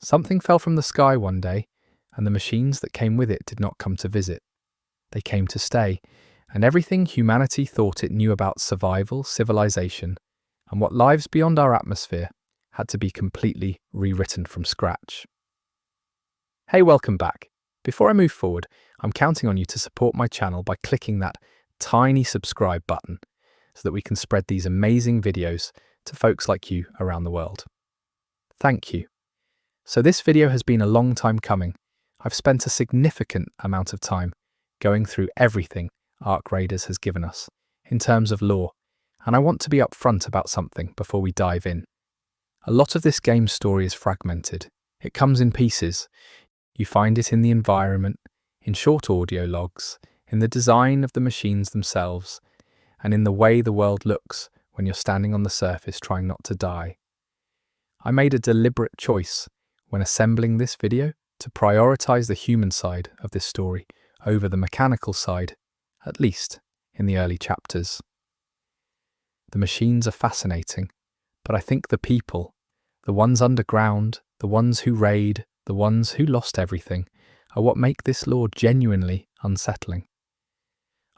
Something fell from the sky one day, and the machines that came with it did not come to visit. They came to stay, and everything humanity thought it knew about survival, civilization, and what lives beyond our atmosphere had to be completely rewritten from scratch. Hey, welcome back. Before I move forward, I'm counting on you to support my channel by clicking that tiny subscribe button so that we can spread these amazing videos to folks like you around the world. Thank you. So this video has been a long time coming. I've spent a significant amount of time going through everything Ark Raiders has given us in terms of lore, and I want to be upfront about something before we dive in. A lot of this game's story is fragmented. It comes in pieces. You find it in the environment, in short audio logs, in the design of the machines themselves, and in the way the world looks when you're standing on the surface trying not to die. I made a deliberate choice when assembling this video to prioritize the human side of this story over the mechanical side, at least in the early chapters. The machines are fascinating, but I think the people, the ones underground, the ones who raid, the ones who lost everything, are what make this lore genuinely unsettling.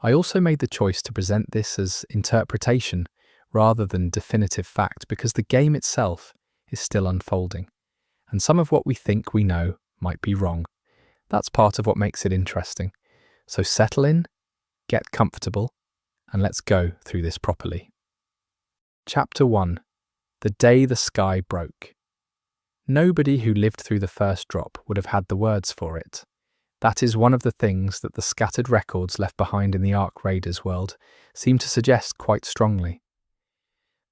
I also made the choice to present this as interpretation rather than definitive fact because the game itself is still unfolding, and some of what we think we know might be wrong. That's part of what makes it interesting. So settle in, get comfortable, and let's go through this properly. Chapter 1. The Day the Sky Broke. Nobody who lived through the first drop would have had the words for it. That is one of the things that the scattered records left behind in the Ark Raiders world seem to suggest quite strongly.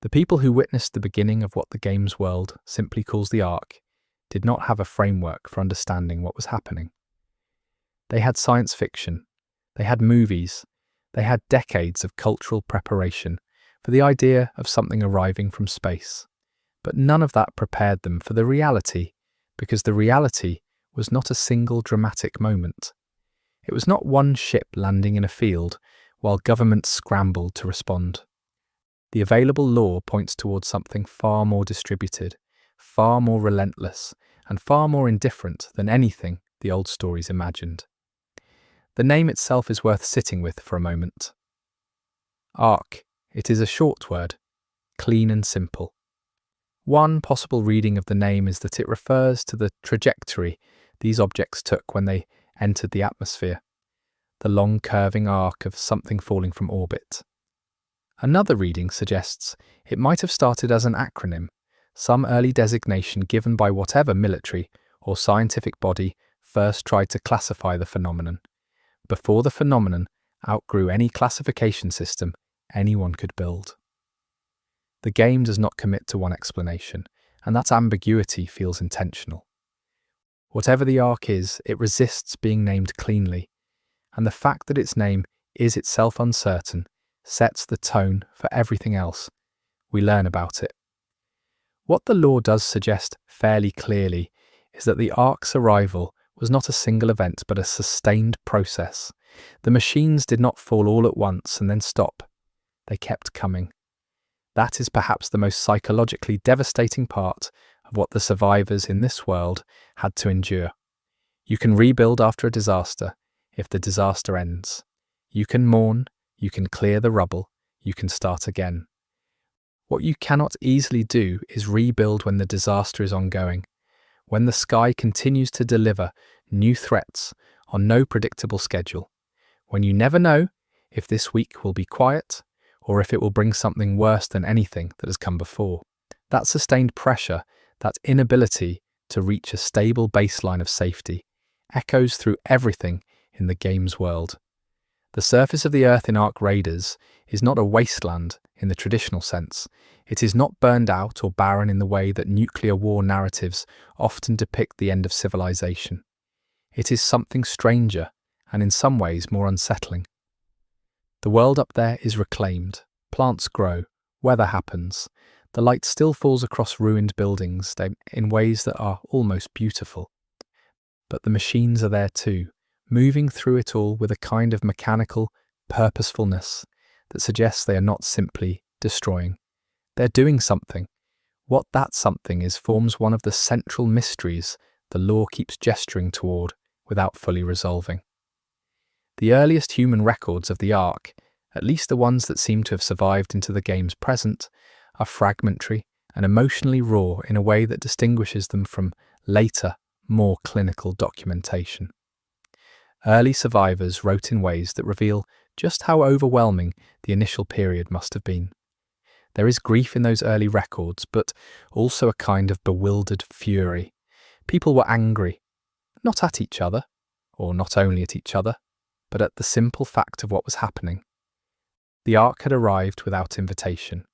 The people who witnessed the beginning of what the game's world simply calls the Ark did not have a framework for understanding what was happening. They had science fiction, they had movies, they had decades of cultural preparation for the idea of something arriving from space. But none of that prepared them for the reality, because the reality was not a single dramatic moment. It was not one ship landing in a field while governments scrambled to respond. The available lore points towards something far more distributed, far more relentless, and far more indifferent than anything the old stories imagined. The name itself is worth sitting with for a moment. Ark, it is a short word, clean and simple. One possible reading of the name is that it refers to the trajectory these objects took when they entered the atmosphere, the long curving arc of something falling from orbit. Another reading suggests it might have started as an acronym, some early designation given by whatever military or scientific body first tried to classify the phenomenon, before the phenomenon outgrew any classification system anyone could build. The game does not commit to one explanation, and that ambiguity feels intentional. Whatever the Ark is, it resists being named cleanly, and the fact that its name is itself uncertain sets the tone for everything else we learn about it. What the lore does suggest fairly clearly is that the Ark's arrival was not a single event but a sustained process. The machines did not fall all at once and then stop. They kept coming. That is perhaps the most psychologically devastating part of what the survivors in this world had to endure. You can rebuild after a disaster if the disaster ends. You can mourn, you can clear the rubble, you can start again. What you cannot easily do is rebuild when the disaster is ongoing, when the sky continues to deliver new threats on no predictable schedule, when you never know if this week will be quiet or if it will bring something worse than anything that has come before. That sustained pressure, that inability to reach a stable baseline of safety, echoes through everything in the game's world. The surface of the Earth in Ark Raiders is not a wasteland in the traditional sense. It is not burned out or barren in the way that nuclear war narratives often depict the end of civilization. It is something stranger and in some ways more unsettling. The world up there is reclaimed, plants grow, weather happens, the light still falls across ruined buildings in ways that are almost beautiful. But the machines are there too, moving through it all with a kind of mechanical purposefulness that suggests they are not simply destroying. They're doing something, What that something is forms one of the central mysteries the lore keeps gesturing toward without fully resolving. The earliest human records of the Ark, at least the ones that seem to have survived into the game's present, are fragmentary and emotionally raw in a way that distinguishes them from later, more clinical documentation. Early survivors wrote in ways that reveal just how overwhelming the initial period must have been. There is grief in those early records, but also a kind of bewildered fury. People were angry, not at each other, or not only at each other, but at the simple fact of what was happening. The Ark had arrived without invitation,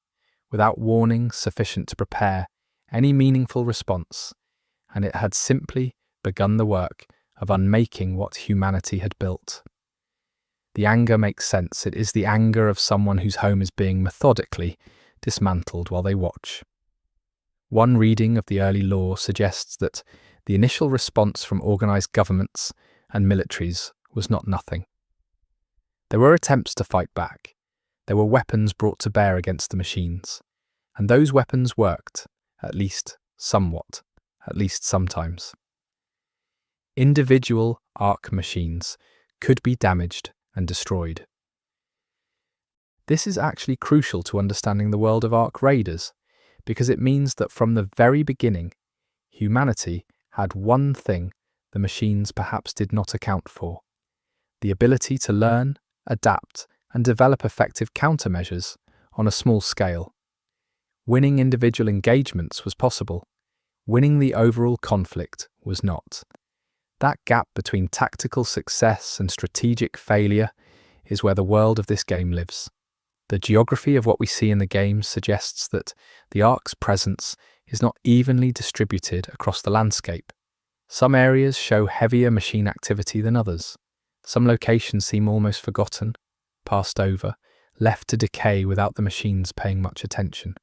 without warning sufficient to prepare any meaningful response, and it had simply begun the work of unmaking what humanity had built. The anger makes sense. It is the anger of someone whose home is being methodically dismantled while they watch. One reading of the early lore suggests that the initial response from organised governments and militaries was not nothing. There were attempts to fight back. There were weapons brought to bear against the machines, and those weapons worked, at least somewhat, at least sometimes. Individual Ark machines could be damaged and destroyed. This is actually crucial to understanding the world of Ark raiders, because it means that from the very beginning, humanity had one thing the machines perhaps did not account for: the ability to learn, adapt, and develop effective countermeasures on a small scale. Winning individual engagements was possible. Winning the overall conflict was not. That gap between tactical success and strategic failure is where the world of this game lives. The geography of what we see in the game suggests that the Ark's presence is not evenly distributed across the landscape. Some areas show heavier machine activity than others. Some locations seem almost forgotten, passed over, left to decay without the machines paying much attention.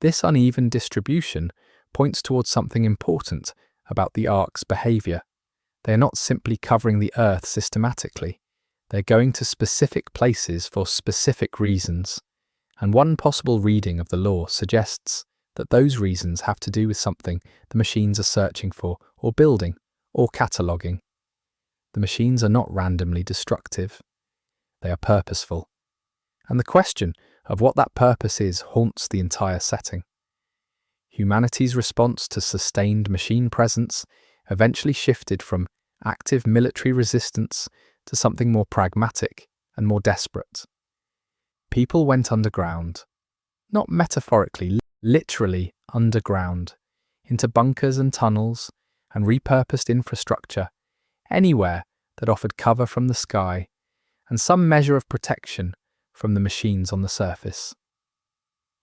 This uneven distribution points towards something important about the Ark's behaviour. They are not simply covering the Earth systematically. They're going to specific places for specific reasons, and one possible reading of the lore suggests that those reasons have to do with something the machines are searching for, or building, or cataloguing. The machines are not randomly destructive. They are purposeful. And the question of what that purpose is haunts the entire setting. Humanity's response to sustained machine presence eventually shifted from active military resistance to something more pragmatic and more desperate. People went underground, not metaphorically, literally underground, into bunkers and tunnels and repurposed infrastructure, anywhere that offered cover from the sky and some measure of protection from the machines on the surface.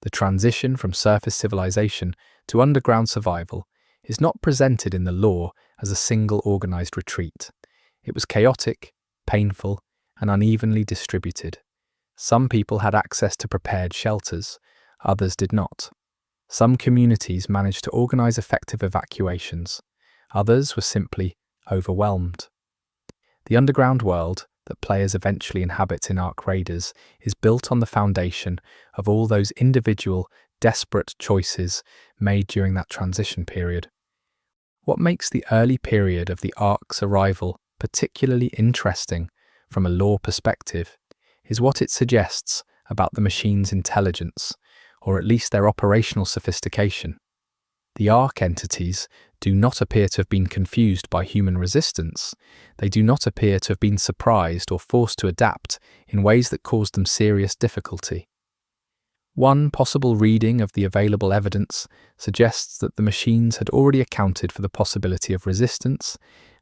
The transition from surface civilization to underground survival is not presented in the lore as a single organized retreat. It was chaotic, painful, and unevenly distributed. Some people had access to prepared shelters, others did not. Some communities managed to organize effective evacuations, others were simply overwhelmed. The underground world that players eventually inhabit in Ark Raiders is built on the foundation of all those individual, desperate choices made during that transition period. What makes the early period of the Ark's arrival particularly interesting from a lore perspective is what it suggests about the machine's intelligence, or at least their operational sophistication. The Ark entities do not appear to have been confused by human resistance. They do not appear to have been surprised or forced to adapt in ways that caused them serious difficulty. One possible reading of the available evidence suggests that the machines had already accounted for the possibility of resistance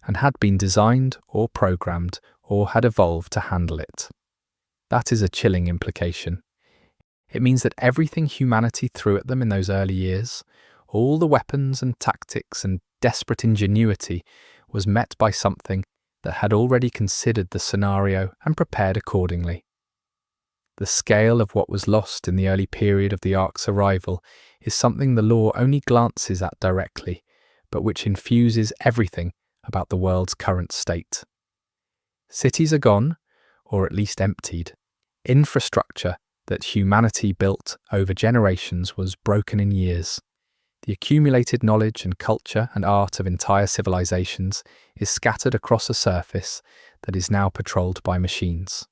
and had been designed or programmed or had evolved to handle it. That is a chilling implication. It means that everything humanity threw at them in those early years, all the weapons and tactics and desperate ingenuity, was met by something that had already considered the scenario and prepared accordingly. The scale of what was lost in the early period of the Ark's arrival is something the lore only glances at directly, but which infuses everything about the world's current state. Cities are gone, or at least emptied. Infrastructure that humanity built over generations was broken in years. The accumulated knowledge and culture and art of entire civilizations is scattered across a surface that is now patrolled by machines.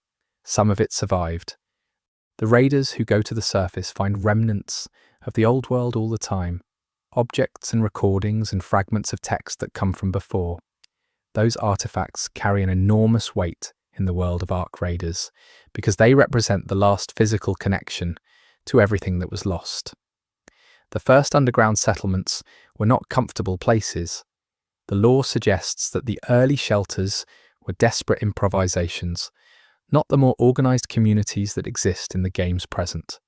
Some of it survived. The raiders who go to the surface find remnants of the old world all the time, objects and recordings and fragments of text that come from before. Those artifacts carry an enormous weight in the world of Ark Raiders because they represent the last physical connection to everything that was lost. The first underground settlements were not comfortable places. The lore suggests that the early shelters were desperate improvisations, not the more organized communities that exist in the game's present.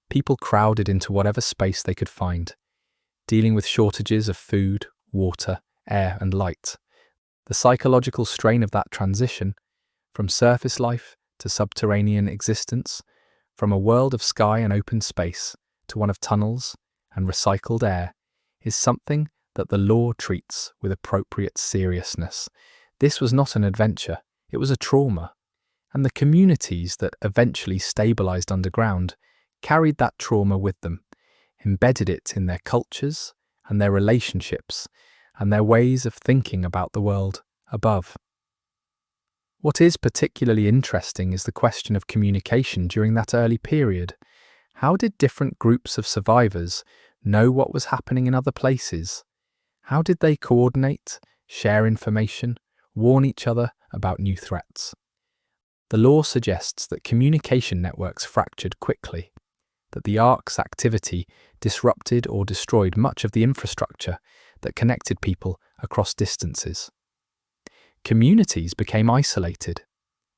People crowded into whatever space they could find, dealing with shortages of food, water, air, and light. The psychological strain of that transition, from surface life to subterranean existence, from a world of sky and open space to one of tunnels and recycled air, is something that the lore treats with appropriate seriousness. This was not an adventure, it was a trauma. And the communities that eventually stabilized underground carried that trauma with them, embedded it in their cultures and their relationships and their ways of thinking about the world above. What is particularly interesting is the question of communication during that early period. How did different groups of survivors know what was happening in other places? How did they coordinate, share information, warn each other about new threats? The lore suggests that communication networks fractured quickly, that the Ark's activity disrupted or destroyed much of the infrastructure that connected people across distances. Communities became isolated.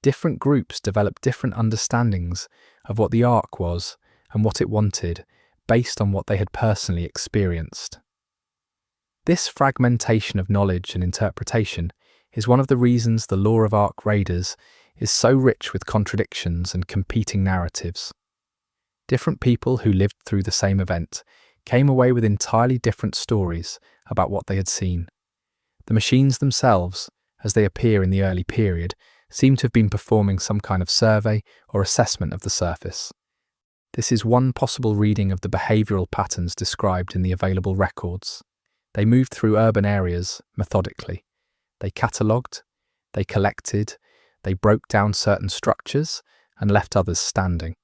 Different groups developed different understandings of what the Ark was and what it wanted, based on what they had personally experienced. This fragmentation of knowledge and interpretation is one of the reasons the lore of Ark Raiders is so rich with contradictions and competing narratives. Different people who lived through the same event came away with entirely different stories about what they had seen. The machines themselves, as they appear in the early period, seem to have been performing some kind of survey or assessment of the surface. This is one possible reading of the behavioural patterns described in the available records. They moved through urban areas methodically. They catalogued, they collected, they broke down certain structures and left others standing.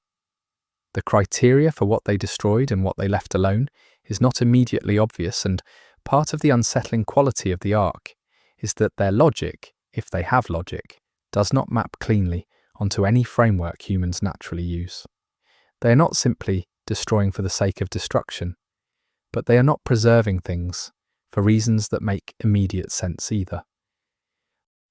The criteria for what they destroyed and what they left alone is not immediately obvious, and part of the unsettling quality of the Ark is that their logic, if they have logic, does not map cleanly onto any framework humans naturally use. They are not simply destroying for the sake of destruction, but they are not preserving things for reasons that make immediate sense either.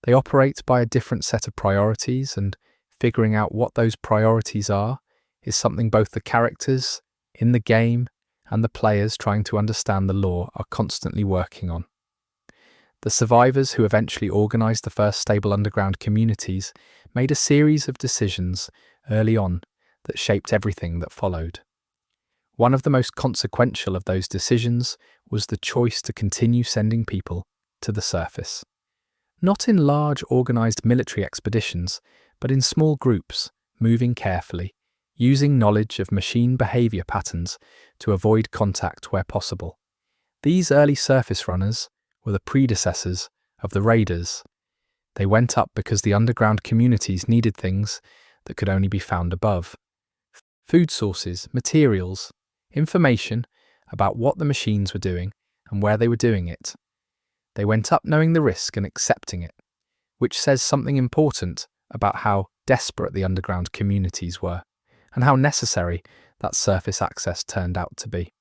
They operate by a different set of priorities, and figuring out what those priorities are is something both the characters in the game and the players trying to understand the lore are constantly working on. The survivors who eventually organised the first stable underground communities made a series of decisions early on that shaped everything that followed. One of the most consequential of those decisions was the choice to continue sending people to the surface. Not in large organised military expeditions, but in small groups, moving carefully, using knowledge of machine behaviour patterns to avoid contact where possible. These early surface runners were the predecessors of the raiders. They went up because the underground communities needed things that could only be found above. Food sources, materials, information about what the machines were doing and where they were doing it. They went up knowing the risk and accepting it, which says something important about how desperate the underground communities were and how necessary that surface access turned out to be.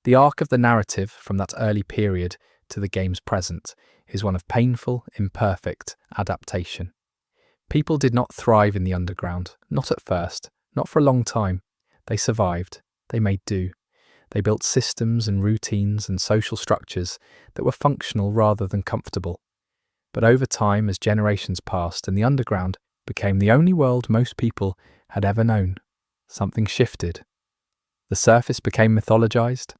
The arc of the narrative from that early period to the game's present is one of painful, imperfect adaptation. People did not thrive in the underground, not at first, not for a long time. They survived, they made do. They built systems and routines and social structures that were functional rather than comfortable. But over time, as generations passed and the underground became the only world most people had ever known, something shifted. The surface became mythologized.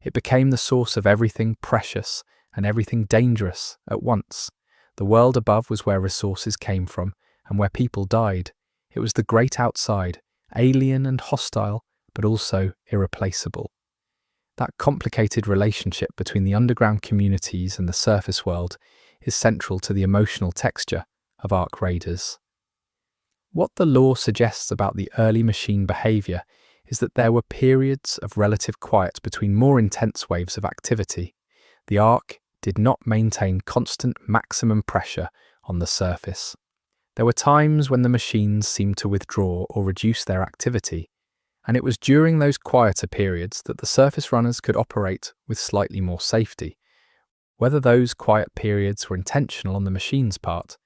It became the source of everything precious and everything dangerous at once. The world above was where resources came from and where people died. It was the great outside, alien and hostile, but also irreplaceable. That complicated relationship between the underground communities and the surface world is central to the emotional texture of Ark Raiders. What the lore suggests about the early machine behavior is that there were periods of relative quiet between more intense waves of activity. The Ark did not maintain constant maximum pressure on the surface. There were times when the machines seemed to withdraw or reduce their activity, and it was during those quieter periods that the surface runners could operate with slightly more safety. Whether those quiet periods were intentional on the machine's part,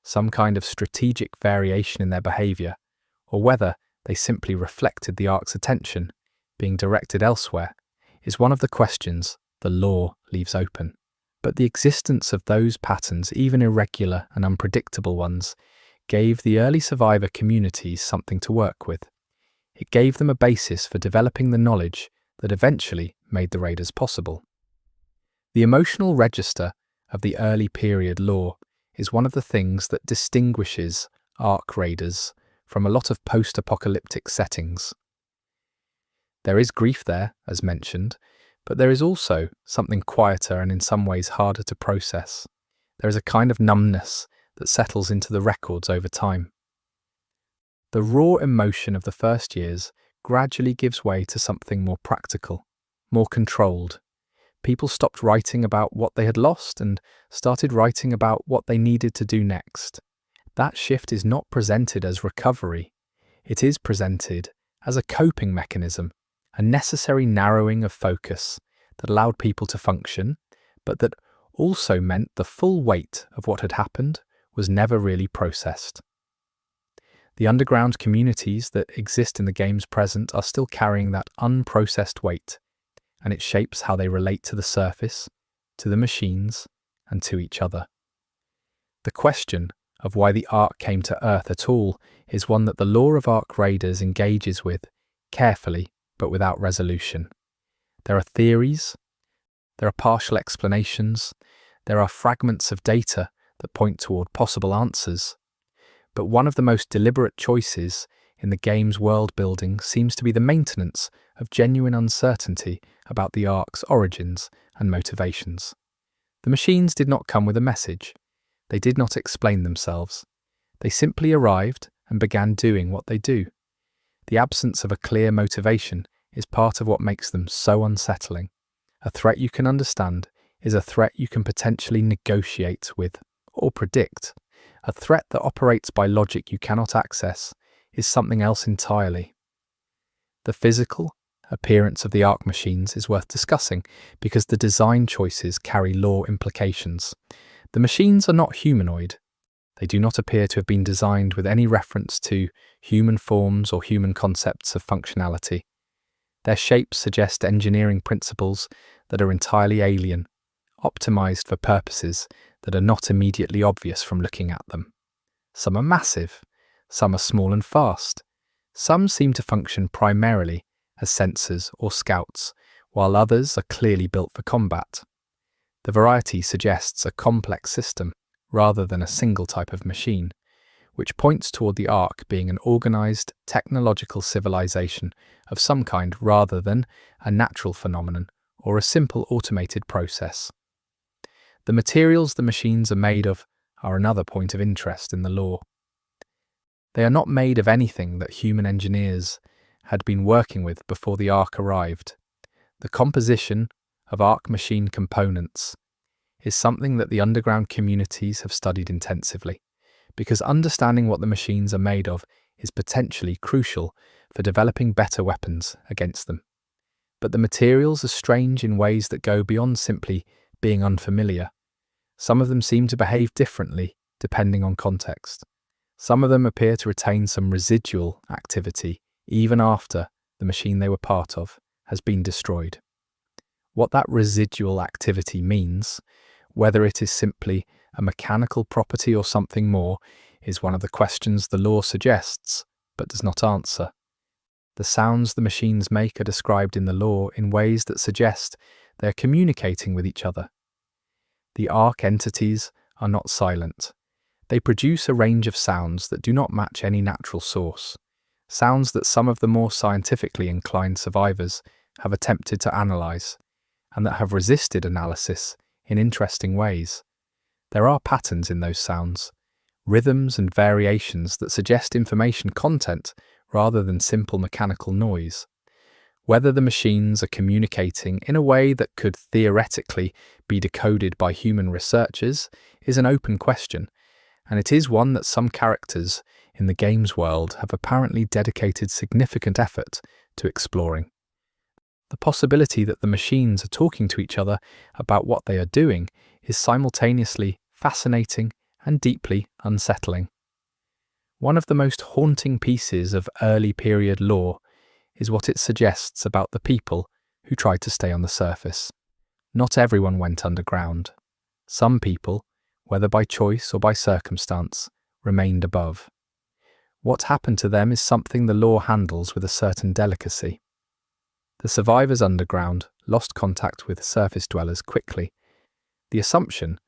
some kind of strategic variation in their behavior, or whether they simply reflected the Ark's attention, being directed elsewhere, is one of the questions the lore leaves open. But the existence of those patterns, even irregular and unpredictable ones, gave the early survivor communities something to work with. It gave them a basis for developing the knowledge that eventually made the raiders possible. The emotional register of the early period lore is one of the things that distinguishes Ark Raiders from a lot of post-apocalyptic settings. There is grief there, as mentioned, but there is also something quieter and in some ways harder to process. There is a kind of numbness that settles into the records over time. The raw emotion of the first years gradually gives way to something more practical, more controlled. People stopped writing about what they had lost and started writing about what they needed to do next. That shift is not presented as recovery. It is presented as a coping mechanism, a necessary narrowing of focus that allowed people to function, but that also meant the full weight of what had happened was never really processed. The underground communities that exist in the game's present are still carrying that unprocessed weight, and it shapes how they relate to the surface, to the machines, and to each other. The question of why the Ark came to Earth at all is one that the lore of Ark Raiders engages with, carefully but without resolution. There are theories, there are partial explanations, there are fragments of data that point toward possible answers, but one of the most deliberate choices in the game's world building seems to be the maintenance of genuine uncertainty about the Ark's origins and motivations. The machines did not come with a message. They did not explain themselves. They simply arrived and began doing what they do. The absence of a clear motivation is part of what makes them so unsettling. A threat you can understand is a threat you can potentially negotiate with or predict. A threat that operates by logic you cannot access is something else entirely. The physical appearance of the Ark machines is worth discussing because the design choices carry lore implications. The machines are not humanoid. They do not appear to have been designed with any reference to human forms or human concepts of functionality. Their shapes suggest engineering principles that are entirely alien, optimized for purposes that are not immediately obvious from looking at them. Some are massive, some are small and fast. Some seem to function primarily as sensors or scouts, while others are clearly built for combat. The variety suggests a complex system rather than a single type of machine, which points toward the Ark being an organized, technological civilization of some kind rather than a natural phenomenon or a simple automated process. The materials the machines are made of are another point of interest in the lore. They are not made of anything that human engineers had been working with before the Ark arrived. The composition of Ark machine components is something that the underground communities have studied intensively, because understanding what the machines are made of is potentially crucial for developing better weapons against them. But the materials are strange in ways that go beyond simply being unfamiliar. Some of them seem to behave differently depending on context. Some of them appear to retain some residual activity even after the machine they were part of has been destroyed. What that residual activity means, whether it is simply a mechanical property or something more, is one of the questions the lore suggests but does not answer. The sounds the machines make are described in the lore in ways that suggest they are communicating with each other. The Ark entities are not silent. They produce a range of sounds that do not match any natural source, sounds that some of the more scientifically inclined survivors have attempted to analyze, and that have resisted analysis in interesting ways. There are patterns in those sounds, rhythms and variations that suggest information content rather than simple mechanical noise. Whether the machines are communicating in a way that could theoretically be decoded by human researchers is an open question, and it is one that some characters in the game's world have apparently dedicated significant effort to exploring. The possibility that the machines are talking to each other about what they are doing is simultaneously fascinating and deeply unsettling. One of the most haunting pieces of early period lore is what it suggests about the people who tried to stay on the surface. Not everyone went underground. Some people, whether by choice or by circumstance, remained above. What happened to them is something the lore handles with a certain delicacy. The survivors underground lost contact with surface dwellers quickly. The assumption,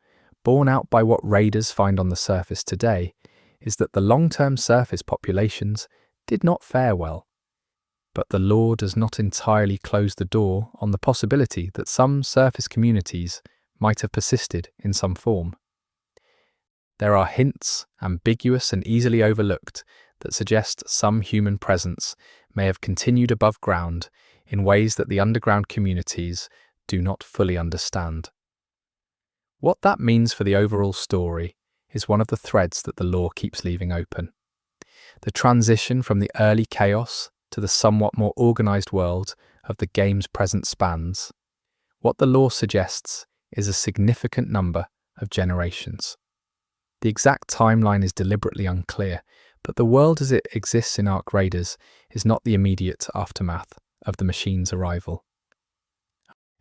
borne out by what raiders find on the surface today, is that the long-term surface populations did not fare well. But the lore does not entirely close the door on the possibility that some surface communities might have persisted in some form. There are hints, ambiguous and easily overlooked, that suggest some human presence may have continued above ground in ways that the underground communities do not fully understand. What that means for the overall story is one of the threads that the lore keeps leaving open. The transition from the early chaos to the somewhat more organized world of the game's present spans. What the lore suggests is a significant number of generations. The exact timeline is deliberately unclear, but the world as it exists in Ark Raiders is not the immediate aftermath of the machine's arrival.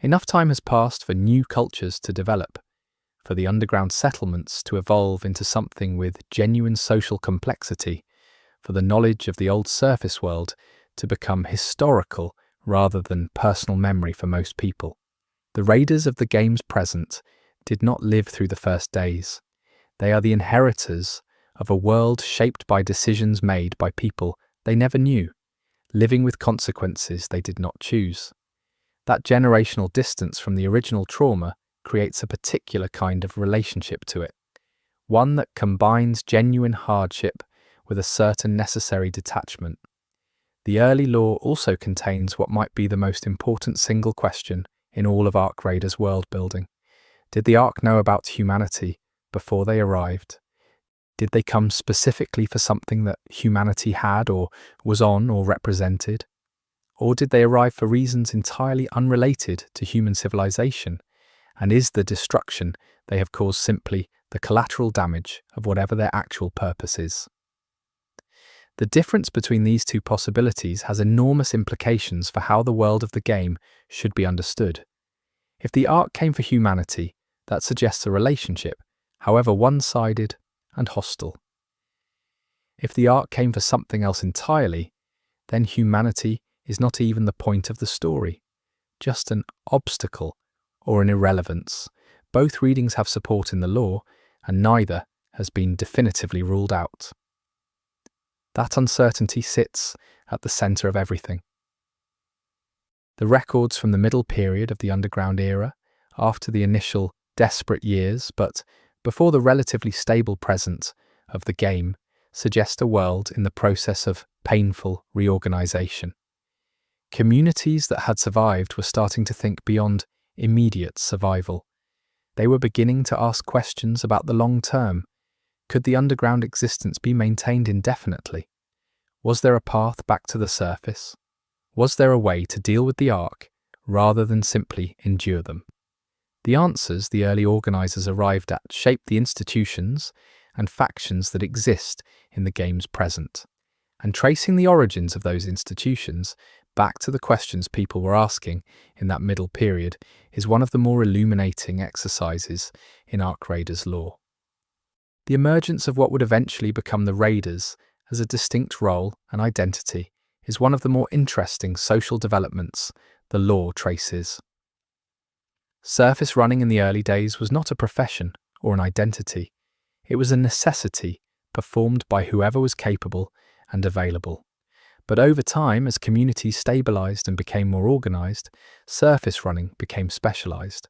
Enough time has passed for new cultures to develop, for the underground settlements to evolve into something with genuine social complexity, for the knowledge of the old surface world to become historical rather than personal memory for most people. The raiders of the game's present did not live through the first days. They are the inheritors of a world shaped by decisions made by people they never knew, living with consequences they did not choose. That generational distance from the original trauma creates a particular kind of relationship to it, one that combines genuine hardship with a certain necessary detachment. The early lore also contains what might be the most important single question in all of Ark Raiders world building. Did the Ark know about humanity before they arrived? Did they come specifically for something that humanity had or was on or represented? Or did they arrive for reasons entirely unrelated to human civilization? And is the destruction they have caused simply the collateral damage of whatever their actual purpose is? The difference between these two possibilities has enormous implications for how the world of the game should be understood. If the Ark came for humanity, that suggests a relationship, however one-sided and hostile. If the Ark came for something else entirely, then humanity is not even the point of the story, just an obstacle or an irrelevance. Both readings have support in the lore, and neither has been definitively ruled out. That uncertainty sits at the centre of everything. The records from the middle period of the underground era, after the initial desperate years but before the relatively stable present of the game, suggest a world in the process of painful reorganization. Communities that had survived were starting to think beyond immediate survival. They were beginning to ask questions about the long term. Could the underground existence be maintained indefinitely? Was there a path back to the surface? Was there a way to deal with the Ark rather than simply endure them? The answers the early organizers arrived at shaped the institutions and factions that exist in the game's present. And tracing the origins of those institutions back to the questions people were asking in that middle period is one of the more illuminating exercises in Ark Raiders lore. The emergence of what would eventually become the Raiders as a distinct role and identity is one of the more interesting social developments the lore traces. Surface running in the early days was not a profession or an identity. It was a necessity performed by whoever was capable and available. But over time, as communities stabilized and became more organized, surface running became specialized.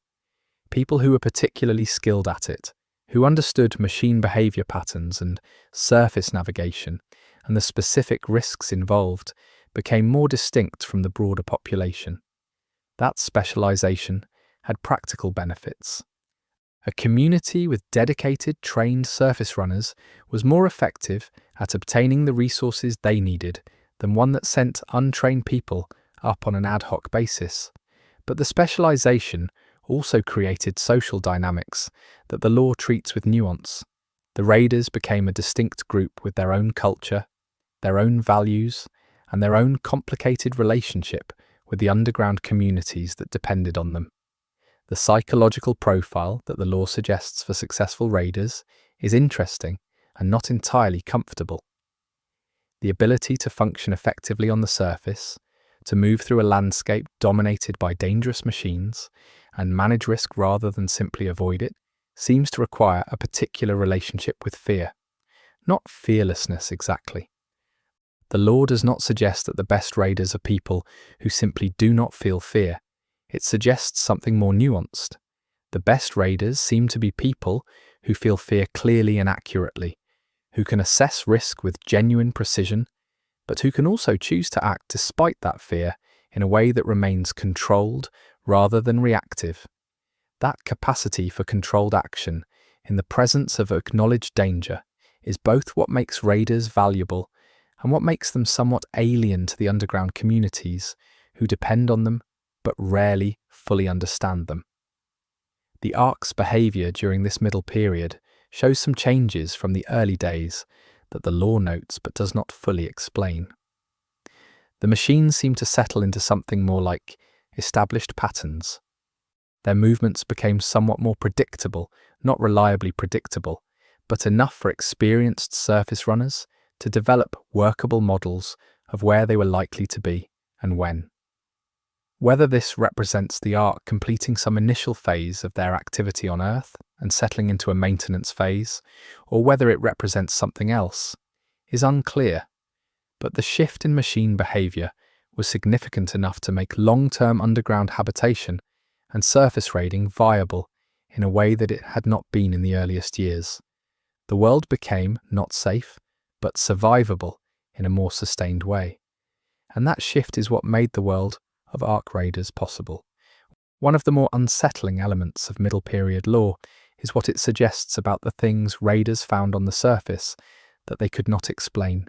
People who were particularly skilled at it, who understood machine behavior patterns and surface navigation and the specific risks involved, became more distinct from the broader population. That specialization had practical benefits. A community with dedicated, trained surface runners was more effective at obtaining the resources they needed than one that sent untrained people up on an ad hoc basis. But the specialization also created social dynamics that the law treats with nuance. The raiders became a distinct group with their own culture, their own values, and their own complicated relationship with the underground communities that depended on them. The psychological profile that the law suggests for successful raiders is interesting and not entirely comfortable. The ability to function effectively on the surface, to move through a landscape dominated by dangerous machines, and manage risk rather than simply avoid it, seems to require a particular relationship with fear. Not fearlessness exactly. The law does not suggest that the best raiders are people who simply do not feel fear. It suggests something more nuanced. The best raiders seem to be people who feel fear clearly and accurately, who can assess risk with genuine precision, but who can also choose to act despite that fear in a way that remains controlled rather than reactive. That capacity for controlled action in the presence of acknowledged danger is both what makes raiders valuable and what makes them somewhat alien to the underground communities who depend on them but rarely fully understand them. The Ark's behavior during this middle period shows some changes from the early days that the law notes but does not fully explain. The machines seem to settle into something more like established patterns. Their movements became somewhat more predictable, not reliably predictable, but enough for experienced surface runners to develop workable models of where they were likely to be and when. Whether this represents the Ark completing some initial phase of their activity on Earth and settling into a maintenance phase, or whether it represents something else, is unclear, but the shift in machine behavior was significant enough to make long-term underground habitation and surface raiding viable in a way that it had not been in the earliest years. The world became not safe, but survivable in a more sustained way. And that shift is what made the world of Ark raiders possible. One of the more unsettling elements of middle period law is what it suggests about the things raiders found on the surface that they could not explain.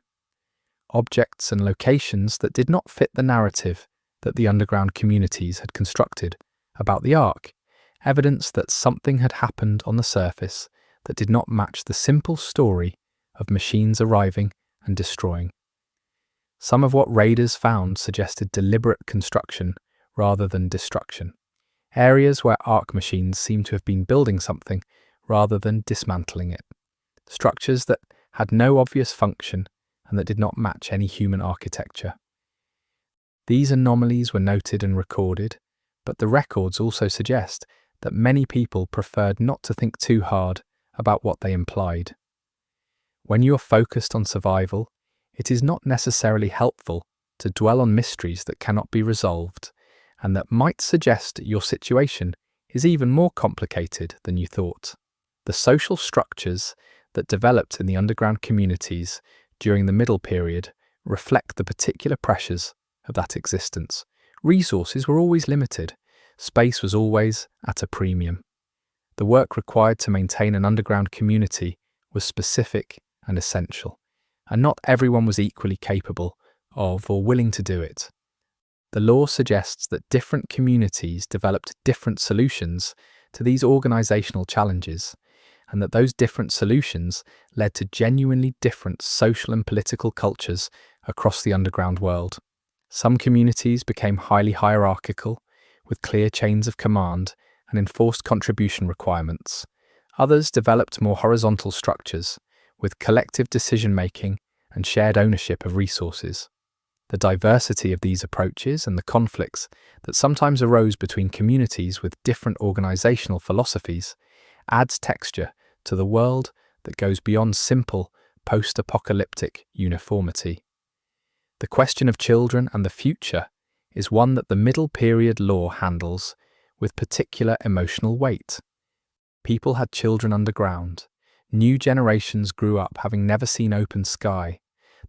Objects and locations that did not fit the narrative that the underground communities had constructed about the Ark, evidence that something had happened on the surface that did not match the simple story of machines arriving and destroying. Some of what raiders found suggested deliberate construction rather than destruction. Areas where Ark machines seem to have been building something rather than dismantling it. Structures that had no obvious function and that did not match any human architecture. These anomalies were noted and recorded, but the records also suggest that many people preferred not to think too hard about what they implied. When you are focused on survival, it is not necessarily helpful to dwell on mysteries that cannot be resolved and that might suggest your situation is even more complicated than you thought. The social structures that developed in the underground communities during the middle period reflect the particular pressures of that existence. Resources were always limited. Space was always at a premium. The work required to maintain an underground community was specific and essential, and not everyone was equally capable of or willing to do it. The law suggests that different communities developed different solutions to these organizational challenges, and that those different solutions led to genuinely different social and political cultures across the underground world. Some communities became highly hierarchical, with clear chains of command and enforced contribution requirements. Others developed more horizontal structures, with collective decision-making and shared ownership of resources. The diversity of these approaches and the conflicts that sometimes arose between communities with different organizational philosophies adds texture to the world that goes beyond simple, post-apocalyptic uniformity. The question of children and the future is one that the middle period lore handles with particular emotional weight. People had children underground. New generations grew up having never seen open sky.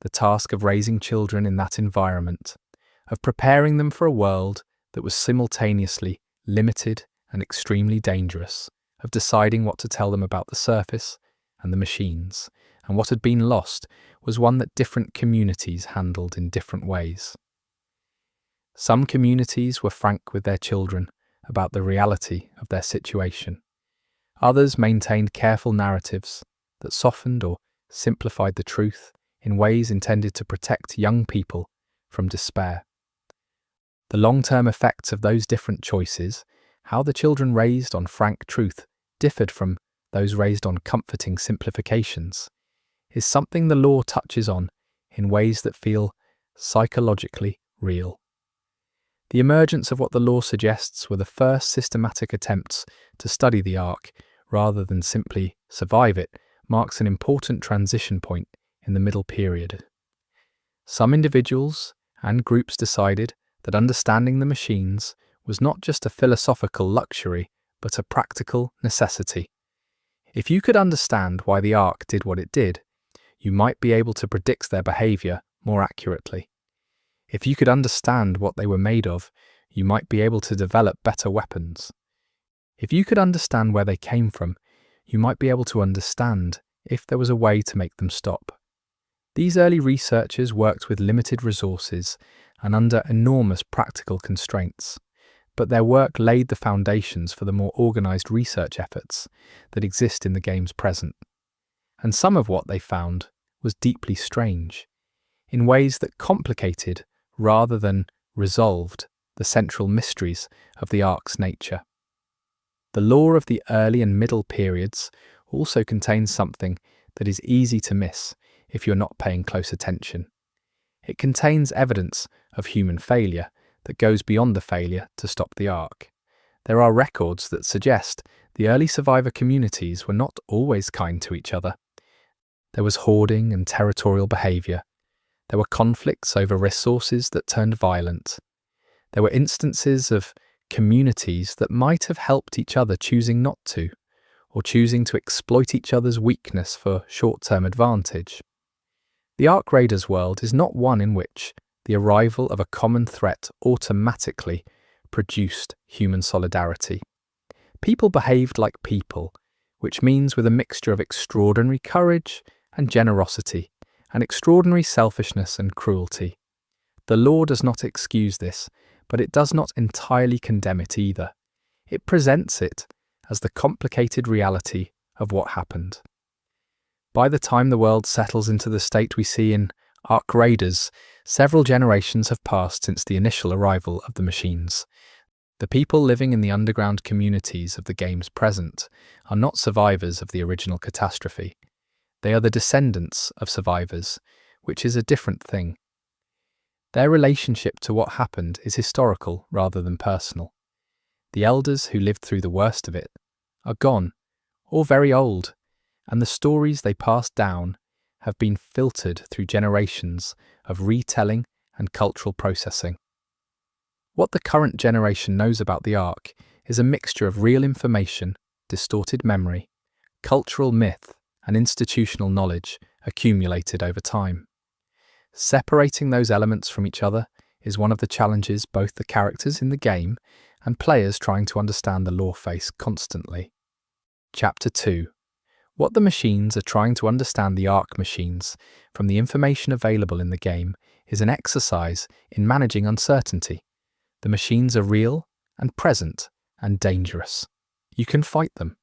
The task of raising children in that environment, of preparing them for a world that was simultaneously limited and extremely dangerous, of deciding what to tell them about the surface and the machines, and what had been lost, was one that different communities handled in different ways. Some communities were frank with their children about the reality of their situation. Others maintained careful narratives that softened or simplified the truth in ways intended to protect young people from despair. The long-term effects of those different choices, how the children raised on frank truth differed from those raised on comforting simplifications, is something the lore touches on in ways that feel psychologically real. The emergence of what the lore suggests were the first systematic attempts to study the Ark rather than simply survive it marks an important transition point in the middle period. Some individuals and groups decided that understanding the machines was not just a philosophical luxury, but a practical necessity. If you could understand why the Ark did what it did, you might be able to predict their behavior more accurately. If you could understand what they were made of, you might be able to develop better weapons. If you could understand where they came from, you might be able to understand if there was a way to make them stop. These early researchers worked with limited resources and under enormous practical constraints, but their work laid the foundations for the more organized research efforts that exist in the game's present. And some of what they found was deeply strange, in ways that complicated rather than resolved the central mysteries of the Ark's nature. The lore of the early and middle periods also contains something that is easy to miss if you're not paying close attention. It contains evidence of human failure that goes beyond the failure to stop the Ark. There are records that suggest the early survivor communities were not always kind to each other. There was hoarding and territorial behavior. There were conflicts over resources that turned violent. There were instances of communities that might have helped each other choosing not to, or choosing to exploit each other's weakness for short-term advantage. The Ark Raiders world is not one in which the arrival of a common threat automatically produced human solidarity. People behaved like people, which means with a mixture of extraordinary courage and generosity, and extraordinary selfishness and cruelty. The law does not excuse this, but it does not entirely condemn it either. It presents it as the complicated reality of what happened. By the time the world settles into the state we see in Ark Raiders, several generations have passed since the initial arrival of the machines. The people living in the underground communities of the game's present are not survivors of the original catastrophe. They are the descendants of survivors, which is a different thing. Their relationship to what happened is historical rather than personal. The elders who lived through the worst of it are gone, or very old, and the stories they passed down have been filtered through generations of retelling and cultural processing. What the current generation knows about the Ark is a mixture of real information, distorted memory, cultural myth, and institutional knowledge accumulated over time. Separating those elements from each other is one of the challenges both the characters in the game and players trying to understand the lore face constantly. Chapter 2. What the machines are trying to understand the Ark machines from the information available in the game is an exercise in managing uncertainty. The machines are real and present and dangerous. You can fight them.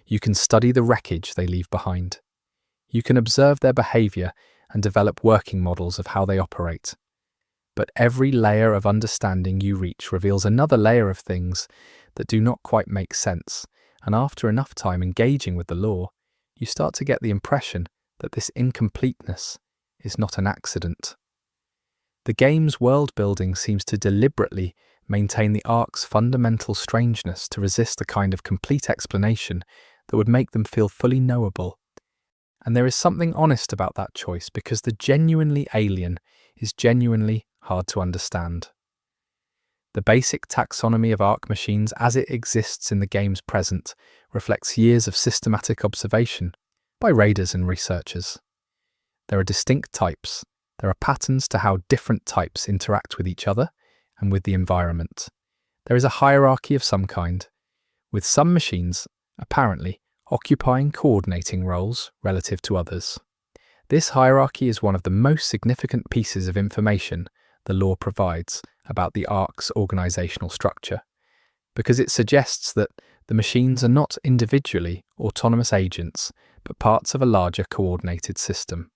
You can study the wreckage they leave behind. You can observe their behavior and develop working models of how they operate. But every layer of understanding you reach reveals another layer of things that do not quite make sense, and after enough time engaging with the lore, you start to get the impression that this incompleteness is not an accident. The game's world building seems to deliberately maintain the Ark's fundamental strangeness to resist the kind of complete explanation that would make them feel fully knowable. And there is something honest about that choice because the genuinely alien is genuinely hard to understand. The basic taxonomy of ARC machines as it exists in the game's present reflects years of systematic observation by raiders and researchers. There are distinct types. There are patterns to how different types interact with each other and with the environment. There is a hierarchy of some kind, with some machines, apparently, occupying coordinating roles relative to others. This hierarchy is one of the most significant pieces of information the lore provides about the ARC's organizational structure, because it suggests that the machines are not individually autonomous agents, but parts of a larger coordinated system.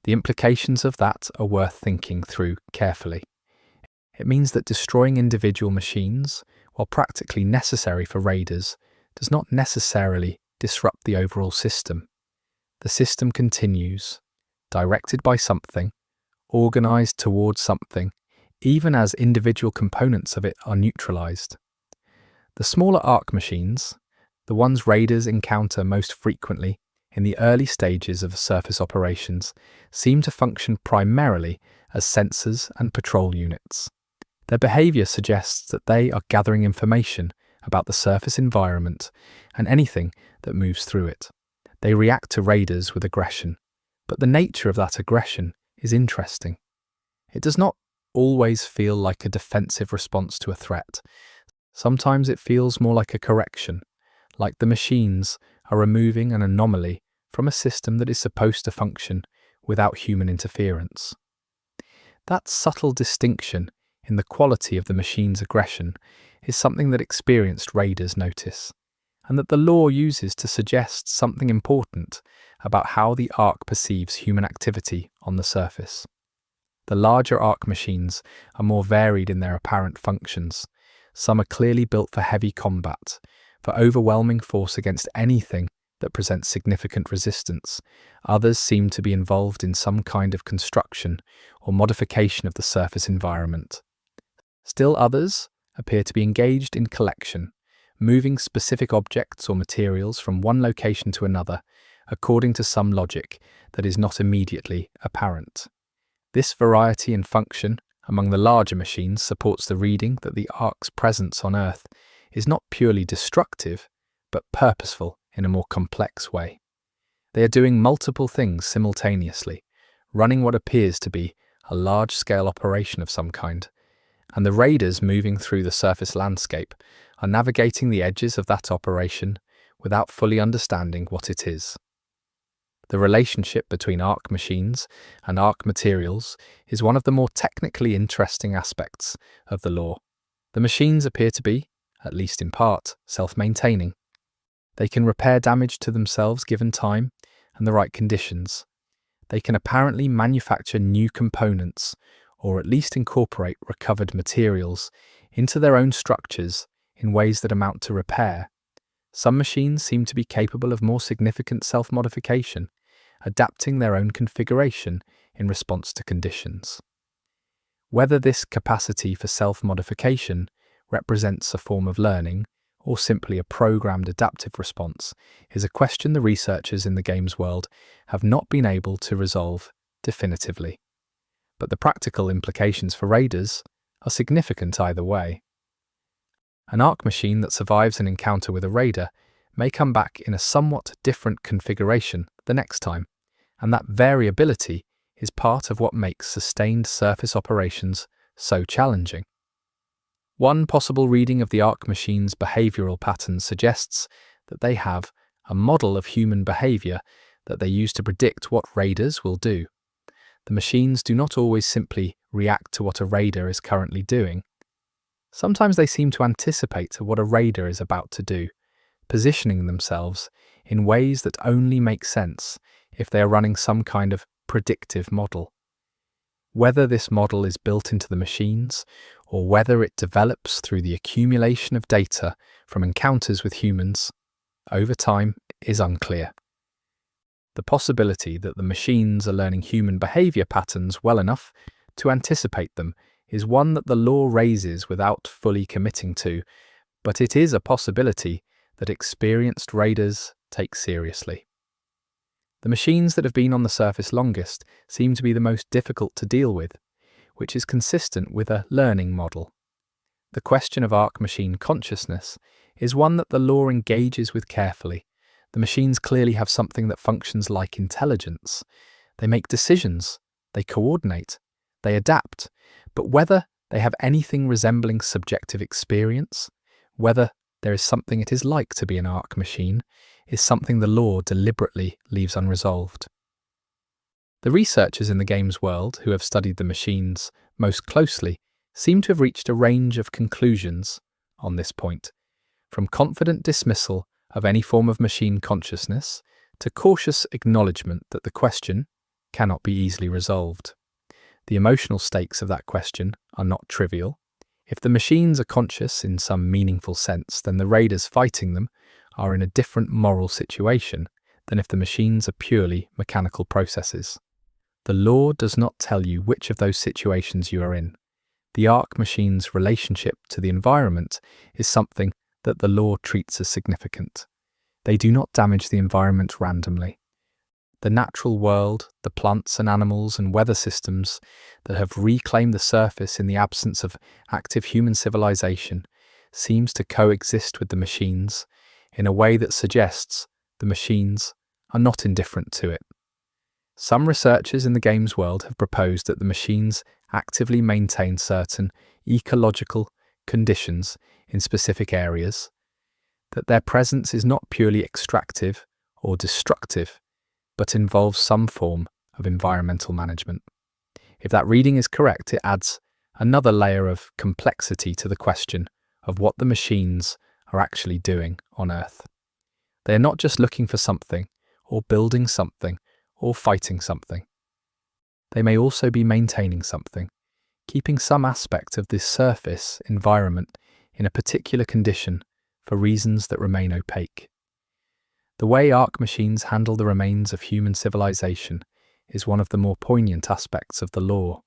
The implications of that are worth thinking through carefully. It means that destroying individual machines, while practically necessary for raiders, does not necessarily disrupt the overall system. The system continues, directed by something, organized towards something, even as individual components of it are neutralized. The smaller ARC machines, the ones raiders encounter most frequently in the early stages of surface operations, seem to function primarily as sensors and patrol units. Their behavior suggests that they are gathering information about the surface environment and anything that moves through it. They react to raiders with aggression, but the nature of that aggression is interesting. It does not always feel like a defensive response to a threat. Sometimes it feels more like a correction, like the machines are removing an anomaly from a system that is supposed to function without human interference. That subtle distinction in the quality of the machine's aggression is something that experienced raiders notice, and that the lore uses to suggest something important about how the ARC perceives human activity on the surface. The larger ARC machines are more varied in their apparent functions. Some are clearly built for heavy combat, for overwhelming force against anything that presents significant resistance. Others seem to be involved in some kind of construction or modification of the surface environment. Still others appear to be engaged in collection, moving specific objects or materials from one location to another according to some logic that is not immediately apparent. This variety in function among the larger machines supports the reading that the ARC's presence on Earth is not purely destructive, but purposeful in a more complex way. They are doing multiple things simultaneously, running what appears to be a large-scale operation of some kind, and the raiders moving through the surface landscape are navigating the edges of that operation without fully understanding what it is. The relationship between ARC machines and ARC materials is one of the more technically interesting aspects of the lore. The machines appear to be, at least in part, self-maintaining. They can repair damage to themselves given time and the right conditions. They can apparently manufacture new components, or at least incorporate recovered materials into their own structures in ways that amount to repair. Some machines seem to be capable of more significant self-modification, adapting their own configuration in response to conditions. Whether this capacity for self-modification represents a form of learning or simply a programmed adaptive response is a question the researchers in the game's world have not been able to resolve definitively. But the practical implications for raiders are significant either way. An ARC machine that survives an encounter with a raider may come back in a somewhat different configuration the next time, and that variability is part of what makes sustained surface operations so challenging. One possible reading of the ARC machine's behavioral patterns suggests that they have a model of human behavior that they use to predict what raiders will do. The machines do not always simply react to what a raider is currently doing. Sometimes they seem to anticipate what a raider is about to do, positioning themselves in ways that only make sense if they are running some kind of predictive model. Whether this model is built into the machines, or whether it develops through the accumulation of data from encounters with humans over time, is unclear. The possibility that the machines are learning human behavior patterns well enough to anticipate them is one that the lore raises without fully committing to, but it is a possibility that experienced raiders take seriously. The machines that have been on the surface longest seem to be the most difficult to deal with, which is consistent with a learning model. The question of arc machine consciousness is one that the law engages with carefully. The machines clearly have something that functions like intelligence. They make decisions, they coordinate, they adapt, but whether they have anything resembling subjective experience, whether there is something it is like to be an arc machine, is something the law deliberately leaves unresolved. The researchers in the games world who have studied the machines most closely seem to have reached a range of conclusions on this point, from confident dismissal of any form of machine consciousness to cautious acknowledgement that the question cannot be easily resolved. The emotional stakes of that question are not trivial. If the machines are conscious in some meaningful sense, then the raiders fighting them are in a different moral situation than if the machines are purely mechanical processes. The law does not tell you which of those situations you are in. The arc machine's relationship to the environment is something that the law treats as significant. They do not damage the environment randomly. The natural world, the plants and animals and weather systems that have reclaimed the surface in the absence of active human civilization seems to coexist with the machines in a way that suggests the machines are not indifferent to it. Some researchers in the games world have proposed that the machines actively maintain certain ecological conditions in specific areas, that their presence is not purely extractive or destructive, but involves some form of environmental management. If that reading is correct, it adds another layer of complexity to the question of what the machines are actually doing on Earth. They are not just looking for something, or building something, or fighting something. They may also be maintaining something, keeping some aspect of this surface environment in a particular condition for reasons that remain opaque. The way arc machines handle the remains of human civilization is one of the more poignant aspects of the law.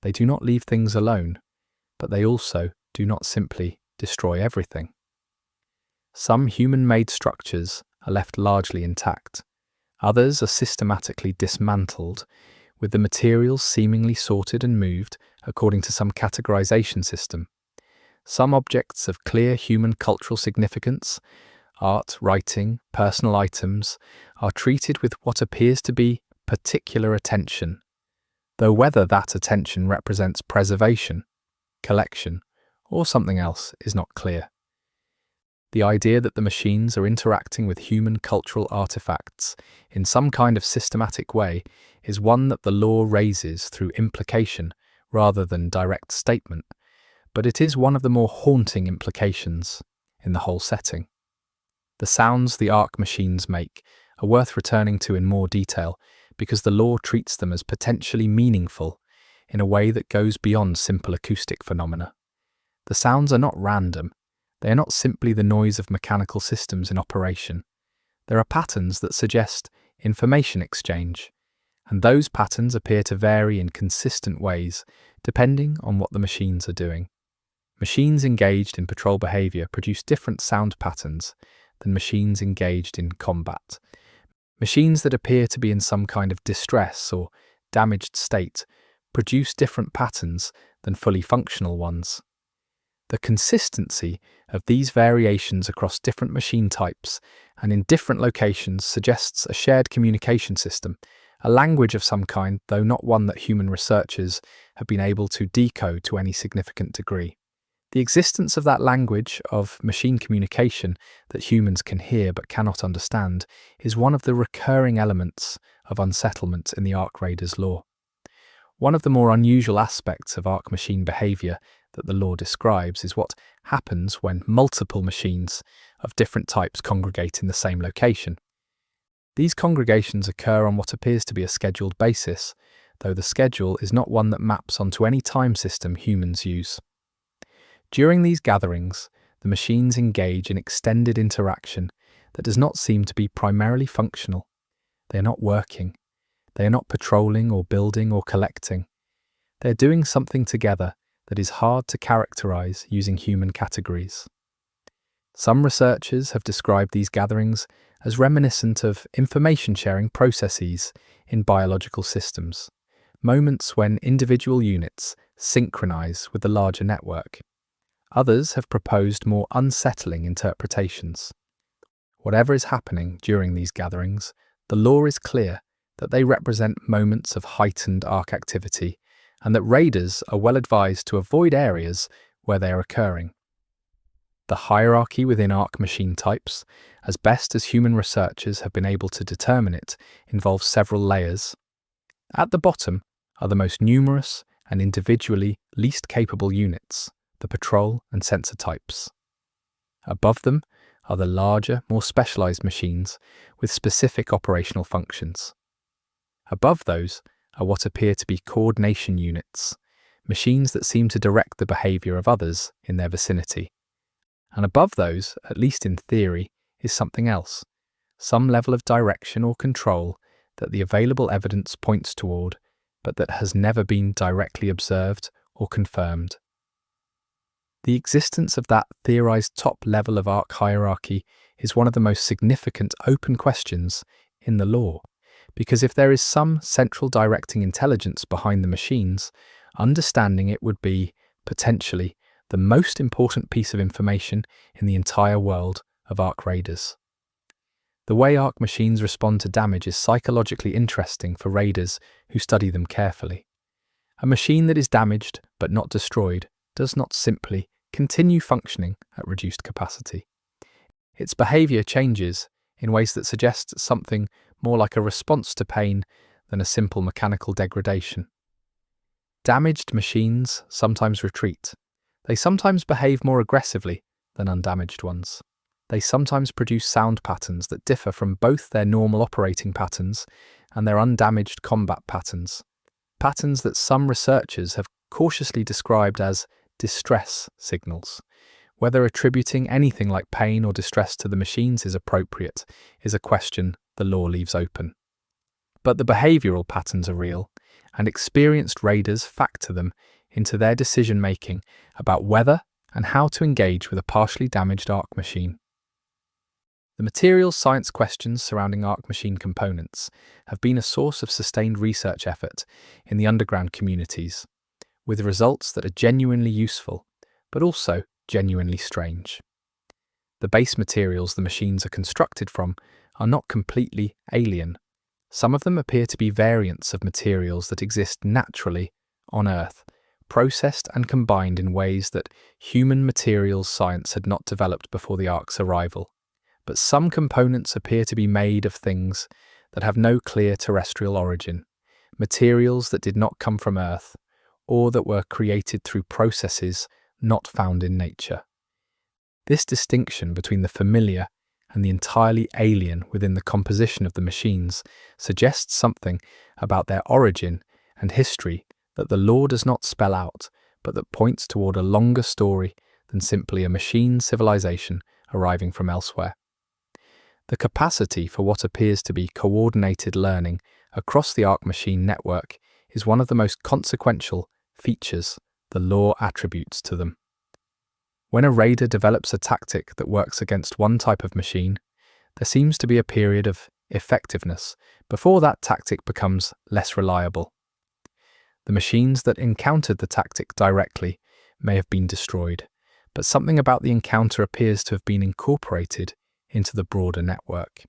They do not leave things alone, but they also do not simply destroy everything. Some human-made structures are left largely intact. Others are systematically dismantled, with the materials seemingly sorted and moved according to some categorization system. Some objects of clear human cultural significance, art, writing, personal items, are treated with what appears to be particular attention, though whether that attention represents preservation, collection, or something else is not clear. The idea that the machines are interacting with human cultural artifacts in some kind of systematic way is one that the law raises through implication rather than direct statement, but it is one of the more haunting implications in the whole setting. The sounds the arc machines make are worth returning to in more detail because the law treats them as potentially meaningful in a way that goes beyond simple acoustic phenomena. The sounds are not random. They are not simply the noise of mechanical systems in operation. There are patterns that suggest information exchange, and those patterns appear to vary in consistent ways depending on what the machines are doing. Machines engaged in patrol behavior produce different sound patterns than machines engaged in combat. Machines that appear to be in some kind of distress or damaged state produce different patterns than fully functional ones. The consistency of these variations across different machine types and in different locations suggests a shared communication system, a language of some kind, though not one that human researchers have been able to decode to any significant degree. The existence of that language of machine communication that humans can hear but cannot understand is one of the recurring elements of unsettlement in the Arc Raiders lore. One of the more unusual aspects of arc machine behavior that the lore describes is what happens when multiple machines of different types congregate in the same location. These congregations occur on what appears to be a scheduled basis, though the schedule is not one that maps onto any time system humans use. During these gatherings, the machines engage in extended interaction that does not seem to be primarily functional. They are not working. They are not patrolling or building or collecting. They are doing something together that is hard to characterize using human categories. Some researchers have described these gatherings as reminiscent of information-sharing processes in biological systems, moments when individual units synchronize with the larger network. Others have proposed more unsettling interpretations. Whatever is happening during these gatherings, the law is clear that they represent moments of heightened arc activity and that raiders are well advised to avoid areas where they are occurring. The hierarchy within arc machine types, as best as human researchers have been able to determine it, involves several layers. At the bottom are the most numerous and individually least capable units, the patrol and sensor types. Above them are the larger, more specialized machines with specific operational functions. Above those are what appear to be coordination units, machines that seem to direct the behavior of others in their vicinity. And above those, at least in theory, is something else, some level of direction or control that the available evidence points toward, but that has never been directly observed or confirmed. The existence of that theorized top level of arc hierarchy is one of the most significant open questions in the law, because if there is some central directing intelligence behind the machines, understanding it would be, potentially, the most important piece of information in the entire world of arc raiders. The way arc machines respond to damage is psychologically interesting for raiders who study them carefully. A machine that is damaged but not destroyed does not simply continue functioning at reduced capacity. Its behavior changes in ways that suggest something more like a response to pain than a simple mechanical degradation. Damaged machines sometimes retreat. They sometimes behave more aggressively than undamaged ones. They sometimes produce sound patterns that differ from both their normal operating patterns and their undamaged combat patterns, patterns that some researchers have cautiously described as distress signals. Whether attributing anything like pain or distress to the machines is appropriate is a question the law leaves open. But the behavioral patterns are real, and experienced raiders factor them into their decision-making about whether and how to engage with a partially damaged arc machine. The materials science questions surrounding arc machine components have been a source of sustained research effort in the underground communities, with results that are genuinely useful, but also genuinely strange. The base materials the machines are constructed from are not completely alien. Some of them appear to be variants of materials that exist naturally on Earth, processed and combined in ways that human materials science had not developed before the Ark's arrival. But some components appear to be made of things that have no clear terrestrial origin, materials that did not come from Earth, or that were created through processes not found in nature. This distinction between the familiar and the entirely alien within the composition of the machines suggests something about their origin and history that the law does not spell out, but that points toward a longer story than simply a machine civilization arriving from elsewhere. The capacity for what appears to be coordinated learning across the arc machine network is one of the most consequential features the law attributes to them. When a raider develops a tactic that works against one type of machine, there seems to be a period of effectiveness before that tactic becomes less reliable. The machines that encountered the tactic directly may have been destroyed, but something about the encounter appears to have been incorporated into the broader network.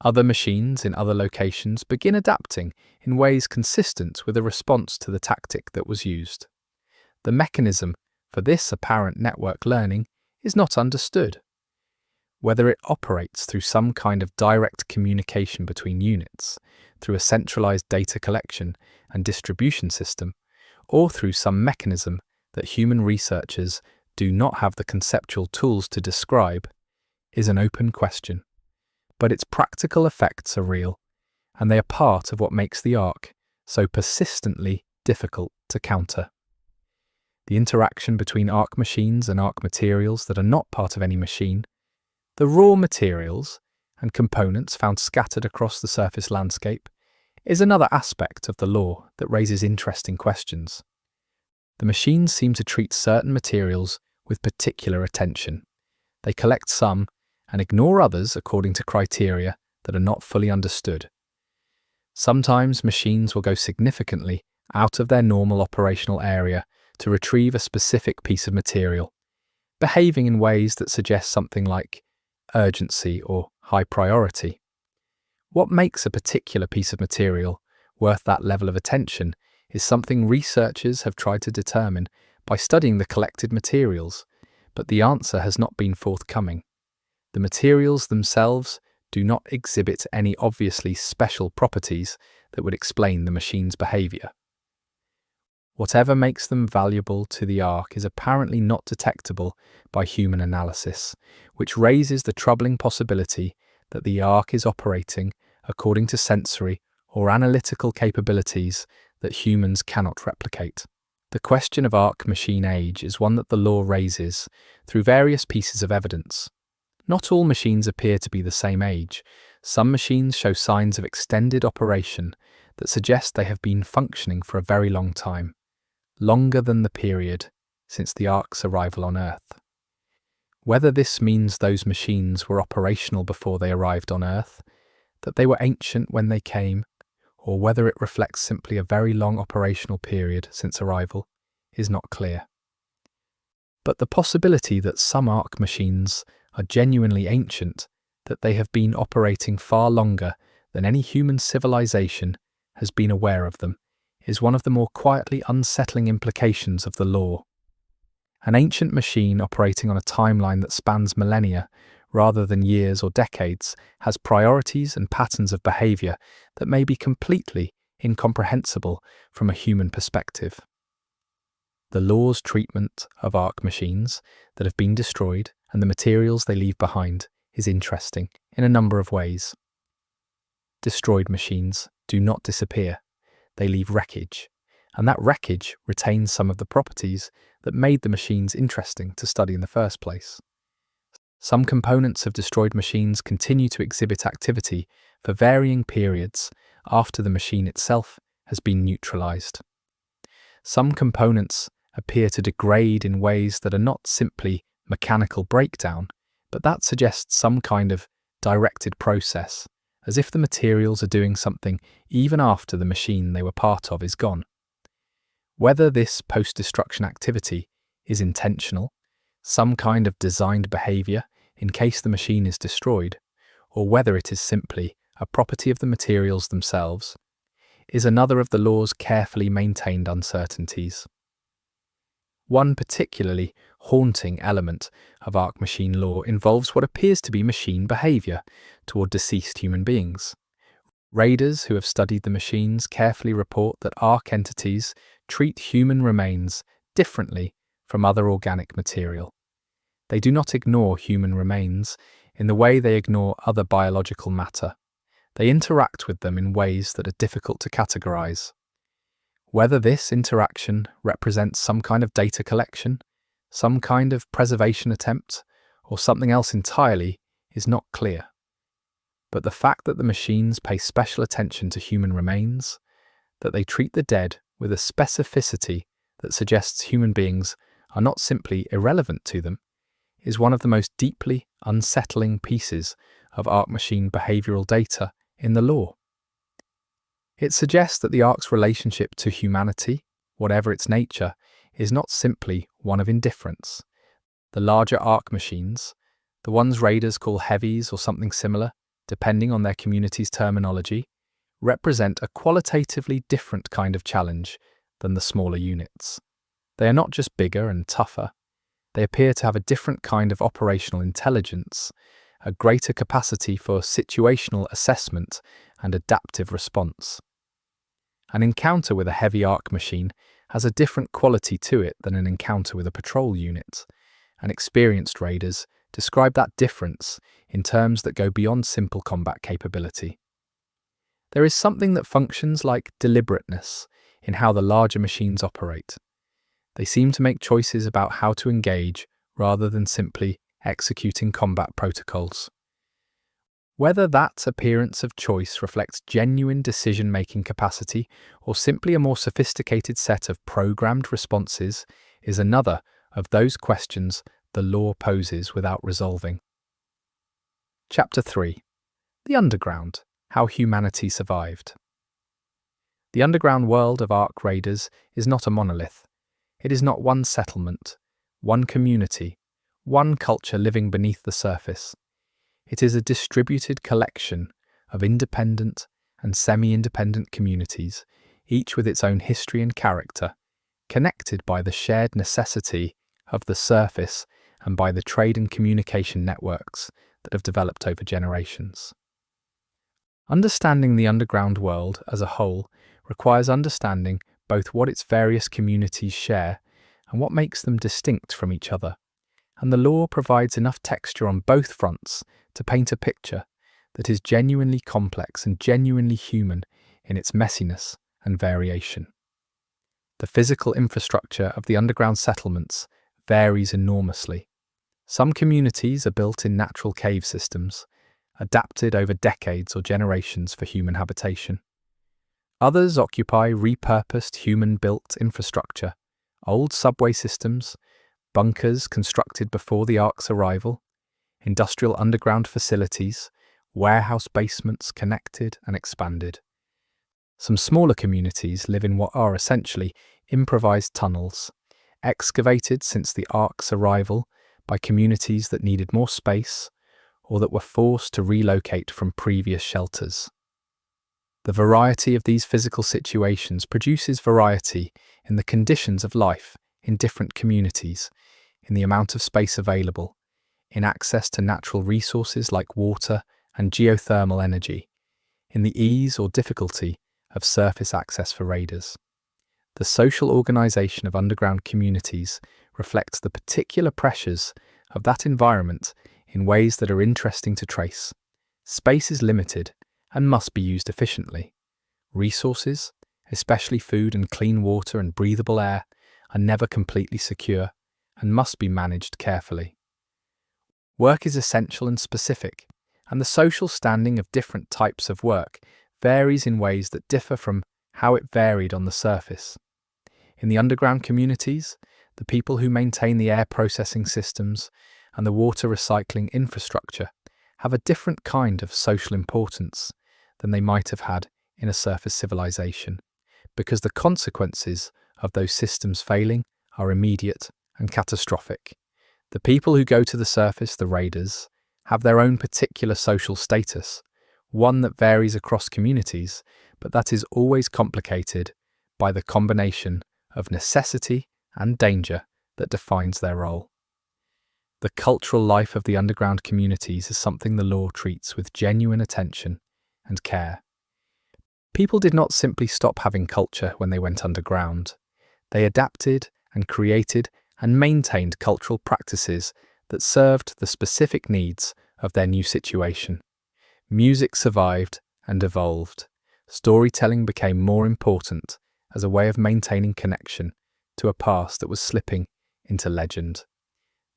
Other machines in other locations begin adapting in ways consistent with a response to the tactic that was used. The mechanism for this apparent network learning is not understood. Whether it operates through some kind of direct communication between units, through a centralized data collection and distribution system, or through some mechanism that human researchers do not have the conceptual tools to describe, is an open question. But its practical effects are real, and they are part of what makes the Ark so persistently difficult to counter. The interaction between Ark machines and Ark materials that are not part of any machine, the raw materials and components found scattered across the surface landscape, is another aspect of the law that raises interesting questions. The machines seem to treat certain materials with particular attention. They collect some and ignore others according to criteria that are not fully understood. Sometimes machines will go significantly out of their normal operational area to retrieve a specific piece of material, behaving in ways that suggest something like urgency or high priority. What makes a particular piece of material worth that level of attention is something researchers have tried to determine by studying the collected materials, but the answer has not been forthcoming. The materials themselves do not exhibit any obviously special properties that would explain the machine's behavior. Whatever makes them valuable to the Ark is apparently not detectable by human analysis, which raises the troubling possibility that the Ark is operating according to sensory or analytical capabilities that humans cannot replicate. The question of Ark machine age is one that the law raises through various pieces of evidence. Not all machines appear to be the same age. Some machines show signs of extended operation that suggest they have been functioning for a very long time, longer than the period since the Ark's arrival on Earth. Whether this means those machines were operational before they arrived on Earth, that they were ancient when they came, or whether it reflects simply a very long operational period since arrival, is not clear. But the possibility that some Ark machines are genuinely ancient, that they have been operating far longer than any human civilization has been aware of them, is one of the more quietly unsettling implications of the law. An ancient machine operating on a timeline that spans millennia, rather than years or decades, has priorities and patterns of behavior that may be completely incomprehensible from a human perspective. The law's treatment of Ark machines that have been destroyed and the materials they leave behind is interesting in a number of ways. Destroyed machines do not disappear. They leave wreckage, and that wreckage retains some of the properties that made the machines interesting to study in the first place. Some components of destroyed machines continue to exhibit activity for varying periods after the machine itself has been neutralized. Some components appear to degrade in ways that are not simply mechanical breakdown, but that suggests some kind of directed process, as if the materials are doing something even after the machine they were part of is gone. Whether this post-destruction activity is intentional, some kind of designed behavior in case the machine is destroyed, or whether it is simply a property of the materials themselves, is another of the law's carefully maintained uncertainties. One particularly haunting element of Ark machine law involves what appears to be machine behavior toward deceased human beings. Raiders who have studied the machines carefully report that Ark entities treat human remains differently from other organic material. They do not ignore human remains in the way they ignore other biological matter. They interact with them in ways that are difficult to categorize. Whether this interaction represents some kind of data collection, some kind of preservation attempt, or something else entirely is not clear. But the fact that the machines pay special attention to human remains, that they treat the dead with a specificity that suggests human beings are not simply irrelevant to them, is one of the most deeply unsettling pieces of Ark machine behavioral data in the law. It suggests that the Ark's relationship to humanity, whatever its nature, is not simply one of indifference. The larger Ark machines, the ones raiders call heavies or something similar, depending on their community's terminology, represent a qualitatively different kind of challenge than the smaller units. They are not just bigger and tougher. They appear to have a different kind of operational intelligence, a greater capacity for situational assessment and adaptive response. An encounter with a heavy Ark machine has a different quality to it than an encounter with a patrol unit, and experienced raiders describe that difference in terms that go beyond simple combat capability. There is something that functions like deliberateness in how the larger machines operate. They seem to make choices about how to engage rather than simply executing combat protocols. Whether that appearance of choice reflects genuine decision-making capacity or simply a more sophisticated set of programmed responses is another of those questions the law poses without resolving. Chapter 3. The Underground: How Humanity Survived. The underground world of Ark Raiders is not a monolith. It is not one settlement, one community, one culture living beneath the surface. It is a distributed collection of independent and semi-independent communities, each with its own history and character, connected by the shared necessity of the surface and by the trade and communication networks that have developed over generations. Understanding the underground world as a whole requires understanding both what its various communities share and what makes them distinct from each other, and the law provides enough texture on both fronts to paint a picture that is genuinely complex and genuinely human in its messiness and variation. The physical infrastructure of the underground settlements varies enormously. Some communities are built in natural cave systems, adapted over decades or generations for human habitation. Others occupy repurposed human-built infrastructure, old subway systems, bunkers constructed before the Ark's arrival, industrial underground facilities, warehouse basements connected and expanded. Some smaller communities live in what are essentially improvised tunnels, excavated since the Ark's arrival by communities that needed more space or that were forced to relocate from previous shelters. The variety of these physical situations produces variety in the conditions of life in different communities, in the amount of space available, in access to natural resources like water and geothermal energy, in the ease or difficulty of surface access for raiders. The social organisation of underground communities reflects the particular pressures of that environment in ways that are interesting to trace. Space is limited and must be used efficiently. Resources, especially food and clean water and breathable air, are never completely secure and must be managed carefully. Work is essential and specific, and the social standing of different types of work varies in ways that differ from how it varied on the surface. In the underground communities, the people who maintain the air processing systems and the water recycling infrastructure have a different kind of social importance than they might have had in a surface civilization, because the consequences of those systems failing are immediate and catastrophic. The people who go to the surface, the raiders, have their own particular social status, one that varies across communities, but that is always complicated by the combination of necessity and danger that defines their role. The cultural life of the underground communities is something the law treats with genuine attention and care. People did not simply stop having culture when they went underground. They adapted and created and maintained cultural practices that served the specific needs of their new situation. Music survived and evolved. Storytelling became more important as a way of maintaining connection to a past that was slipping into legend.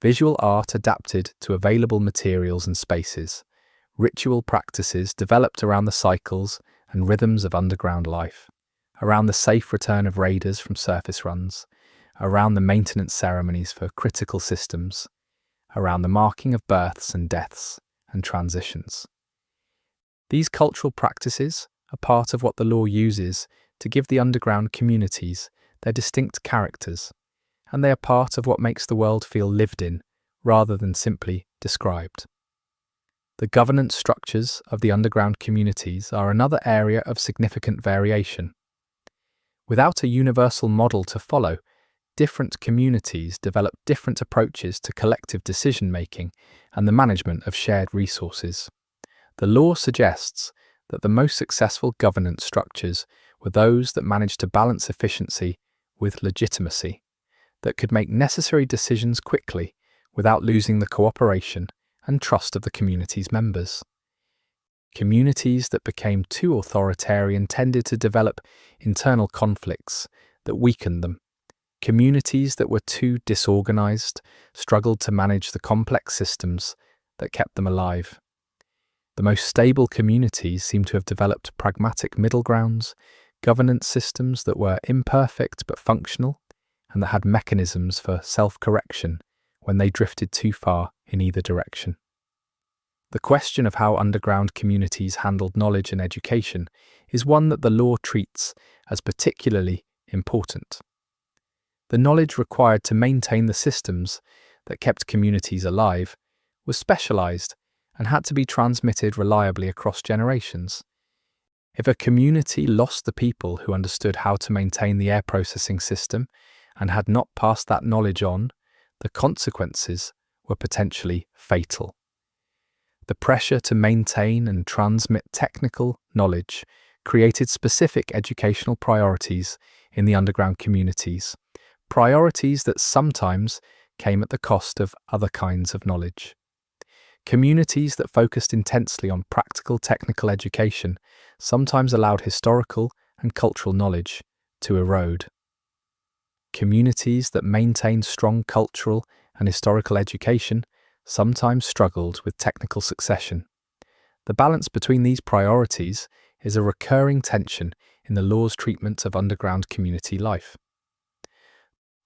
Visual art adapted to available materials and spaces. Ritual practices developed around the cycles and rhythms of underground life, around the safe return of raiders from surface runs, around the maintenance ceremonies for critical systems, around the marking of births and deaths and transitions. These cultural practices are part of what the law uses to give the underground communities their distinct characters, and they are part of what makes the world feel lived in rather than simply described. The governance structures of the underground communities are another area of significant variation. Without a universal model to follow, different communities develop different approaches to collective decision-making and the management of shared resources. The law suggests that the most successful governance structures were those that managed to balance efficiency with legitimacy, that could make necessary decisions quickly without losing the cooperation and trust of the community's members. Communities that became too authoritarian tended to develop internal conflicts that weakened them. Communities that were too disorganized struggled to manage the complex systems that kept them alive. The most stable communities seem to have developed pragmatic middle grounds, governance systems that were imperfect but functional, and that had mechanisms for self-correction when they drifted too far in either direction. The question of how underground communities handled knowledge and education is one that the law treats as particularly important. The knowledge required to maintain the systems that kept communities alive was specialized and had to be transmitted reliably across generations. If a community lost the people who understood how to maintain the air processing system and had not passed that knowledge on, the consequences were potentially fatal. The pressure to maintain and transmit technical knowledge created specific educational priorities in the underground communities, priorities that sometimes came at the cost of other kinds of knowledge. Communities that focused intensely on practical technical education sometimes allowed historical and cultural knowledge to erode. Communities that maintained strong cultural and historical education sometimes struggled with technical succession. The balance between these priorities is a recurring tension in the law's treatment of underground community life.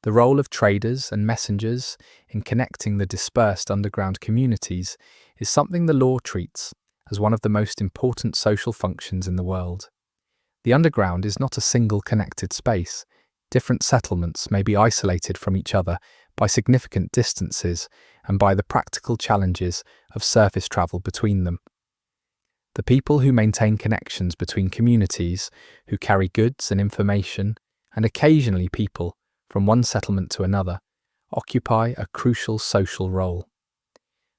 The role of traders and messengers in connecting the dispersed underground communities is something the law treats as one of the most important social functions in the world. The underground is not a single connected space. Different settlements may be isolated from each other by significant distances and by the practical challenges of surface travel between them. The people who maintain connections between communities, who carry goods and information, and occasionally people from one settlement to another, occupy a crucial social role.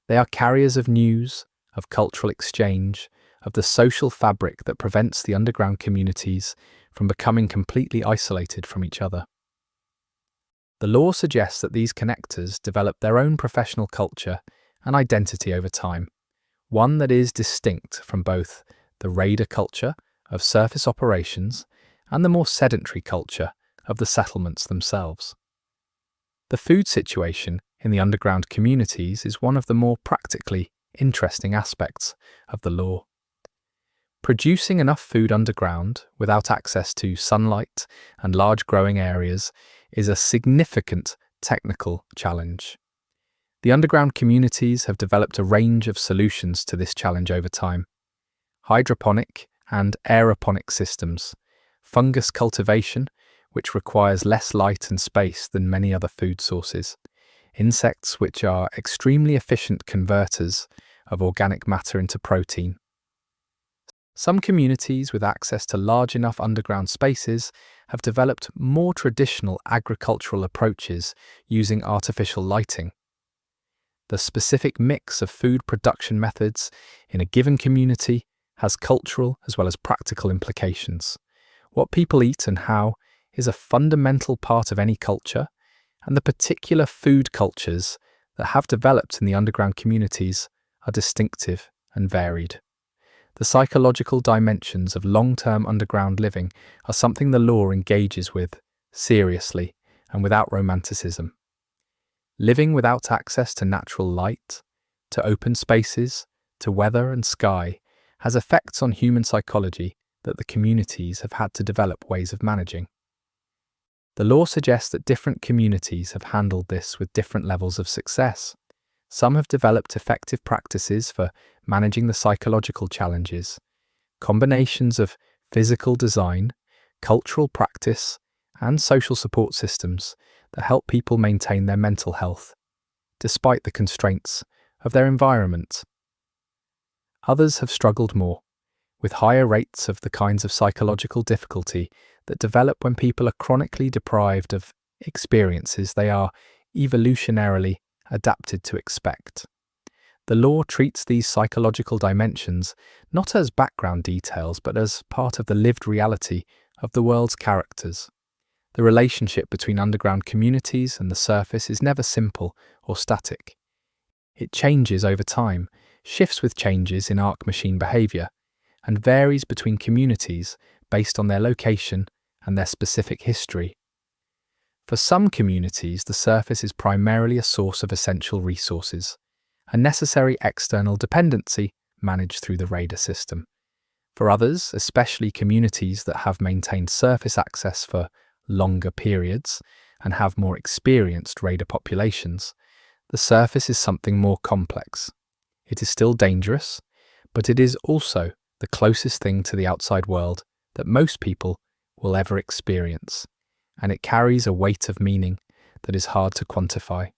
They are carriers of news, of cultural exchange, of the social fabric that prevents the underground communities from becoming completely isolated from each other. The law suggests that these connectors develop their own professional culture and identity over time, one that is distinct from both the raider culture of surface operations and the more sedentary culture of the settlements themselves. The food situation in the underground communities is one of the more practically interesting aspects of the law. Producing enough food underground without access to sunlight and large growing areas is a significant technical challenge. The underground communities have developed a range of solutions to this challenge over time. Hydroponic and aeroponic systems, fungus cultivation, which requires less light and space than many other food sources, insects which are extremely efficient converters of organic matter into protein. Some communities with access to large enough underground spaces have developed more traditional agricultural approaches using artificial lighting. The specific mix of food production methods in a given community has cultural as well as practical implications. What people eat and how is a fundamental part of any culture, and the particular food cultures that have developed in the underground communities are distinctive and varied. The psychological dimensions of long-term underground living are something the law engages with seriously and without romanticism. Living without access to natural light, to open spaces, to weather and sky has effects on human psychology that the communities have had to develop ways of managing. The law suggests that different communities have handled this with different levels of success. Some have developed effective practices for managing the psychological challenges, combinations of physical design, cultural practice, and social support systems that help people maintain their mental health, despite the constraints of their environment. Others have struggled more, with higher rates of the kinds of psychological difficulty that develop when people are chronically deprived of experiences they are evolutionarily adapted to expect. The law treats these psychological dimensions not as background details but as part of the lived reality of the world's characters. The relationship between underground communities and the surface is never simple or static. It changes over time, shifts with changes in arc machine behavior, and varies between communities based on their location and their specific history. For some communities, the surface is primarily a source of essential resources, a necessary external dependency managed through the raider system. For others, especially communities that have maintained surface access for longer periods and have more experienced raider populations, the surface is something more complex. It is still dangerous, but it is also the closest thing to the outside world that most people will ever experience, and it carries a weight of meaning that is hard to quantify.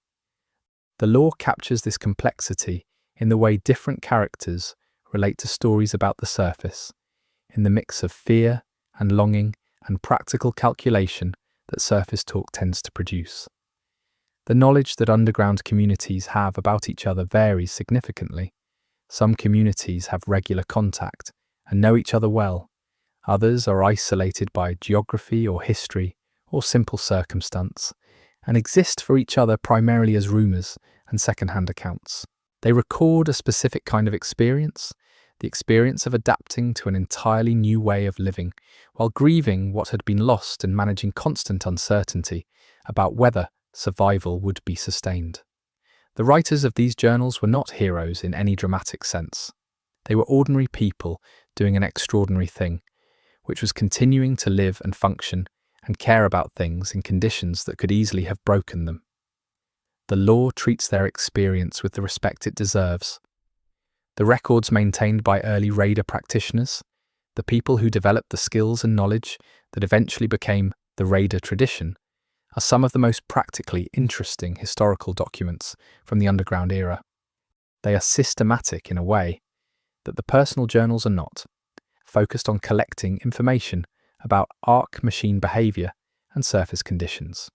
The lore captures this complexity in the way different characters relate to stories about the surface, in the mix of fear and longing and practical calculation that surface talk tends to produce. The knowledge that underground communities have about each other varies significantly. Some communities have regular contact and know each other well. Others are isolated by geography or history or simple circumstance, and exist for each other primarily as rumours and second-hand accounts. They record a specific kind of experience, the experience of adapting to an entirely new way of living, while grieving what had been lost and managing constant uncertainty about whether survival would be sustained. The writers of these journals were not heroes in any dramatic sense. They were ordinary people doing an extraordinary thing, which was continuing to live and function and care about things in conditions that could easily have broken them. The lore treats their experience with the respect it deserves. The records maintained by early raider practitioners, the people who developed the skills and knowledge that eventually became the raider tradition, are some of the most practically interesting historical documents from the underground era. They are systematic in a way that the personal journals are not, focused on collecting information about ARC machine behavior and surface conditions.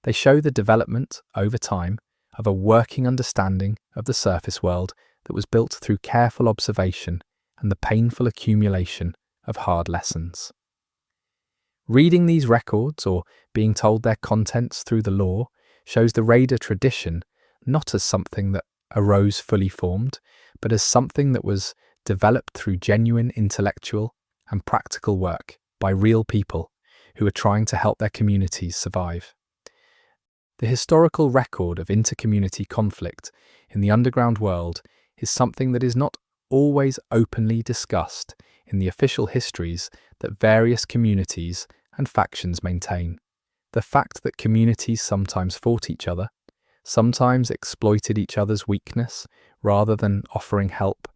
They show the development, over time, of a working understanding of the surface world that was built through careful observation and the painful accumulation of hard lessons. Reading these records or being told their contents through the lore shows the raider tradition not as something that arose fully formed, but as something that was developed through genuine intellectual and practical work by real people who are trying to help their communities survive. The historical record of intercommunity conflict in the underground world is something that is not always openly discussed in the official histories that various communities and factions maintain. The fact that communities sometimes fought each other, sometimes exploited each other's weakness rather than offering help,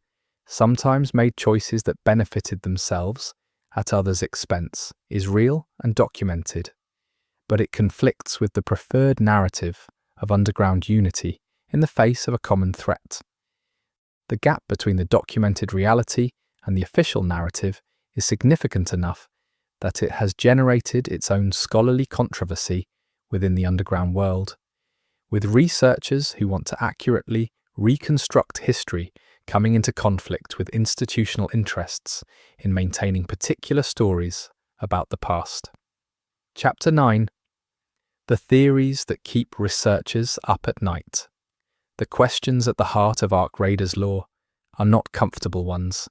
sometimes made choices that benefited themselves at others' expense, is real and documented. But it conflicts with the preferred narrative of underground unity in the face of a common threat. The gap between the documented reality and the official narrative is significant enough that it has generated its own scholarly controversy within the underground world, with researchers who want to accurately reconstruct history coming into conflict with institutional interests in maintaining particular stories about the past. Chapter 9. The theories that keep researchers up at night. The questions at the heart of Ark Raiders lore are not comfortable ones.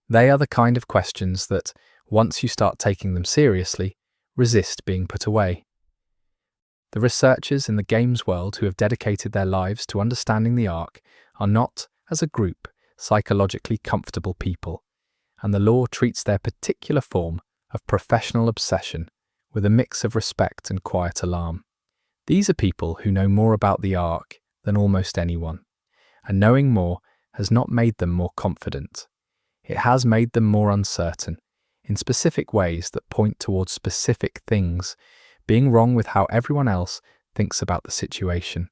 They are the kind of questions that, once you start taking them seriously, resist being put away. The researchers in the games world who have dedicated their lives to understanding the Ark are not, as a group, psychologically comfortable people, and the lore treats their particular form of professional obsession with a mix of respect and quiet alarm. These are people who know more about the Ark than almost anyone, and knowing more has not made them more confident. It has made them more uncertain, in specific ways that point towards specific things being wrong with how everyone else thinks about the situation.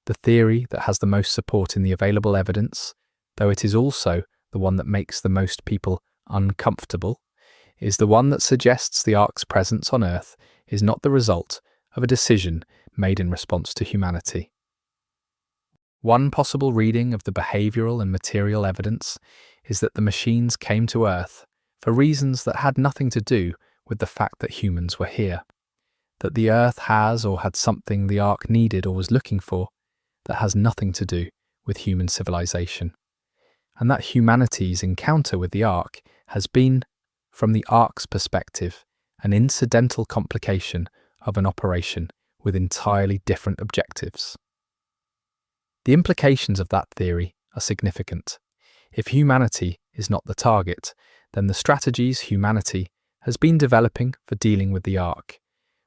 The theory that has the most support in the available evidence, though it is also the one that makes the most people uncomfortable, is the one that suggests the Ark's presence on Earth is not the result of a decision made in response to humanity. One possible reading of the behavioral and material evidence is that the machines came to Earth for reasons that had nothing to do with the fact that humans were here, that the Earth has or had something the Ark needed or was looking for that has nothing to do with human civilization, and that humanity's encounter with the Ark has been, from the Ark's perspective, an incidental complication of an operation with entirely different objectives. The implications of that theory are significant. If humanity is not the target, then the strategies humanity has been developing for dealing with the Ark,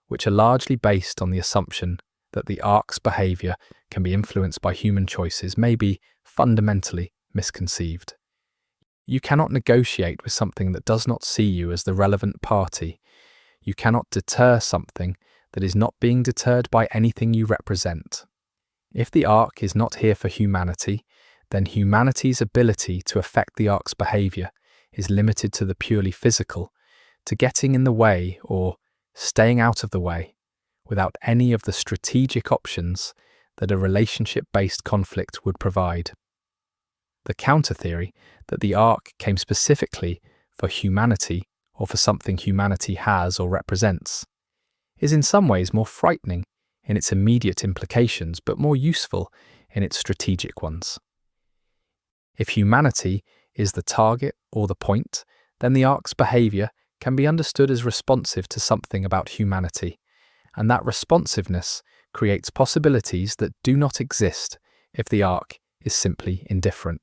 which are largely based on the assumption that the Ark's behavior can be influenced by human choices, may be fundamentally misconceived. You cannot negotiate with something that does not see you as the relevant party. You cannot deter something that is not being deterred by anything you represent. If the Ark is not here for humanity, then humanity's ability to affect the Ark's behavior is limited to the purely physical, to getting in the way or staying out of the way, without any of the strategic options that a relationship-based conflict would provide. The counter-theory that the Ark came specifically for humanity or for something humanity has or represents is in some ways more frightening in its immediate implications, but more useful in its strategic ones. If humanity is the target or the point, then the Ark's behavior can be understood as responsive to something about humanity, and that responsiveness creates possibilities that do not exist if the Ark is simply indifferent.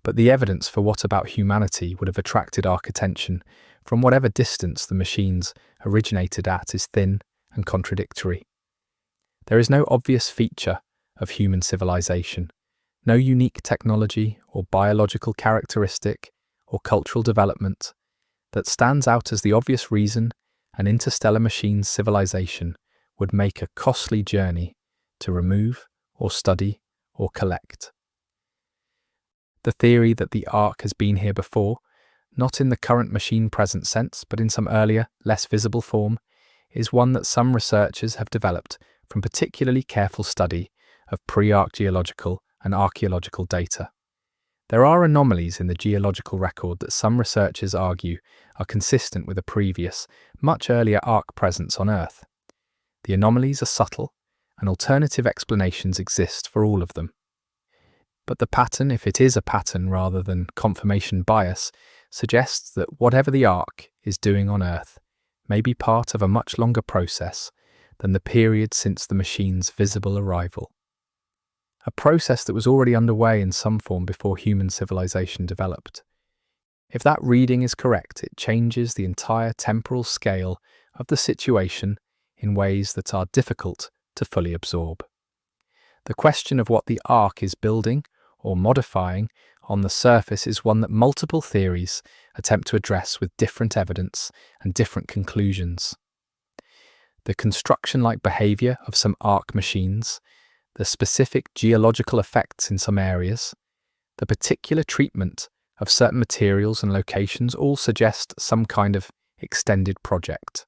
But the evidence for what about humanity would have attracted Ark attention from whatever distance the machines originated at is thin and contradictory. There is no obvious feature of human civilization, no unique technology or biological characteristic or cultural development that stands out as the obvious reason an interstellar machine's civilization would make a costly journey to remove or study or collect. The theory that the Ark has been here before, not in the current machine-present sense, but in some earlier, less visible form, is one that some researchers have developed from particularly careful study of pre-Ark geological and archaeological data. There are anomalies in the geological record that some researchers argue are consistent with a previous, much earlier Ark presence on Earth. The anomalies are subtle, and alternative explanations exist for all of them. But the pattern, if it is a pattern rather than confirmation bias, suggests that whatever the Ark is doing on Earth may be part of a much longer process than the period since the machine's visible arrival. A process that was already underway in some form before human civilization developed. If that reading is correct, it changes the entire temporal scale of the situation in ways that are difficult to fully absorb. The question of what the Ark is building or modifying on the surface is one that multiple theories attempt to address with different evidence and different conclusions. The construction-like behavior of some Ark machines, the specific geological effects in some areas, the particular treatment of certain materials and locations all suggest some kind of extended project.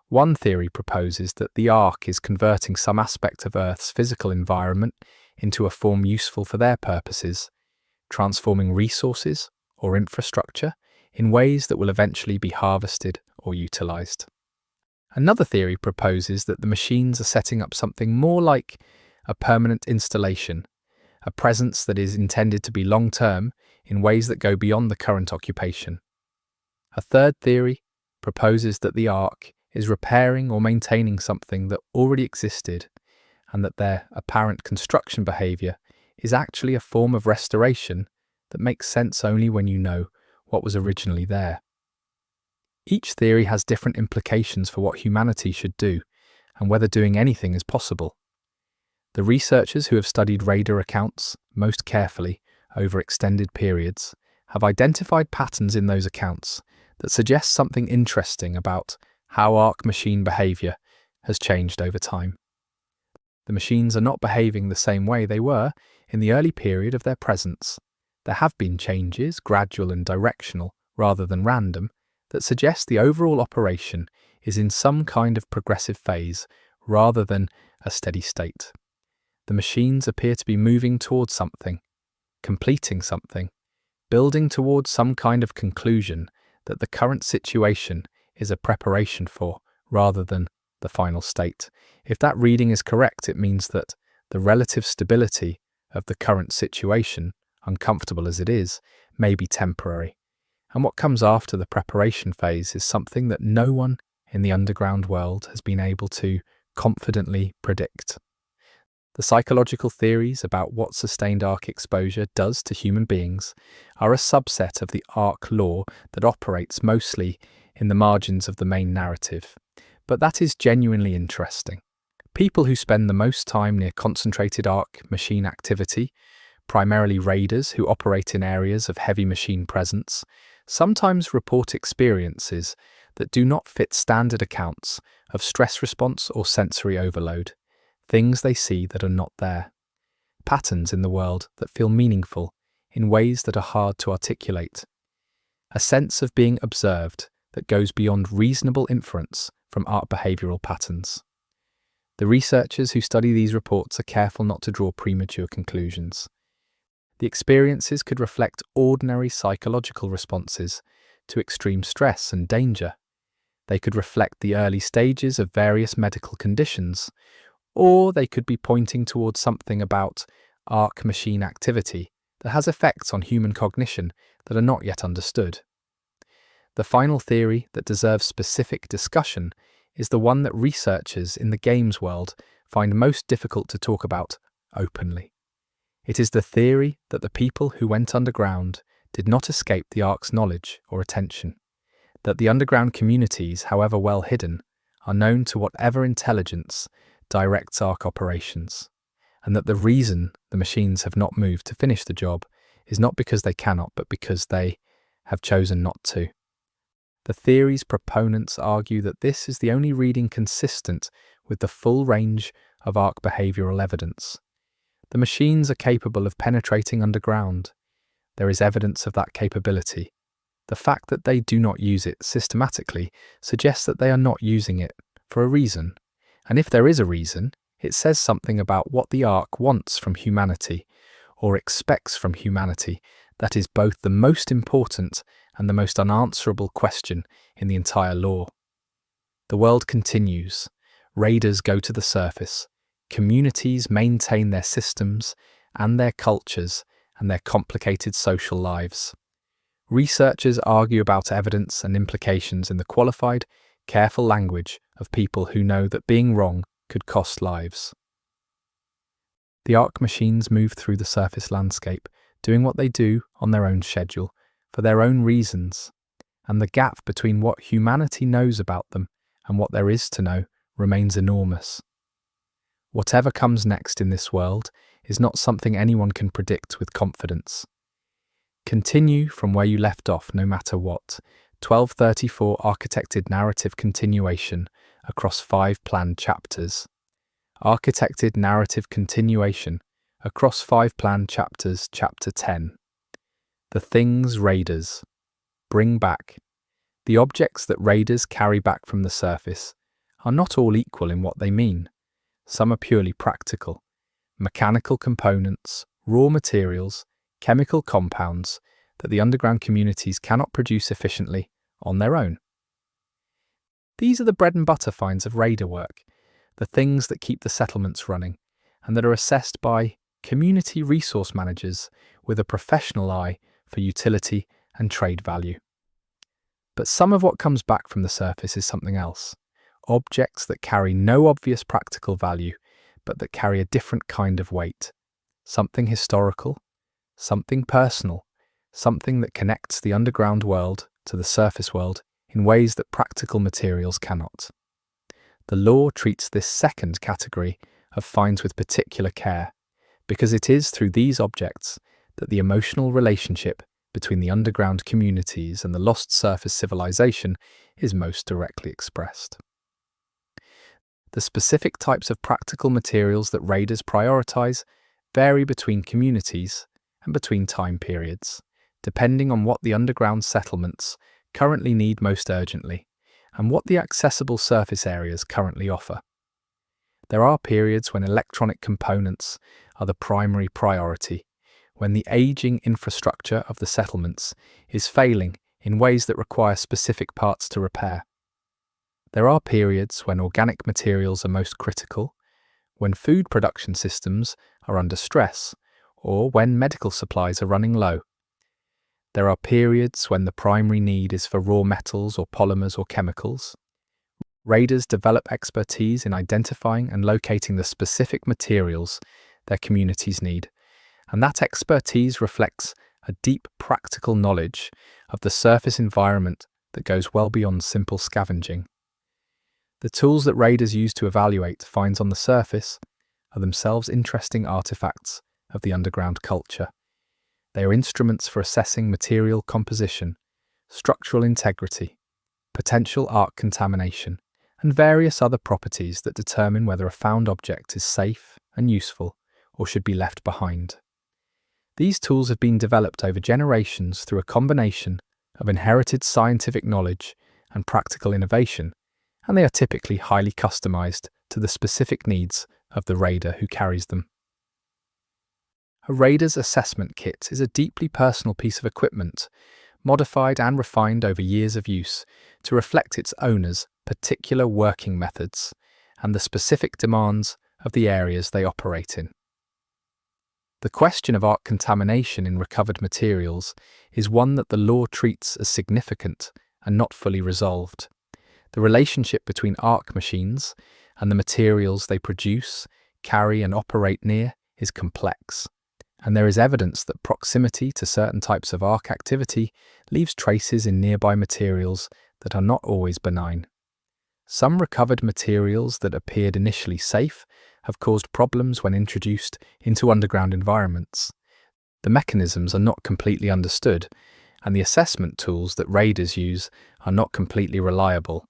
One theory proposes that the Ark is converting some aspect of Earth's physical environment into a form useful for their purposes, transforming resources or infrastructure in ways that will eventually be harvested or utilized. Another theory proposes that the machines are setting up something more like a permanent installation, a presence that is intended to be long-term in ways that go beyond the current occupation. A third theory proposes that the Ark is repairing or maintaining something that already existed, and that their apparent construction behavior is actually a form of restoration that makes sense only when you know what was originally there. Each theory has different implications for what humanity should do, and whether doing anything is possible. The researchers who have studied radar accounts most carefully over extended periods have identified patterns in those accounts that suggest something interesting about how Ark machine behavior has changed over time. The machines are not behaving the same way they were in the early period of their presence. There have been changes, gradual and directional, rather than random, that suggest the overall operation is in some kind of progressive phase rather than a steady state. The machines appear to be moving towards something, completing something, building towards some kind of conclusion that the current situation is a preparation for, rather than the final state. If that reading is correct, it means that the relative stability of the current situation, uncomfortable as it is, may be temporary. And what comes after the preparation phase is something that no one in the underground world has been able to confidently predict. The psychological theories about what sustained Ark exposure does to human beings are a subset of the Ark law that operates mostly in the margins of the main narrative. But that is genuinely interesting. People who spend the most time near concentrated Ark machine activity primarily raiders who operate in areas of heavy machine presence, sometimes report experiences that do not fit standard accounts of stress response or sensory overload, things they see that are not there, patterns in the world that feel meaningful in ways that are hard to articulate, a sense of being observed that goes beyond reasonable inference from art behavioral patterns. The researchers who study these reports are careful not to draw premature conclusions. The experiences could reflect ordinary psychological responses to extreme stress and danger. They could reflect the early stages of various medical conditions, or they could be pointing towards something about arc machine activity that has effects on human cognition that are not yet understood. The final theory that deserves specific discussion is the one that researchers in the games world find most difficult to talk about openly. It is the theory that the people who went underground did not escape the Ark's knowledge or attention, that the underground communities, however well hidden, are known to whatever intelligence directs Ark operations, and that the reason the machines have not moved to finish the job is not because they cannot, but because they have chosen not to. The theory's proponents argue that this is the only reading consistent with the full range of Ark behavioral evidence. The machines are capable of penetrating underground. There is evidence of that capability. The fact that they do not use it systematically suggests that they are not using it for a reason. And if there is a reason, it says something about what the Ark wants from humanity, or expects from humanity, that is both the most important and the most unanswerable question in the entire lore. The world continues. Raiders go to the surface. Communities maintain their systems and their cultures and their complicated social lives. Researchers argue about evidence and implications in the qualified, careful language of people who know that being wrong could cost lives. The Ark machines move through the surface landscape, doing what they do on their own schedule, for their own reasons, and the gap between what humanity knows about them and what there is to know remains enormous. Whatever comes next in this world is not something anyone can predict with confidence. Continue from where you left off no matter what. 1234 Architected narrative continuation across 5 planned chapters. Architected narrative continuation across 5 planned chapters. Chapter 10. The things raiders bring back. The objects that raiders carry back from the surface are not all equal in what they mean. Some are purely practical. Mechanical components, raw materials, chemical compounds that the underground communities cannot produce efficiently on their own. These are the bread and butter finds of raider work, the things that keep the settlements running, and that are assessed by community resource managers with a professional eye for utility and trade value. But some of what comes back from the surface is something else. Objects that carry no obvious practical value, but that carry a different kind of weight. Something historical, something personal, something that connects the underground world to the surface world in ways that practical materials cannot. The lore treats this second category of finds with particular care, because it is through these objects that the emotional relationship between the underground communities and the lost surface civilization is most directly expressed. The specific types of practical materials that raiders prioritize vary between communities and between time periods, depending on what the underground settlements currently need most urgently and what the accessible surface areas currently offer. There are periods when electronic components are the primary priority, when the aging infrastructure of the settlements is failing in ways that require specific parts to repair. There are periods when organic materials are most critical, when food production systems are under stress, or when medical supplies are running low. There are periods when the primary need is for raw metals or polymers or chemicals. Raiders develop expertise in identifying and locating the specific materials their communities need, and that expertise reflects a deep practical knowledge of the surface environment that goes well beyond simple scavenging. The tools that raiders use to evaluate finds on the surface are themselves interesting artifacts of the underground culture. They are instruments for assessing material composition, structural integrity, potential arc contamination, and various other properties that determine whether a found object is safe and useful or should be left behind. These tools have been developed over generations through a combination of inherited scientific knowledge and practical innovation, and they are typically highly customized to the specific needs of the raider who carries them. A raider's assessment kit is a deeply personal piece of equipment, modified and refined over years of use to reflect its owner's particular working methods and the specific demands of the areas they operate in. The question of arc contamination in recovered materials is one that the law treats as significant and not fully resolved. The relationship between arc machines and the materials they produce, carry, and operate near is complex, and there is evidence that proximity to certain types of arc activity leaves traces in nearby materials that are not always benign. Some recovered materials that appeared initially safe have caused problems when introduced into underground environments. The mechanisms are not completely understood, and the assessment tools that raiders use are not completely reliable.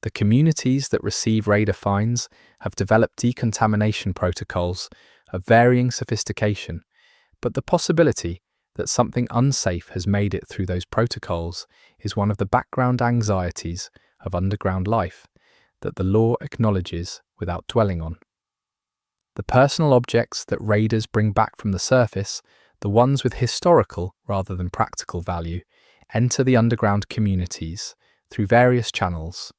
The communities that receive raider fines have developed decontamination protocols of varying sophistication, but the possibility that something unsafe has made it through those protocols is one of the background anxieties of underground life that the law acknowledges without dwelling on. The personal objects that raiders bring back from the surface, the ones with historical rather than practical value, enter the underground communities through various channels.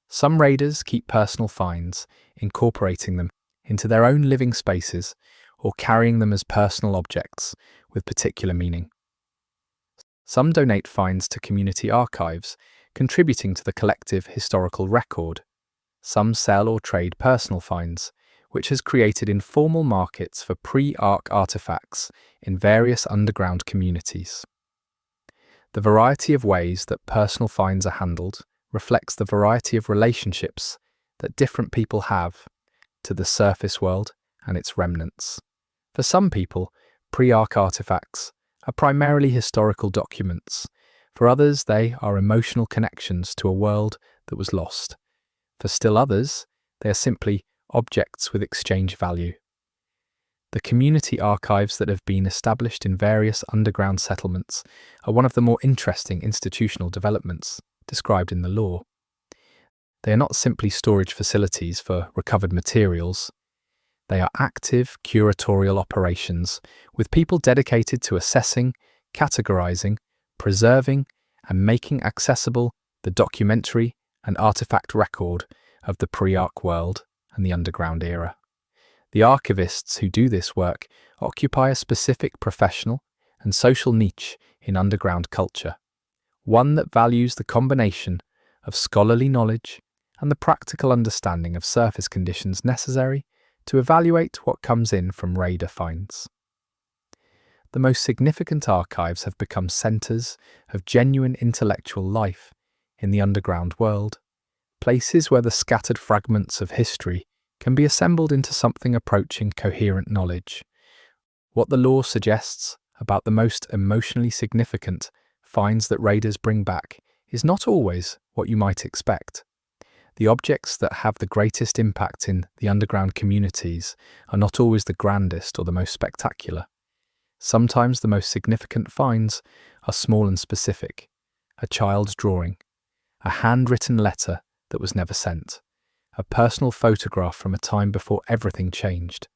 Some raiders keep personal finds, incorporating them into their own living spaces or carrying them as personal objects with particular meaning. Some donate finds to community archives, contributing to the collective historical record. Some sell or trade personal finds, which has created informal markets for pre-arc artifacts in various underground communities. The variety of ways that personal finds are handled reflects the variety of relationships that different people have to the surface world and its remnants. For some people, pre-arc artifacts are primarily historical documents. For others, they are emotional connections to a world that was lost. For still others, they are simply objects with exchange value. The community archives that have been established in various underground settlements are one of the more interesting institutional developments described in the law. They are not simply storage facilities for recovered materials. They are active curatorial operations with people dedicated to assessing, categorizing, preserving, and making accessible the documentary and artifact record of the pre-arc world and the underground era. The archivists who do this work occupy a specific professional and social niche in underground culture, one that values the combination of scholarly knowledge and the practical understanding of surface conditions necessary to evaluate what comes in from raider finds. The most significant archives have become centers of genuine intellectual life in the underground world, places where the scattered fragments of history can be assembled into something approaching coherent knowledge. What the law suggests about the most emotionally significant finds that raiders bring back is not always what you might expect. The objects that have the greatest impact in the underground communities are not always the grandest or the most spectacular. Sometimes the most significant finds are small and specific: a child's drawing, a handwritten letter that was never sent, a personal photograph from a time before everything changed.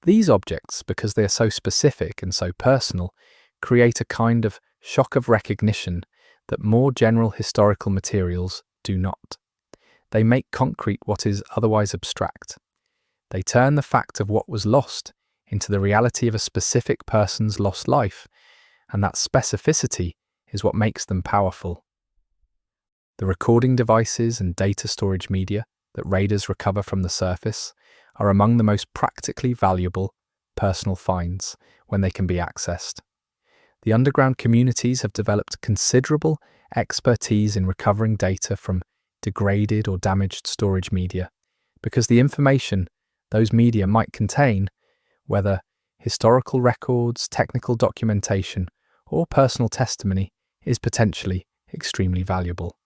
These objects, because they are so specific and so personal, create a kind of shock of recognition that more general historical materials do not. They make concrete what is otherwise abstract. They turn the fact of what was lost into the reality of a specific person's lost life, and that specificity is what makes them powerful. The recording devices and data storage media that raiders recover from the surface are among the most practically valuable personal finds when they can be accessed. The underground communities have developed considerable expertise in recovering data from degraded or damaged storage media, because the information those media might contain, whether historical records, technical documentation, or personal testimony is potentially extremely valuable.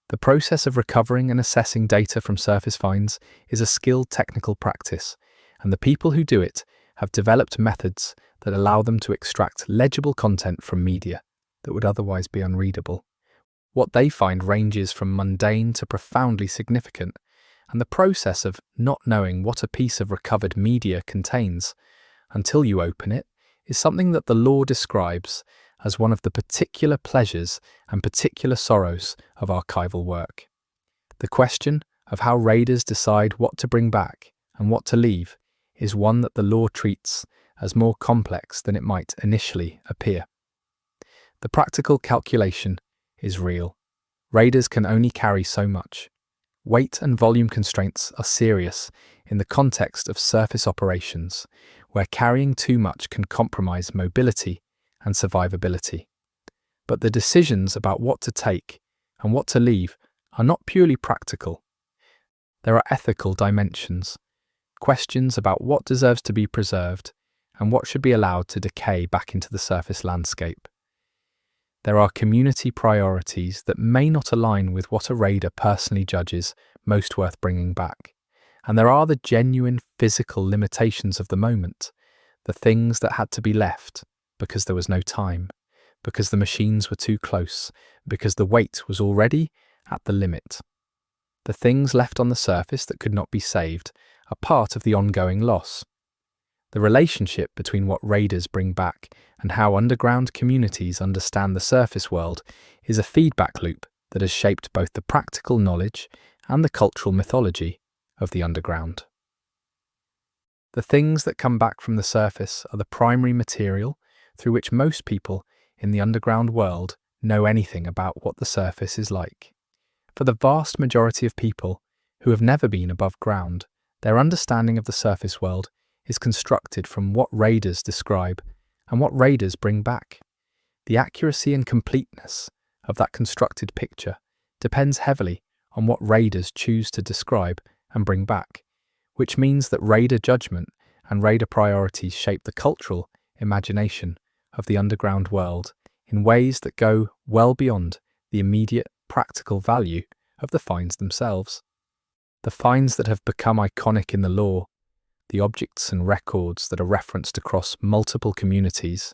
The process of recovering and assessing data from surface finds is a skilled technical practice, and the people who do it have developed methods that allow them to extract legible content from media that would otherwise be unreadable. What they find ranges from mundane to profoundly significant, and the process of not knowing what a piece of recovered media contains until you open it is something that the law describes as one of the particular pleasures and particular sorrows of archival work. The question of how raiders decide what to bring back and what to leave is one that the law treats as more complex than it might initially appear. The practical calculation is real. Raiders can only carry so much. Weight and volume constraints are serious in the context of surface operations, where carrying too much can compromise mobility and survivability. But the decisions about what to take and what to leave are not purely practical. There are ethical dimensions, questions about what deserves to be preserved and what should be allowed to decay back into the surface landscape. There are community priorities that may not align with what a raider personally judges most worth bringing back. And there are the genuine physical limitations of the moment, the things that had to be left because there was no time, because the machines were too close, because the weight was already at the limit. The things left on the surface that could not be saved are part of the ongoing loss. The relationship between what raiders bring back and how underground communities understand the surface world is a feedback loop that has shaped both the practical knowledge and the cultural mythology of the underground. The things that come back from the surface are the primary material through which most people in the underground world know anything about what the surface is like. For the vast majority of people who have never been above ground, their understanding of the surface world is constructed from what raiders describe and what raiders bring back. The accuracy and completeness of that constructed picture depends heavily on what raiders choose to describe and bring back, which means that raider judgment and raider priorities shape the cultural imagination of the underground world in ways that go well beyond the immediate practical value of the finds themselves. The finds that have become iconic in the lore, the objects and records that are referenced across multiple communities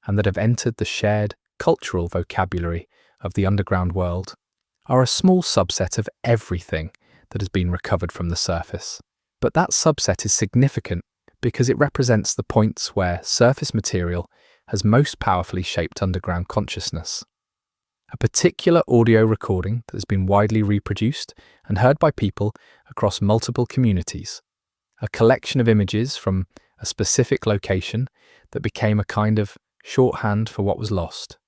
and that have entered the shared cultural vocabulary of the underground world, are a small subset of everything that has been recovered from the surface. But that subset is significant because it represents the points where surface material has most powerfully shaped underground consciousness. A particular audio recording that has been widely reproduced and heard by people across multiple communities. A collection of images from a specific location that became a kind of shorthand for what was lost.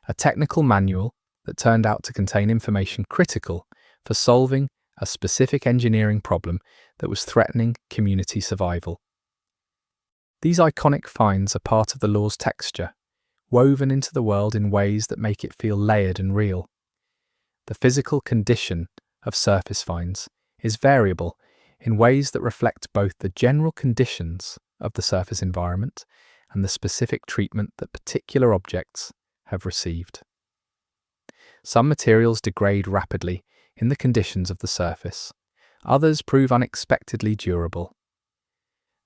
A technical manual that turned out to contain information critical for solving a specific engineering problem that was threatening community survival. These iconic finds are part of the law's texture, woven into the world in ways that make it feel layered and real. The physical condition of surface finds is variable in ways that reflect both the general conditions of the surface environment and the specific treatment that particular objects have received. Some materials degrade rapidly in the conditions of the surface. Others prove unexpectedly durable.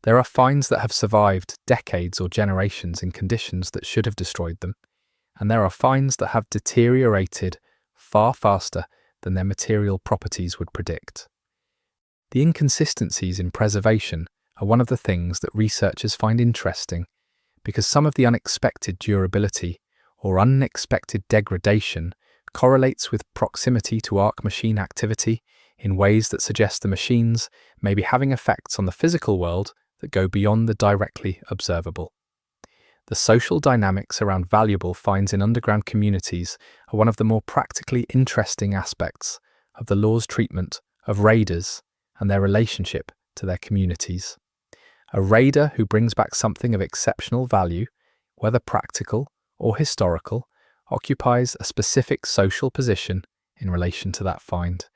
There are finds that have survived decades or generations in conditions that should have destroyed them, and there are finds that have deteriorated far faster than their material properties would predict. The inconsistencies in preservation are one of the things that researchers find interesting, because some of the unexpected durability or unexpected degradation correlates with proximity to arc machine activity in ways that suggest the machines may be having effects on the physical world that go beyond the directly observable. The social dynamics around valuable finds in underground communities are one of the more practically interesting aspects of the law's treatment of raiders and their relationship to their communities. A raider who brings back something of exceptional value, whether practical or historical, occupies a specific social position in relation to that find.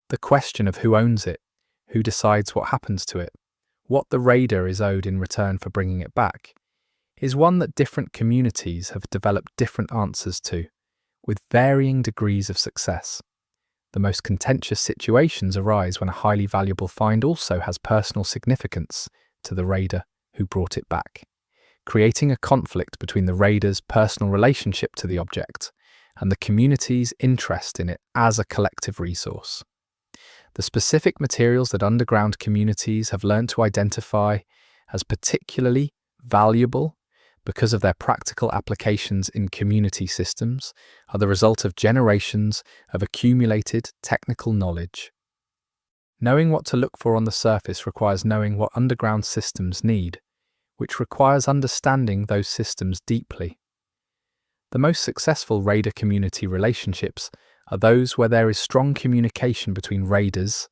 The question of who owns it, who decides what happens to it, what the raider is owed in return for bringing it back, is one that different communities have developed different answers to, with varying degrees of success. The most contentious situations arise when a highly valuable find also has personal significance to the raider who brought it back, creating a conflict between the raider's personal relationship to the object and the community's interest in it as a collective resource. The specific materials that underground communities have learned to identify as particularly valuable because of their practical applications in community systems are the result of generations of accumulated technical knowledge. Knowing what to look for on the surface requires knowing what underground systems need, which requires understanding those systems deeply. The most successful raider community relationships are those where there is strong communication between raiders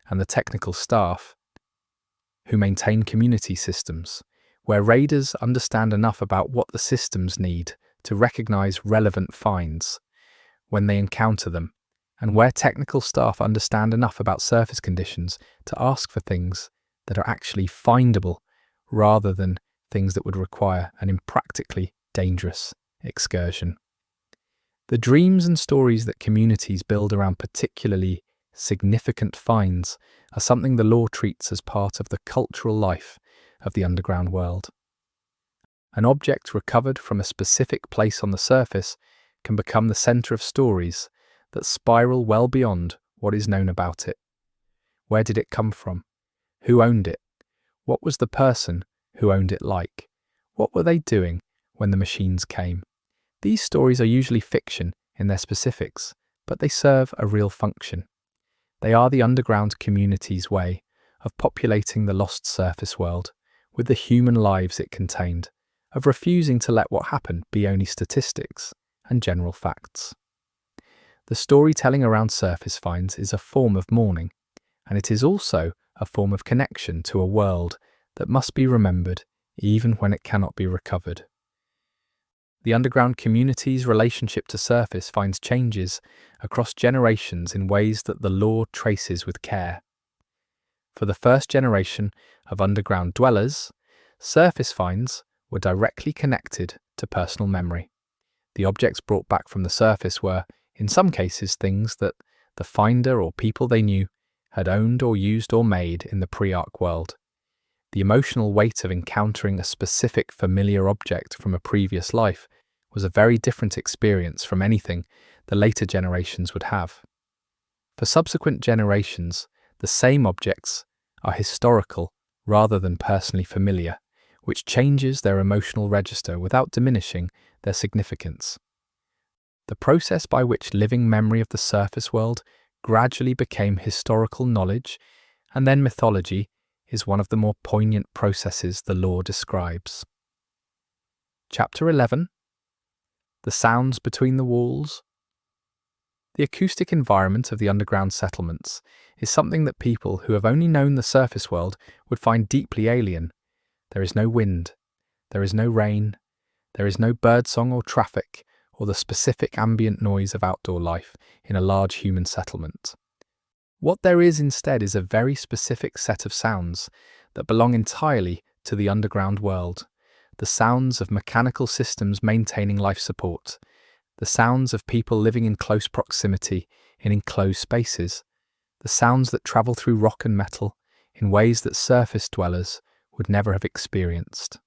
and the technical staff who maintain community systems, where raiders understand enough about what the systems need to recognize relevant finds when they encounter them, and where technical staff understand enough about surface conditions to ask for things that are actually findable rather than things that would require an impractically dangerous excursion. The dreams and stories that communities build around particularly significant finds are something the law treats as part of the cultural life of the underground world. An object recovered from a specific place on the surface can become the center of stories that spiral well beyond what is known about it. Where did it come from? Who owned it? What was the person who owned it like? What were they doing when the machines came? These stories are usually fiction in their specifics, but they serve a real function. They are the underground community's way of populating the lost surface world with the human lives it contained, of refusing to let what happened be only statistics and general facts. The storytelling around surface finds is a form of mourning, and it is also a form of connection to a world that must be remembered even when it cannot be recovered. The underground community's relationship to surface finds changes across generations in ways that the law traces with care. For the first generation of underground dwellers, surface finds were directly connected to personal memory. The objects brought back from the surface were, in some cases, things that the finder or people they knew had owned or used or made in the pre-Ark world. The emotional weight of encountering a specific familiar object from a previous life was a very different experience from anything the later generations would have. For subsequent generations, the same objects are historical rather than personally familiar, which changes their emotional register without diminishing their significance. The process by which living memory of the surface world gradually became historical knowledge and then mythology is one of the more poignant processes the law describes. Chapter 11. The sounds between the walls. The acoustic environment of the underground settlements is something that people who have only known the surface world would find deeply alien. There is no wind, there is no rain, there is no birdsong or traffic or the specific ambient noise of outdoor life in a large human settlement. What there is instead is a very specific set of sounds that belong entirely to the underground world. The sounds of mechanical systems maintaining life support, the sounds of people living in close proximity in enclosed spaces, the sounds that travel through rock and metal in ways that surface dwellers would never have experienced.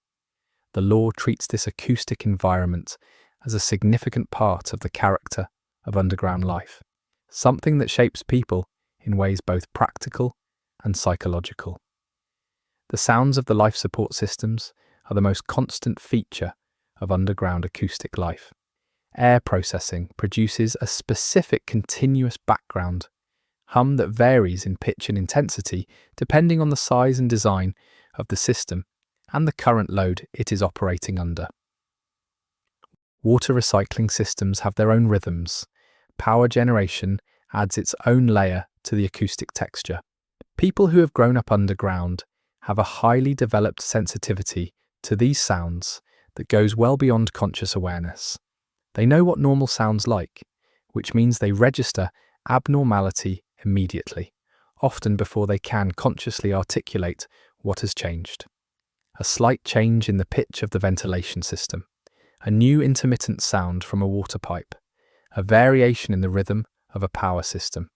The law treats this acoustic environment as a significant part of the character of underground life, something that shapes people in ways both practical and psychological. The sounds of the life support systems are the most constant feature of underground acoustic life. Air processing produces a specific continuous background hum that varies in pitch and intensity depending on the size and design of the system and the current load it is operating under. Water recycling systems have their own rhythms. Power generation adds its own layer to the acoustic texture. People who have grown up underground have a highly developed sensitivity to these sounds that goes well beyond conscious awareness. They know what normal sounds like, which means they register abnormality immediately, often before they can consciously articulate what has changed. A slight change in the pitch of the ventilation system, a new intermittent sound from a water pipe, a variation in the rhythm of a power system.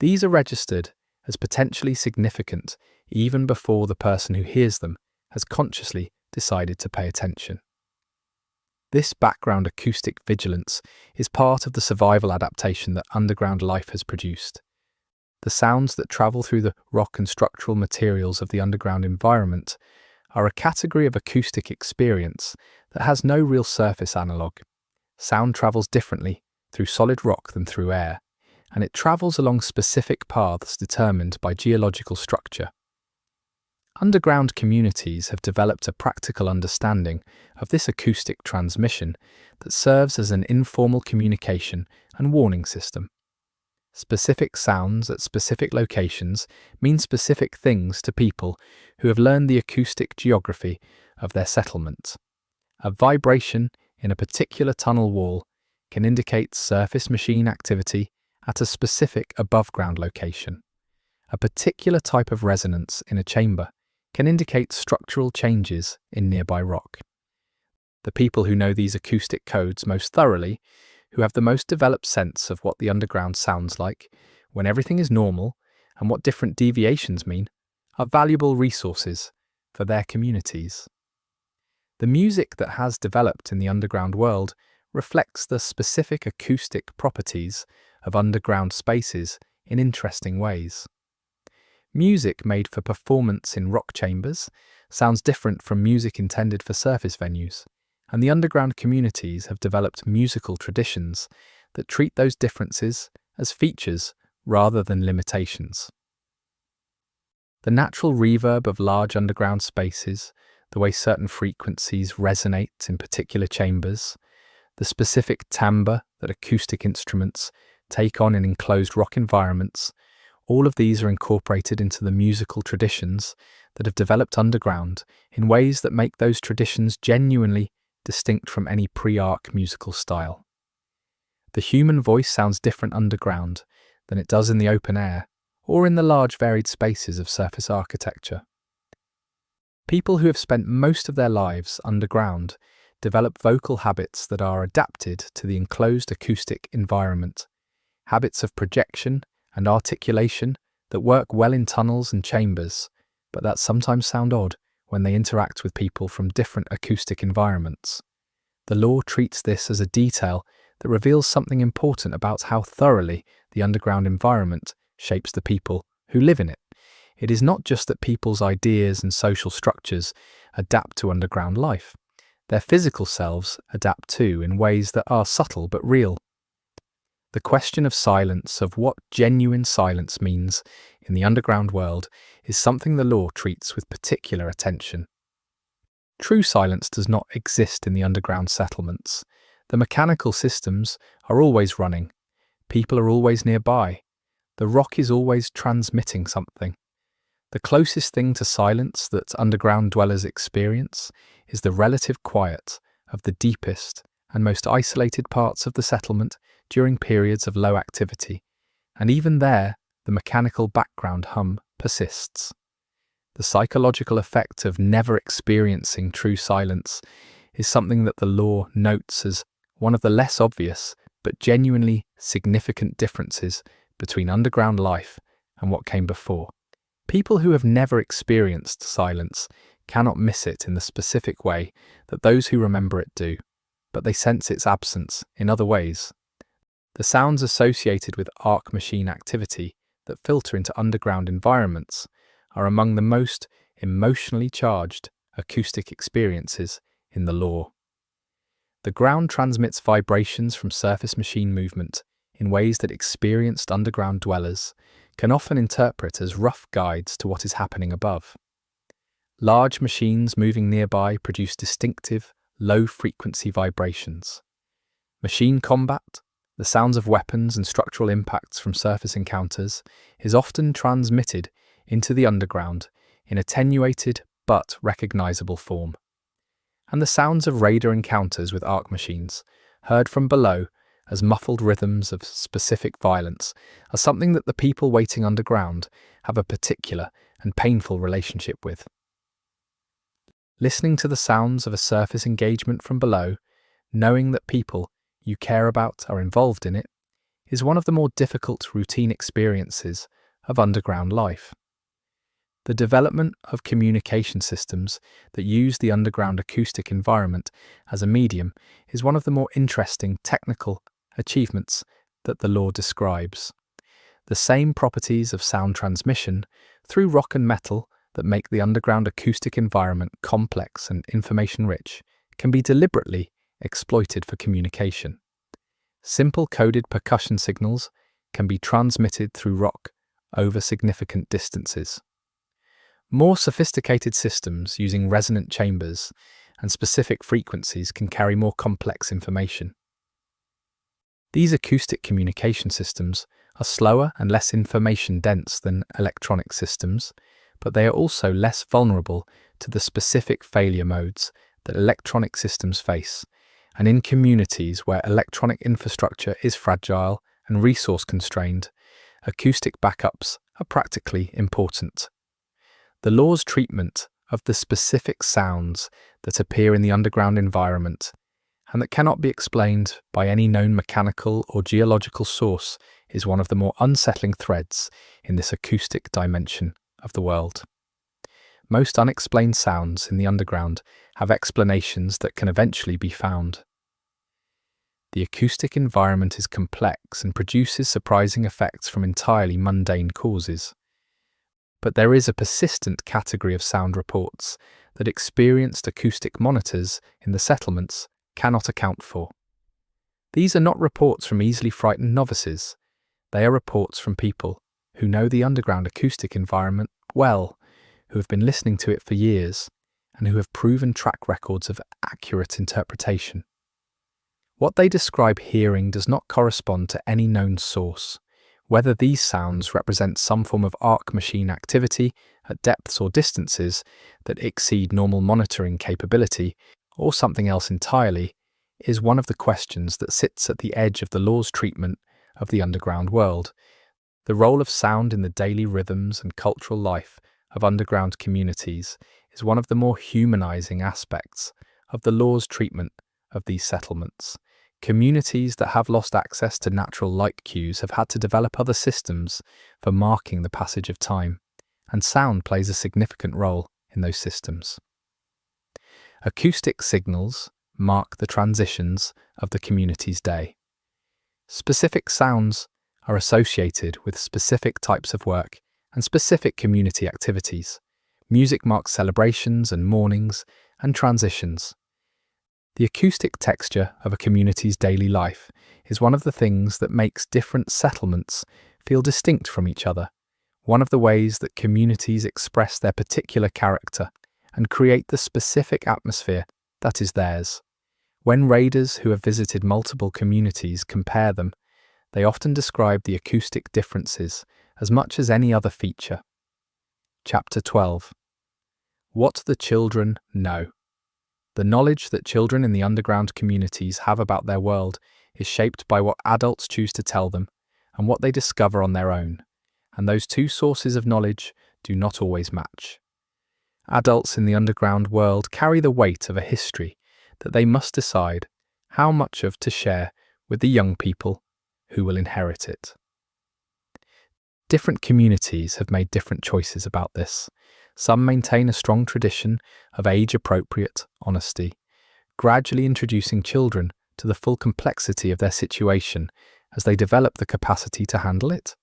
These are registered as potentially significant even before the person who hears them has consciously decided to pay attention. This background acoustic vigilance is part of the survival adaptation that underground life has produced. The sounds that travel through the rock and structural materials of the underground environment are a category of acoustic experience that has no real surface analogue. Sound travels differently through solid rock than through air, and it travels along specific paths determined by geological structure. Underground communities have developed a practical understanding of this acoustic transmission that serves as an informal communication and warning system. Specific sounds at specific locations mean specific things to people who have learned the acoustic geography of their settlement. A vibration in a particular tunnel wall can indicate surface machine activity at a specific above-ground location. A particular type of resonance in a chamber can indicate structural changes in nearby rock. The people who know these acoustic codes most thoroughly, who have the most developed sense of what the underground sounds like when everything is normal and what different deviations mean, are valuable resources for their communities. The music that has developed in the underground world reflects the specific acoustic properties of underground spaces in interesting ways. Music made for performance in rock chambers sounds different from music intended for surface venues, and the underground communities have developed musical traditions that treat those differences as features rather than limitations. The natural reverb of large underground spaces, the way certain frequencies resonate in particular chambers, the specific timbre that acoustic instruments take on in enclosed rock environments, all of these are incorporated into the musical traditions that have developed underground in ways that make those traditions genuinely distinct from any pre-arc musical style. The human voice sounds different underground than it does in the open air or in the large varied spaces of surface architecture. People who have spent most of their lives underground develop vocal habits that are adapted to the enclosed acoustic environment, habits of projection and articulation that work well in tunnels and chambers, but that sometimes sound odd when they interact with people from different acoustic environments. The law treats this as a detail that reveals something important about how thoroughly the underground environment shapes the people who live in it. It is not just that people's ideas and social structures adapt to underground life. Their physical selves adapt too in ways that are subtle but real. The question of silence, of what genuine silence means in the underground world, is something the law treats with particular attention. True silence does not exist in the underground settlements. The mechanical systems are always running. People are always nearby. The rock is always transmitting something. The closest thing to silence that underground dwellers experience is the relative quiet of the deepest and most isolated parts of the settlement during periods of low activity, and even there, the mechanical background hum persists. The psychological effect of never experiencing true silence is something that the law notes as one of the less obvious but genuinely significant differences between underground life and what came before. People who have never experienced silence cannot miss it in the specific way that those who remember it do, but they sense its absence in other ways. The sounds associated with arc machine activity that filter into underground environments are among the most emotionally charged acoustic experiences in the law. The ground transmits vibrations from surface machine movement in ways that experienced underground dwellers can often interpret as rough guides to what is happening above. Large machines moving nearby produce distinctive, low-frequency vibrations. Machine combat, the sounds of weapons and structural impacts from surface encounters, is often transmitted into the underground in attenuated but recognizable form. And the sounds of radar encounters with arc machines, heard from below, as muffled rhythms of specific violence are something that the people waiting underground have a particular and painful relationship with. Listening to the sounds of a surface engagement from below, knowing that people you care about are involved in it, is one of the more difficult routine experiences of underground life. The development of communication systems that use the underground acoustic environment as a medium is one of the more interesting technical achievements that the law describes. The same properties of sound transmission through rock and metal that make the underground acoustic environment complex and information-rich can be deliberately exploited for communication. Simple coded percussion signals can be transmitted through rock over significant distances. More sophisticated systems using resonant chambers and specific frequencies can carry more complex information. These acoustic communication systems are slower and less information-dense than electronic systems, but they are also less vulnerable to the specific failure modes that electronic systems face, and in communities where electronic infrastructure is fragile and resource-constrained, acoustic backups are practically important. The law's treatment of the specific sounds that appear in the underground environment and that cannot be explained by any known mechanical or geological source is one of the more unsettling threads in this acoustic dimension of the world. Most unexplained sounds in the underground have explanations that can eventually be found. The acoustic environment is complex and produces surprising effects from entirely mundane causes. But there is a persistent category of sound reports that experienced acoustic monitors in the settlements cannot account for. These are not reports from easily frightened novices. They are reports from people who know the underground acoustic environment well, who have been listening to it for years, and who have proven track records of accurate interpretation. What they describe hearing does not correspond to any known source. Whether these sounds represent some form of arc machine activity at depths or distances that exceed normal monitoring capability, or something else entirely, is one of the questions that sits at the edge of the law's treatment of the underground world. The role of sound in the daily rhythms and cultural life of underground communities is one of the more humanizing aspects of the law's treatment of these settlements. Communities that have lost access to natural light cues have had to develop other systems for marking the passage of time, and sound plays a significant role in those systems. Acoustic signals mark the transitions of the community's day. Specific sounds are associated with specific types of work and specific community activities. Music marks celebrations and mournings and transitions. The acoustic texture of a community's daily life is one of the things that makes different settlements feel distinct from each other, one of the ways that communities express their particular character and create the specific atmosphere that is theirs. When raiders who have visited multiple communities compare them, they often describe the acoustic differences as much as any other feature. Chapter 12. What the children know. The knowledge that children in the underground communities have about their world is shaped by what adults choose to tell them and what they discover on their own, and those two sources of knowledge do not always match. Adults in the underground world carry the weight of a history that they must decide how much of to share with the young people who will inherit it. Different communities have made different choices about this. Some maintain a strong tradition of age-appropriate honesty, gradually introducing children to the full complexity of their situation as they develop the capacity to handle it.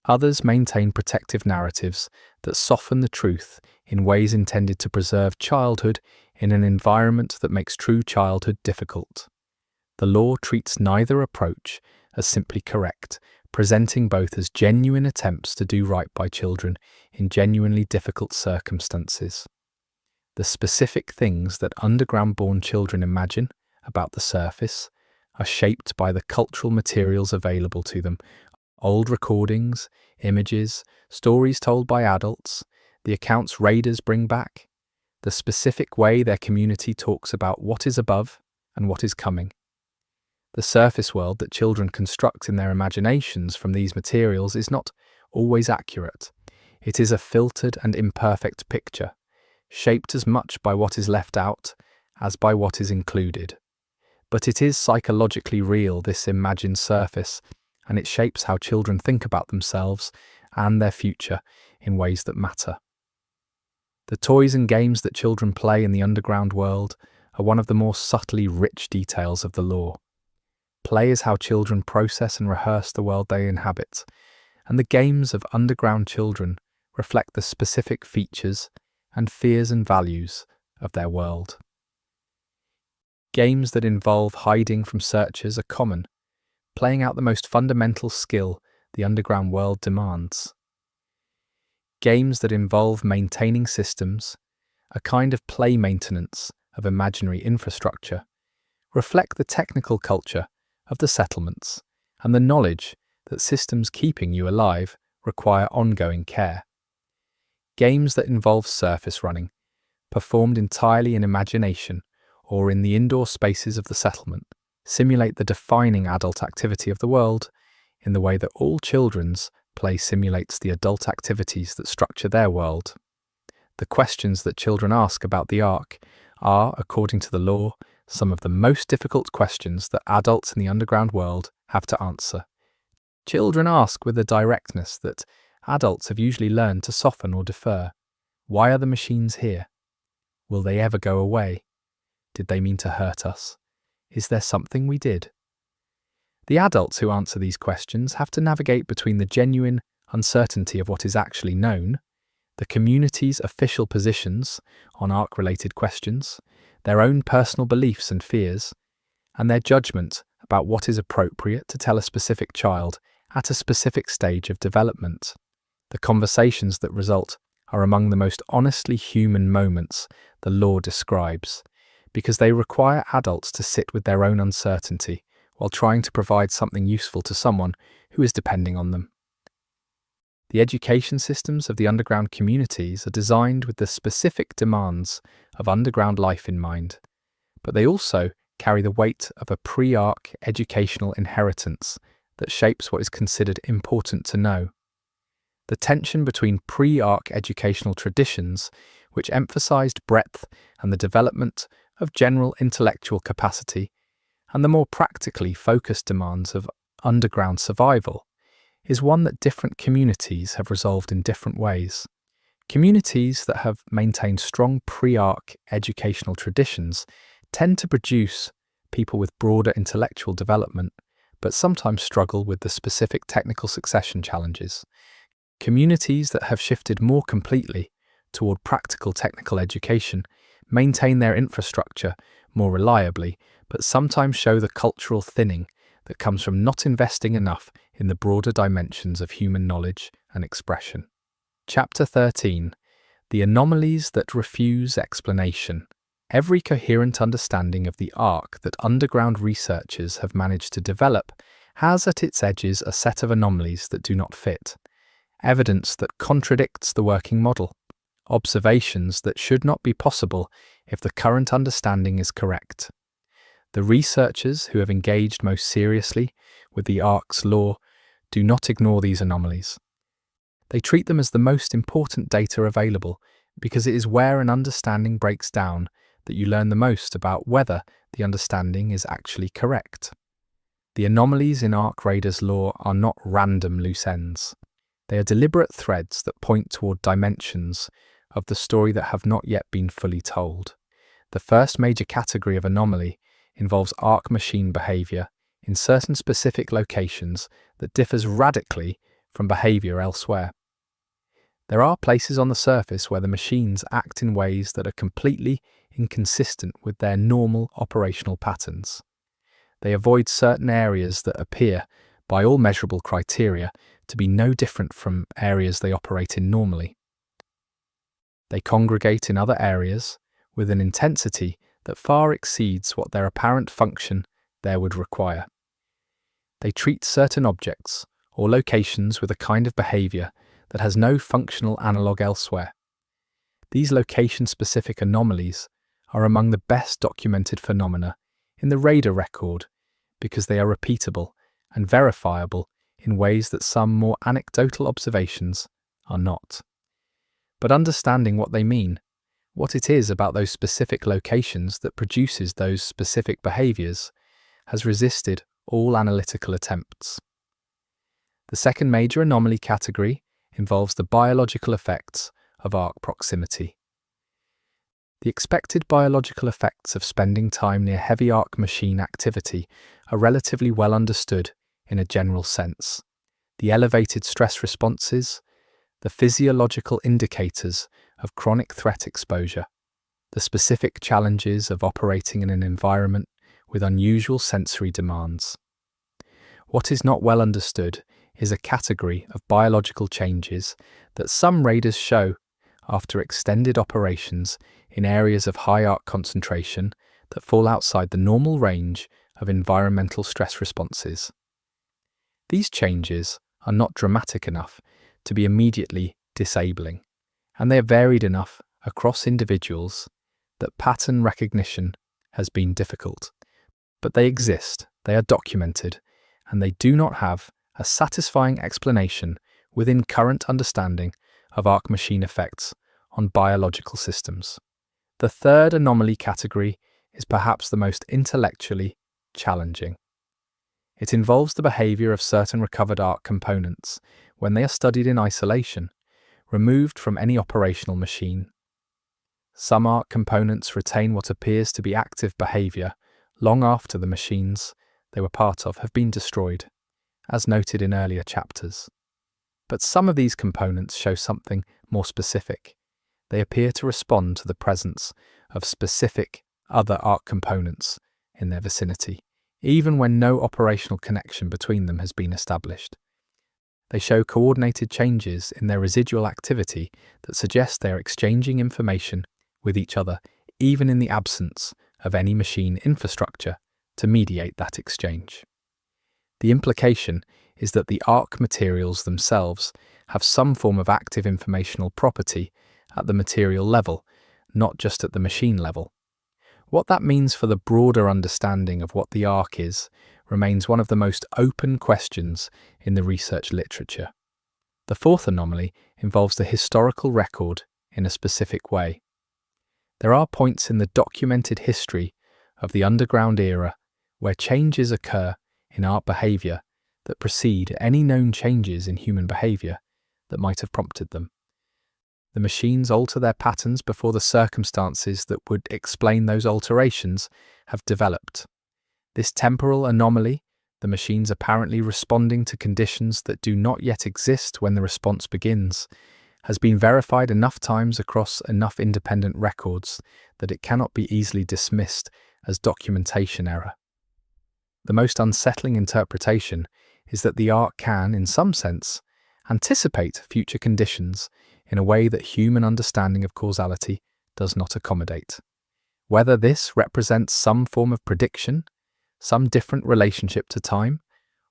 Others maintain protective narratives that soften the truth in ways intended to preserve childhood in an environment that makes true childhood difficult. The law treats neither approach as simply correct, presenting both as genuine attempts to do right by children in genuinely difficult circumstances. The specific things that underground-born children imagine about the surface are shaped by the cultural materials available to them: old recordings, images, stories told by adults, the accounts raiders bring back, the specific way their community talks about what is above and what is coming. The surface world that children construct in their imaginations from these materials is not always accurate. It is a filtered and imperfect picture, shaped as much by what is left out as by what is included. But it is psychologically real, this imagined surface, and it shapes how children think about themselves and their future in ways that matter. The toys and games that children play in the underground world are one of the more subtly rich details of the lore. Play is how children process and rehearse the world they inhabit, and the games of underground children reflect the specific features and fears and values of their world. Games that involve hiding from searchers are common, playing out the most fundamental skill the underground world demands. Games that involve maintaining systems, a kind of play maintenance of imaginary infrastructure, reflect the technical culture of the settlements and the knowledge that systems keeping you alive require ongoing care. Games that involve surface running, performed entirely in imagination or in the indoor spaces of the settlement, simulate the defining adult activity of the world in the way that all children's play simulates the adult activities that structure their world. The questions that children ask about the Ark are, according to the lore, some of the most difficult questions that adults in the underground world have to answer. Children ask with a directness that adults have usually learned to soften or defer. Why are the machines here? Will they ever go away? Did they mean to hurt us? Is there something we did? The adults who answer these questions have to navigate between the genuine uncertainty of what is actually known, the community's official positions on Ark-related questions, their own personal beliefs and fears, and their judgment about what is appropriate to tell a specific child at a specific stage of development. The conversations that result are among the most honestly human moments the lore describes, because they require adults to sit with their own uncertainty while trying to provide something useful to someone who is depending on them. The education systems of the underground communities are designed with the specific demands of underground life in mind, but they also carry the weight of a pre-Ark educational inheritance that shapes what is considered important to know. The tension between pre-Ark educational traditions, which emphasized breadth and the development of general intellectual capacity, and the more practically focused demands of underground survival, is one that different communities have resolved in different ways. Communities that have maintained strong pre-Ark educational traditions tend to produce people with broader intellectual development, but sometimes struggle with the specific technical succession challenges. Communities that have shifted more completely toward practical technical education maintain their infrastructure more reliably, but sometimes show the cultural thinning that comes from not investing enough in the broader dimensions of human knowledge and expression. Chapter 13. The Anomalies that Refuse Explanation. Every coherent understanding of the Ark that underground researchers have managed to develop has at its edges a set of anomalies that do not fit, evidence that contradicts the working model, observations that should not be possible if the current understanding is correct. The researchers who have engaged most seriously with the Ark's lore do not ignore these anomalies. They treat them as the most important data available because it is where an understanding breaks down that you learn the most about whether the understanding is actually correct. The anomalies in Ark Raiders lore are not random loose ends. They are deliberate threads that point toward dimensions of the story that have not yet been fully told. The first major category of anomaly involves Ark machine behavior in certain specific locations that differs radically from behavior elsewhere. There are places on the surface where the machines act in ways that are completely inconsistent with their normal operational patterns. They avoid certain areas that appear, by all measurable criteria, to be no different from areas they operate in normally. They congregate in other areas with an intensity that far exceeds what their apparent function there would require. They treat certain objects or locations with a kind of behavior that has no functional analogue elsewhere. These location-specific anomalies are among the best documented phenomena in the Raider record because they are repeatable and verifiable in ways that some more anecdotal observations are not. But understanding what they mean, what it is about those specific locations that produces those specific behaviors, has resisted all analytical attempts. The second major anomaly category involves the biological effects of arc proximity. The expected biological effects of spending time near heavy arc machine activity are relatively well understood in a general sense. The elevated stress responses, the physiological indicators of chronic threat exposure, the specific challenges of operating in an environment with unusual sensory demands. What is not well understood is a category of biological changes that some raiders show after extended operations in areas of high arc concentration that fall outside the normal range of environmental stress responses. These changes are not dramatic enough to be immediately disabling, and they are varied enough across individuals that pattern recognition has been difficult. But they exist, they are documented, and they do not have a satisfying explanation within current understanding of arc machine effects on biological systems. The third anomaly category is perhaps the most intellectually challenging. It involves the behavior of certain recovered arc components when they are studied in isolation, removed from any operational machine. Some arc components retain what appears to be active behavior long after the machines they were part of have been destroyed, as noted in earlier chapters. But some of these components show something more specific. They appear to respond to the presence of specific other arc components in their vicinity, even when no operational connection between them has been established. They show coordinated changes in their residual activity that suggest they are exchanging information with each other, even in the absence of any machine infrastructure to mediate that exchange. The implication is that the arc materials themselves have some form of active informational property at the material level, not just at the machine level. What that means for the broader understanding of what the arc is remains one of the most open questions in the research literature. The fourth anomaly involves the historical record in a specific way. There are points in the documented history of the underground era where changes occur in arc behavior that precede any known changes in human behavior that might have prompted them. The machines alter their patterns before the circumstances that would explain those alterations have developed. This temporal anomaly, the machines apparently responding to conditions that do not yet exist when the response begins, has been verified enough times across enough independent records that it cannot be easily dismissed as documentation error. The most unsettling interpretation is that the arc can, in some sense, anticipate future conditions in a way that human understanding of causality does not accommodate. Whether this represents some form of prediction, some different relationship to time,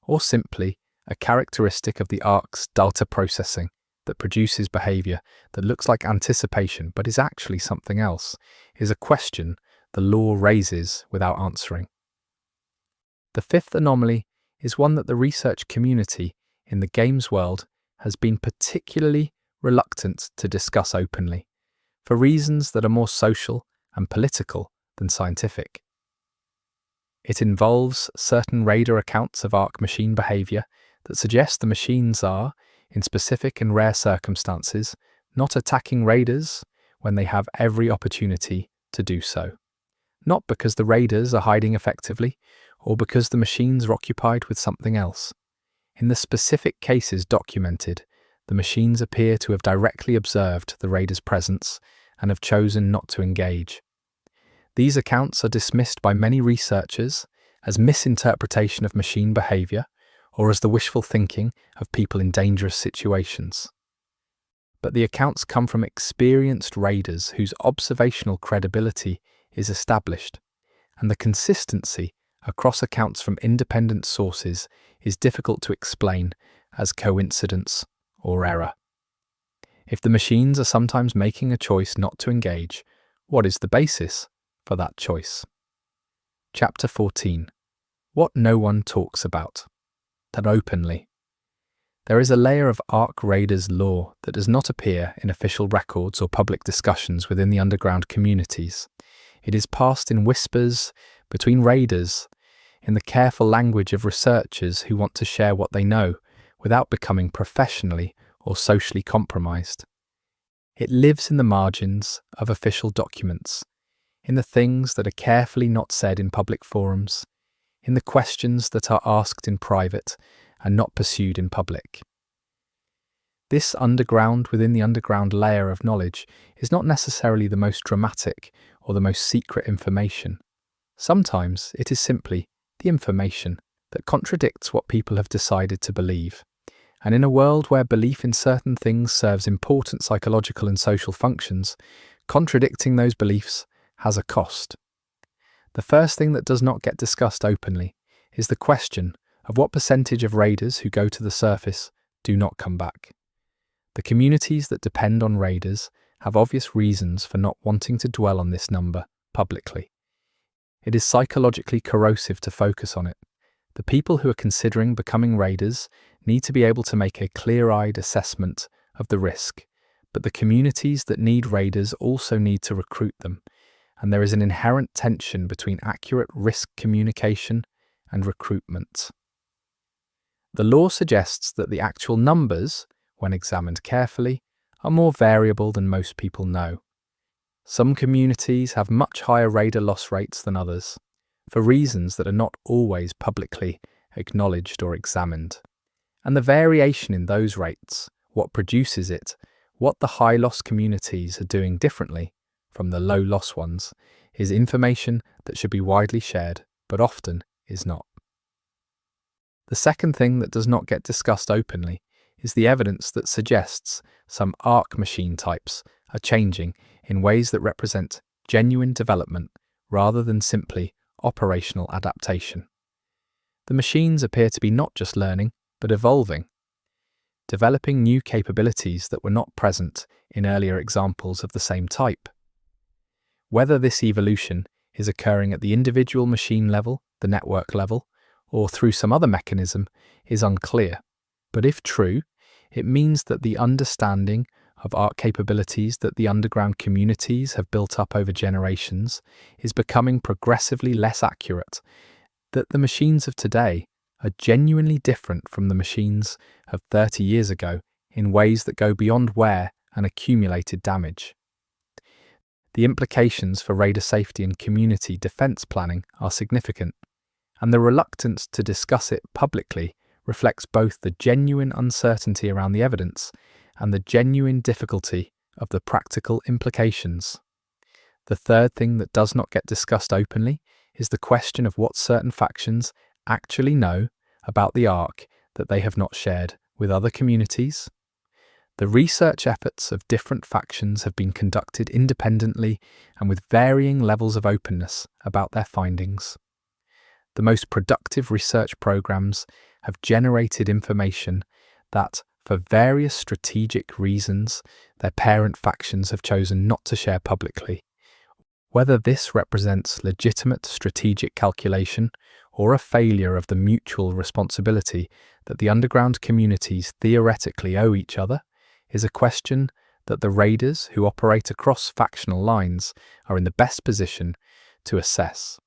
or simply a characteristic of the arc's data processing that produces behavior that looks like anticipation but is actually something else, is a question the law raises without answering. The fifth anomaly is one that the research community in the games world has been particularly reluctant to discuss openly, for reasons that are more social and political than scientific. It involves certain raider accounts of arc machine behavior that suggest the machines are, in specific and rare circumstances, not attacking raiders when they have every opportunity to do so. Not because the raiders are hiding effectively, or because the machines are occupied with something else. In the specific cases documented, the machines appear to have directly observed the raiders' presence and have chosen not to engage. These accounts are dismissed by many researchers as misinterpretation of machine behavior or as the wishful thinking of people in dangerous situations. But the accounts come from experienced raiders whose observational credibility is established, and the consistency across accounts from independent sources is difficult to explain as coincidence or error. If the machines are sometimes making a choice not to engage, what is the basis for that choice? Chapter 14. What no one talks about, that openly. There is a layer of Ark Raiders lore that does not appear in official records or public discussions within the underground communities. It is passed in whispers between raiders, in the careful language of researchers who want to share what they know without becoming professionally or socially compromised. It lives in the margins of official documents, in the things that are carefully not said in public forums, in the questions that are asked in private and not pursued in public. This underground within the underground layer of knowledge is not necessarily the most dramatic or the most secret information. Sometimes it is simply the information that contradicts what people have decided to believe. And in a world where belief in certain things serves important psychological and social functions, contradicting those beliefs has a cost. The first thing that does not get discussed openly is the question of what percentage of raiders who go to the surface do not come back. The communities that depend on raiders have obvious reasons for not wanting to dwell on this number publicly. It is psychologically corrosive to focus on it. The people who are considering becoming raiders need to be able to make a clear-eyed assessment of the risk, but the communities that need raiders also need to recruit them, and there is an inherent tension between accurate risk communication and recruitment. The law suggests that the actual numbers, when examined carefully, are more variable than most people know. Some communities have much higher raider loss rates than others, for reasons that are not always publicly acknowledged or examined. And the variation in those rates, what produces it, what the high loss communities are doing differently from the low loss ones, is information that should be widely shared, but often is not. The second thing that does not get discussed openly is the evidence that suggests some Ark machine types are changing in ways that represent genuine development rather than simply operational adaptation. The machines appear to be not just learning, but evolving, developing new capabilities that were not present in earlier examples of the same type. Whether this evolution is occurring at the individual machine level, the network level, or through some other mechanism is unclear. But if true, it means that the understanding of Ark capabilities that the underground communities have built up over generations is becoming progressively less accurate, that the machines of today are genuinely different from the machines of 30 years ago in ways that go beyond wear and accumulated damage. The implications for raider safety and community defense planning are significant, and the reluctance to discuss it publicly reflects both the genuine uncertainty around the evidence and the genuine difficulty of the practical implications. The third thing that does not get discussed openly is the question of what certain factions actually know about the Ark that they have not shared with other communities. The research efforts of different factions have been conducted independently and with varying levels of openness about their findings. The most productive research programs have generated information that, for various strategic reasons, their parent factions have chosen not to share publicly. Whether this represents legitimate strategic calculation or a failure of the mutual responsibility that the underground communities theoretically owe each other is a question that the raiders who operate across factional lines are in the best position to assess.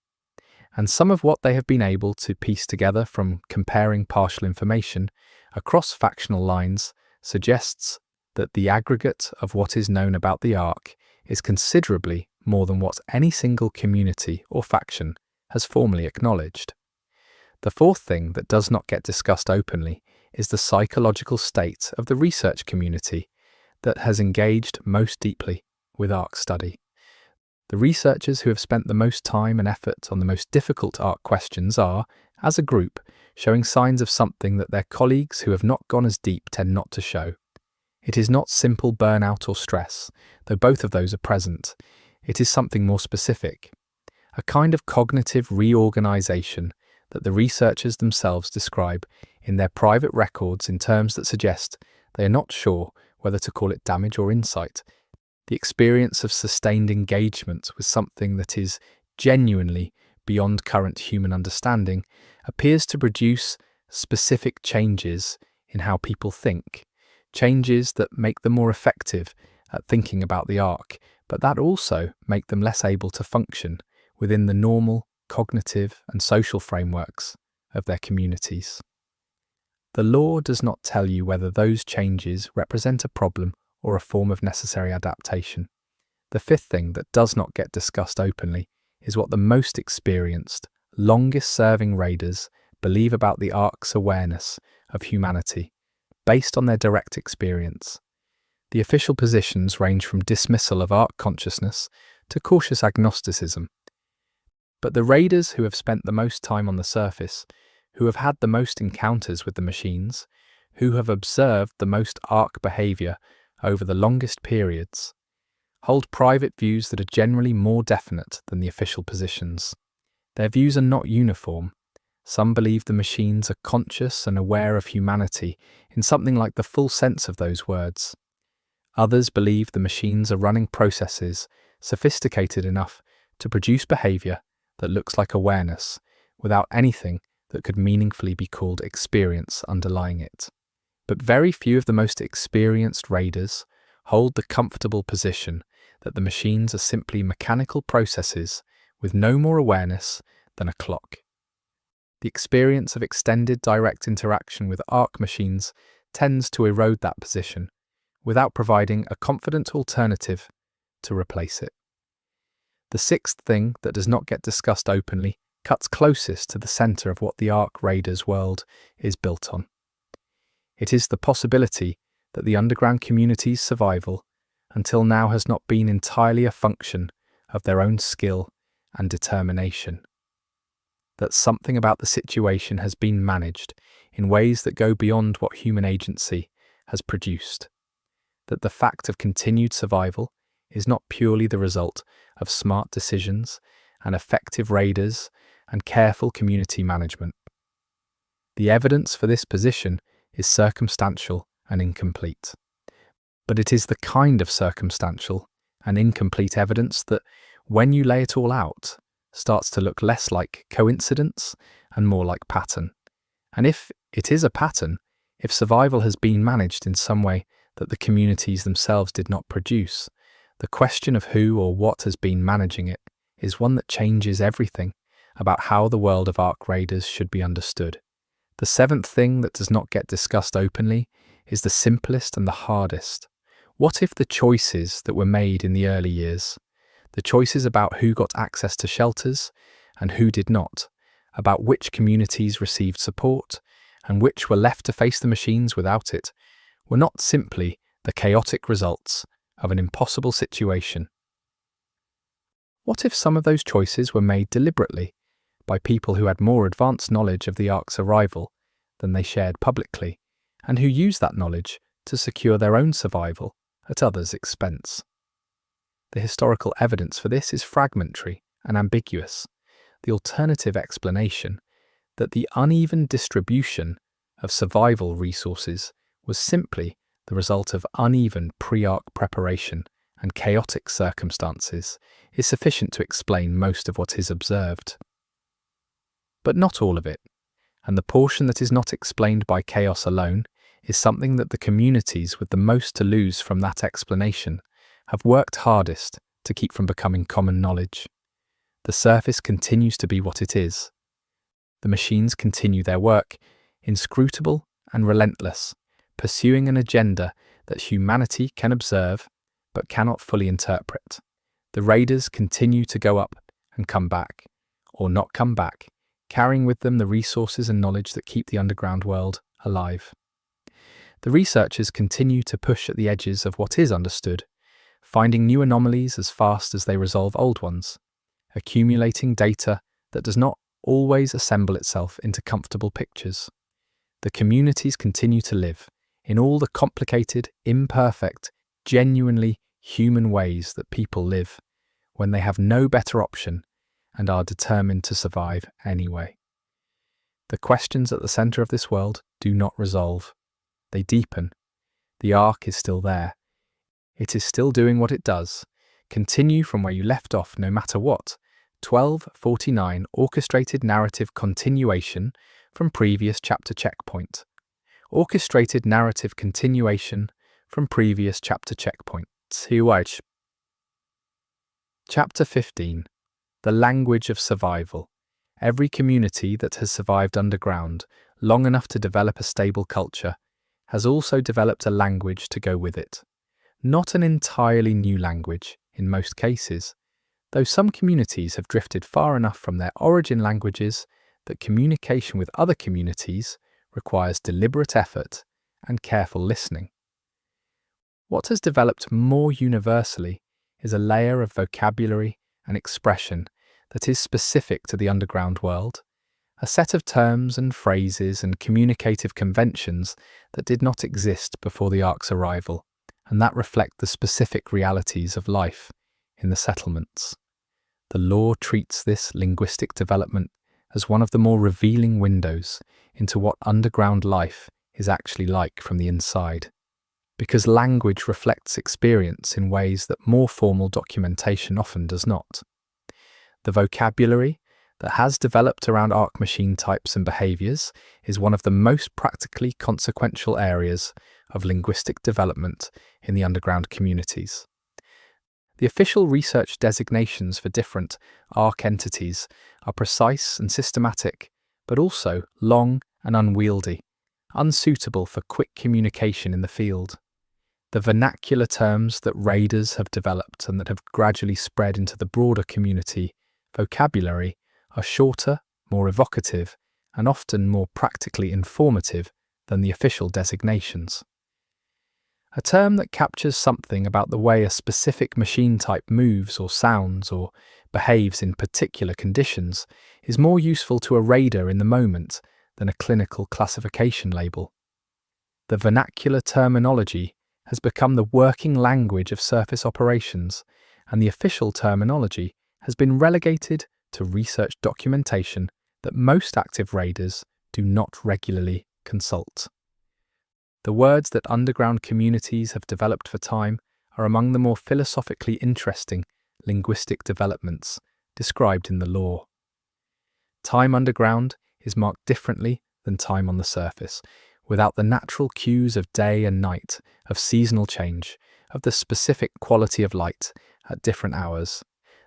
And some of what they have been able to piece together from comparing partial information across factional lines suggests that the aggregate of what is known about the Ark is considerably more than what any single community or faction has formally acknowledged. The fourth thing that does not get discussed openly is the psychological state of the research community that has engaged most deeply with Ark study. The researchers who have spent the most time and effort on the most difficult Ark questions are, as a group, showing signs of something that their colleagues who have not gone as deep tend not to show. It is not simple burnout or stress, though both of those are present. It is something more specific, a kind of cognitive reorganization that the researchers themselves describe in their private records in terms that suggest they are not sure whether to call it damage or insight. The experience of sustained engagement with something that is genuinely beyond current human understanding, appears to produce specific changes in how people think, changes that make them more effective at thinking about the ark, but that also make them less able to function within the normal cognitive and social frameworks of their communities. The law does not tell you whether those changes represent a problem or a form of necessary adaptation. The fifth thing that does not get discussed openly is what the most experienced, longest-serving raiders believe about the ark's awareness of humanity, based on their direct experience. The official positions range from dismissal of ark consciousness to cautious agnosticism. But the raiders who have spent the most time on the surface, who have had the most encounters with the machines, who have observed the most ark behavior over the longest periods, hold private views that are generally more definite than the official positions. Their views are not uniform. Some believe the machines are conscious and aware of humanity in something like the full sense of those words. Others believe the machines are running processes sophisticated enough to produce behavior that looks like awareness, without anything that could meaningfully be called experience underlying it. But very few of the most experienced raiders hold the comfortable position that the machines are simply mechanical processes with no more awareness than a clock. The experience of extended direct interaction with ark machines tends to erode that position, without providing a confident alternative to replace it. The sixth thing that does not get discussed openly cuts closest to the center of what the ark raiders' world is built on. It is the possibility that the underground community's survival until now has not been entirely a function of their own skill and determination. That something about the situation has been managed in ways that go beyond what human agency has produced. That the fact of continued survival is not purely the result of smart decisions and effective raiders and careful community management. The evidence for this position is circumstantial and incomplete. But it is the kind of circumstantial and incomplete evidence that, when you lay it all out, starts to look less like coincidence and more like pattern. And if it is a pattern, if survival has been managed in some way that the communities themselves did not produce, the question of who or what has been managing it is one that changes everything about how the world of ark raiders should be understood. The seventh thing that does not get discussed openly is the simplest and the hardest. What if the choices that were made in the early years, the choices about who got access to shelters and who did not, about which communities received support and which were left to face the machines without it, were not simply the chaotic results of an impossible situation? What if some of those choices were made deliberately by people who had more advanced knowledge of the ark's arrival than they shared publicly, and who used that knowledge to secure their own survival at others' expense? The historical evidence for this is fragmentary and ambiguous. The alternative explanation, that the uneven distribution of survival resources was simply the result of uneven pre-ark preparation and chaotic circumstances, is sufficient to explain most of what is observed. But not all of it, and the portion that is not explained by chaos alone is something that the communities with the most to lose from that explanation have worked hardest to keep from becoming common knowledge. The surface continues to be what it is. The machines continue their work, inscrutable and relentless, pursuing an agenda that humanity can observe but cannot fully interpret. The raiders continue to go up and come back, or not come back, carrying with them the resources and knowledge that keep the underground world alive. The researchers continue to push at the edges of what is understood, finding new anomalies as fast as they resolve old ones, accumulating data that does not always assemble itself into comfortable pictures. The communities continue to live in all the complicated, imperfect, genuinely human ways that people live when they have no better option and are determined to survive anyway. The questions at the center of this world do not resolve. They deepen. The ark is still there. It is still doing what it does. Continue from where you left off no matter what. 1249 Orchestrated narrative continuation from previous chapter checkpoint. Orchestrated narrative continuation from previous chapter checkpoint. Chapter 15. The language of survival. Every community that has survived underground long enough to develop a stable culture has also developed a language to go with it. Not an entirely new language, in most cases, though some communities have drifted far enough from their origin languages that communication with other communities requires deliberate effort and careful listening. What has developed more universally is a layer of vocabulary and expression that is specific to the underground world, a set of terms and phrases and communicative conventions that did not exist before the Ark's arrival, and that reflect the specific realities of life in the settlements. The law treats this linguistic development as one of the more revealing windows into what underground life is actually like from the inside, because language reflects experience in ways that more formal documentation often does not. The vocabulary that has developed around Ark machine types and behaviors is one of the most practically consequential areas of linguistic development in the underground communities. The official research designations for different Ark entities are precise and systematic, but also long and unwieldy, unsuitable for quick communication in the field. The vernacular terms that raiders have developed and that have gradually spread into the broader community vocabulary are shorter, more evocative, and often more practically informative than the official designations. A term that captures something about the way a specific machine type moves or sounds or behaves in particular conditions is more useful to a raider in the moment than a clinical classification label. The vernacular terminology has become the working language of surface operations, and the official terminology has been relegated to research documentation that most active raiders do not regularly consult. The words that underground communities have developed for time are among the more philosophically interesting linguistic developments described in the law. Time underground is marked differently than time on the surface, without the natural cues of day and night, of seasonal change, of the specific quality of light at different hours.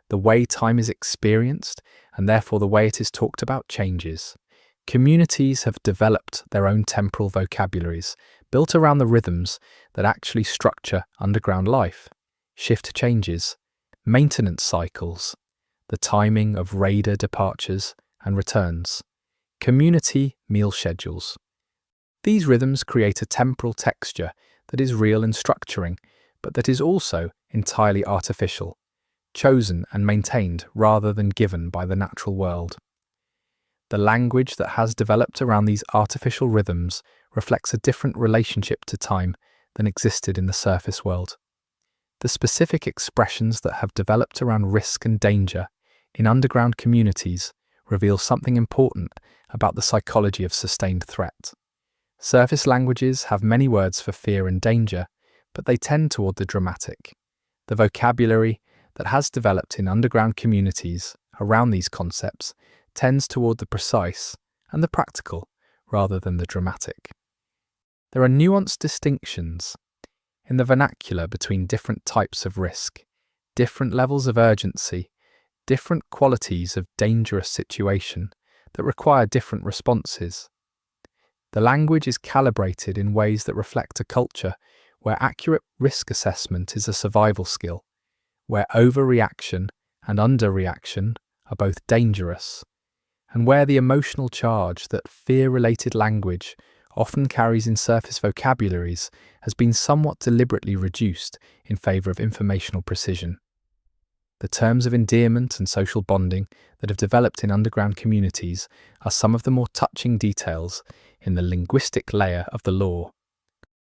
The way time is experienced, and therefore the way it is talked about, changes. Communities have developed their own temporal vocabularies, built around the rhythms that actually structure underground life: shift changes, maintenance cycles, the timing of raider departures and returns, community meal schedules. These rhythms create a temporal texture that is real and structuring, but that is also entirely artificial, chosen and maintained rather than given by the natural world. The language that has developed around these artificial rhythms reflects a different relationship to time than existed in the surface world. The specific expressions that have developed around risk and danger in underground communities reveal something important about the psychology of sustained threat. Surface languages have many words for fear and danger, but they tend toward the dramatic. The vocabulary that has developed in underground communities around these concepts tends toward the precise and the practical rather than the dramatic. There are nuanced distinctions in the vernacular between different types of risk, different levels of urgency, different qualities of dangerous situation that require different responses. The language is calibrated in ways that reflect a culture where accurate risk assessment is a survival skill, where overreaction and underreaction are both dangerous, and where the emotional charge that fear-related language often carries in surface vocabularies has been somewhat deliberately reduced in favour of informational precision. The terms of endearment and social bonding that have developed in underground communities are some of the more touching details in the linguistic layer of the law.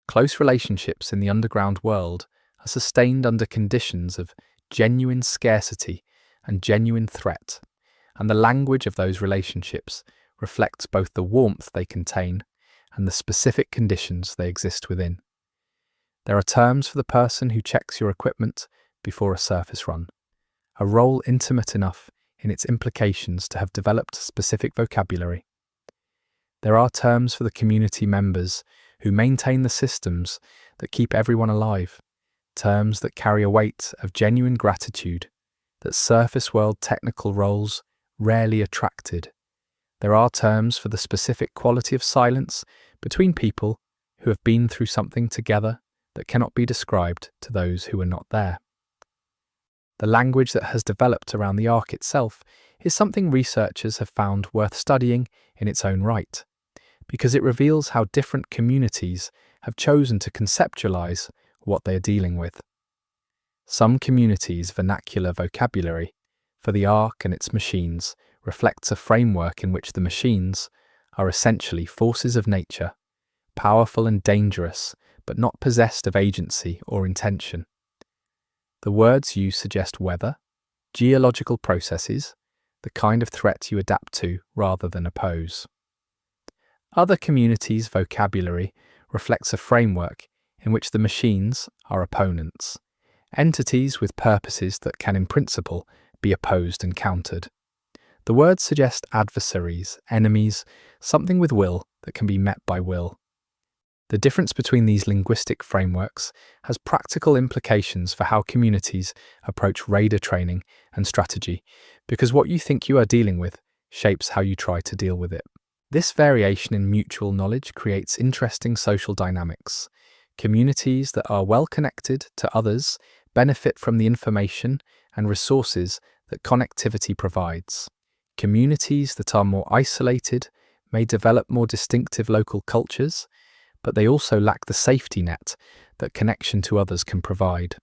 Close relationships in the underground world are sustained under conditions of genuine scarcity and genuine threat, and the language of those relationships reflects both the warmth they contain and the specific conditions they exist within. There are terms for the person who checks your equipment before a surface run, a role intimate enough in its implications to have developed specific vocabulary. There are terms for the community members who maintain the systems that keep everyone alive, terms that carry a weight of genuine gratitude that surface world technical roles rarely attracted. There are terms for the specific quality of silence between people who have been through something together that cannot be described to those who are not there. The language that has developed around the arc itself is something researchers have found worth studying in its own right, because it reveals how different communities have chosen to conceptualize what they are dealing with. Some communities' vernacular vocabulary for the arc and its machines reflects a framework in which the machines are essentially forces of nature, powerful and dangerous, but not possessed of agency or intention. The words used suggest weather, geological processes, the kind of threat you adapt to rather than oppose. Other communities' vocabulary reflects a framework in which the machines are opponents, entities with purposes that can in principle be opposed and countered. The words suggest adversaries, enemies, something with will that can be met by will. The difference between these linguistic frameworks has practical implications for how communities approach raider training and strategy, because what you think you are dealing with shapes how you try to deal with it. This variation in mutual knowledge creates interesting social dynamics. Communities that are well connected to others benefit from the information and resources that connectivity provides. Communities that are more isolated may develop more distinctive local cultures, but they also lack the safety net that connection to others can provide.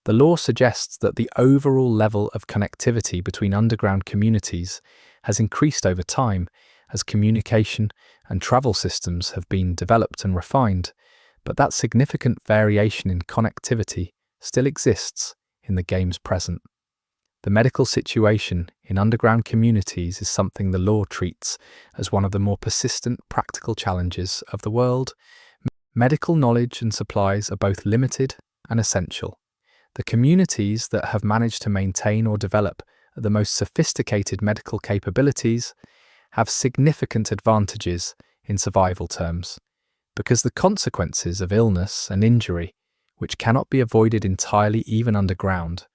The law suggests that the overall level of connectivity between underground communities has increased over time as communication and travel systems have been developed and refined, but that significant variation in connectivity still exists in the game's present. The medical situation in underground communities is something the law treats as one of the more persistent practical challenges of the world. Medical knowledge and supplies are both limited and essential. The communities that have managed to maintain or develop the most sophisticated medical capabilities have significant advantages in survival terms, because the consequences of illness and injury, which cannot be avoided entirely even underground,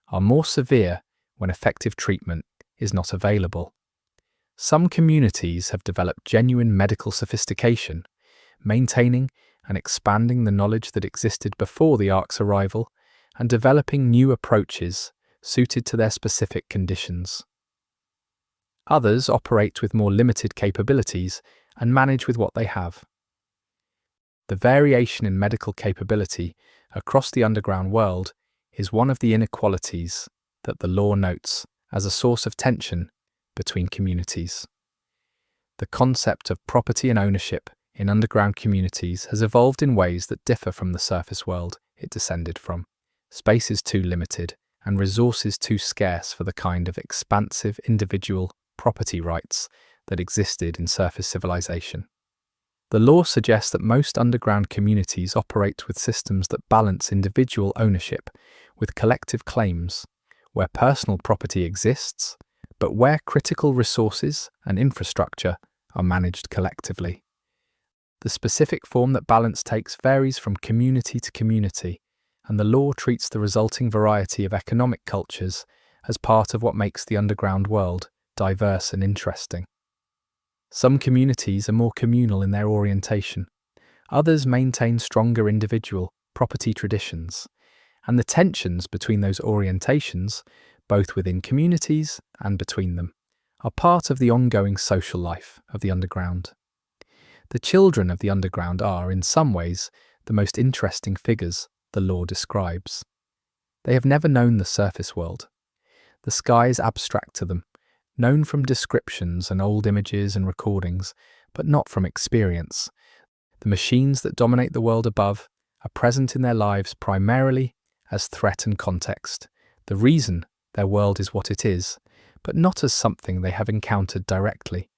are more severe when effective treatment is not available. Some communities have developed genuine medical sophistication, maintaining and expanding the knowledge that existed before the Ark's arrival and developing new approaches suited to their specific conditions. Others operate with more limited capabilities and manage with what they have. The variation in medical capability across the underground world is one of the inequalities that the law notes as a source of tension between communities. The concept of property and ownership in underground communities has evolved in ways that differ from the surface world it descended from. Space is too limited and resources too scarce for the kind of expansive individual property rights that existed in surface civilization. The law suggests that most underground communities operate with systems that balance individual ownership with collective claims, where personal property exists, but where critical resources and infrastructure are managed collectively. The specific form that balance takes varies from community to community, and the law treats the resulting variety of economic cultures as part of what makes the underground world diverse and interesting. Some communities are more communal in their orientation. Others maintain stronger individual property traditions, and the tensions between those orientations, both within communities and between them, are part of the ongoing social life of the underground. The children of the underground are, in some ways, the most interesting figures the law describes. They have never known the surface world. The sky is abstract to them, known from descriptions and old images and recordings, but not from experience. The machines that dominate the world above are present in their lives primarily as threat and context, the reason their world is what it is, but not as something they have encountered directly.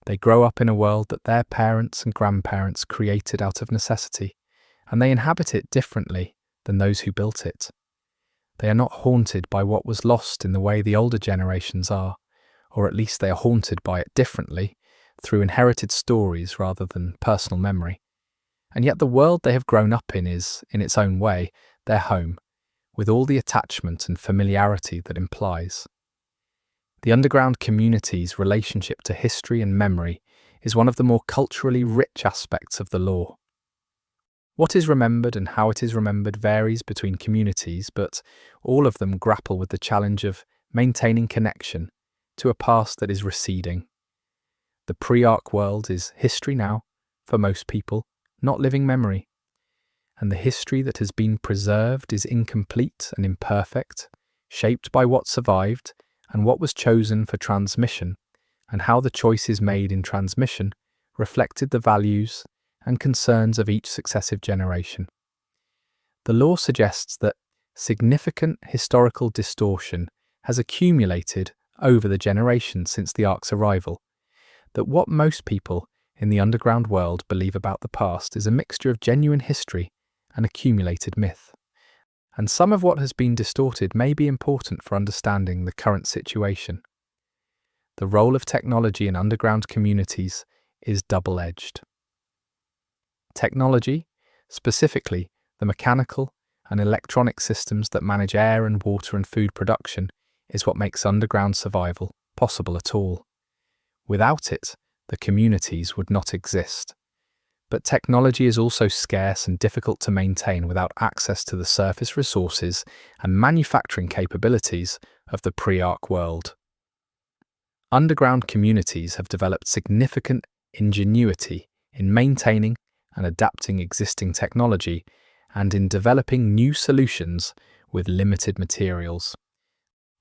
They grow up in a world that their parents and grandparents created out of necessity, and they inhabit it differently than those who built it. They are not haunted by what was lost in the way the older generations are, or at least they are haunted by it differently, through inherited stories rather than personal memory. And yet the world they have grown up in is, in its own way, their home, with all the attachment and familiarity that implies. The underground community's relationship to history and memory is one of the more culturally rich aspects of the law. What is remembered and how it is remembered varies between communities, but all of them grapple with the challenge of maintaining connection to a past that is receding. The pre-arc world is history now, for most people, not living memory. And the history that has been preserved is incomplete and imperfect, shaped by what survived and what was chosen for transmission, and how the choices made in transmission reflected the values and concerns of each successive generation. The law suggests that significant historical distortion has accumulated over the generations since the Ark's arrival, that what most people in the underground world believe about the past is a mixture of genuine history and accumulated myth. And some of what has been distorted may be important for understanding the current situation. The role of technology in underground communities is double-edged. Technology, specifically the mechanical and electronic systems that manage air and water and food production, is what makes underground survival possible at all. Without it, the communities would not exist. But technology is also scarce and difficult to maintain without access to the surface resources and manufacturing capabilities of the pre-Ark world. Underground communities have developed significant ingenuity in maintaining and adapting existing technology and in developing new solutions with limited materials.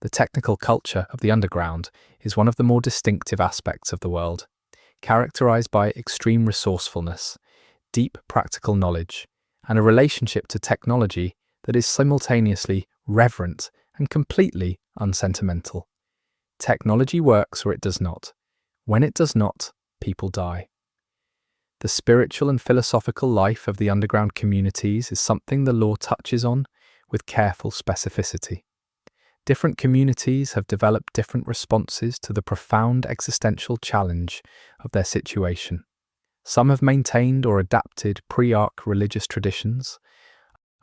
The technical culture of the underground is one of the more distinctive aspects of the world, characterized by extreme resourcefulness, deep practical knowledge, and a relationship to technology that is simultaneously reverent and completely unsentimental. Technology works or it does not. When it does not, people die. The spiritual and philosophical life of the underground communities is something the law touches on with careful specificity. Different communities have developed different responses to the profound existential challenge of their situation. Some have maintained or adapted pre-Ark religious traditions.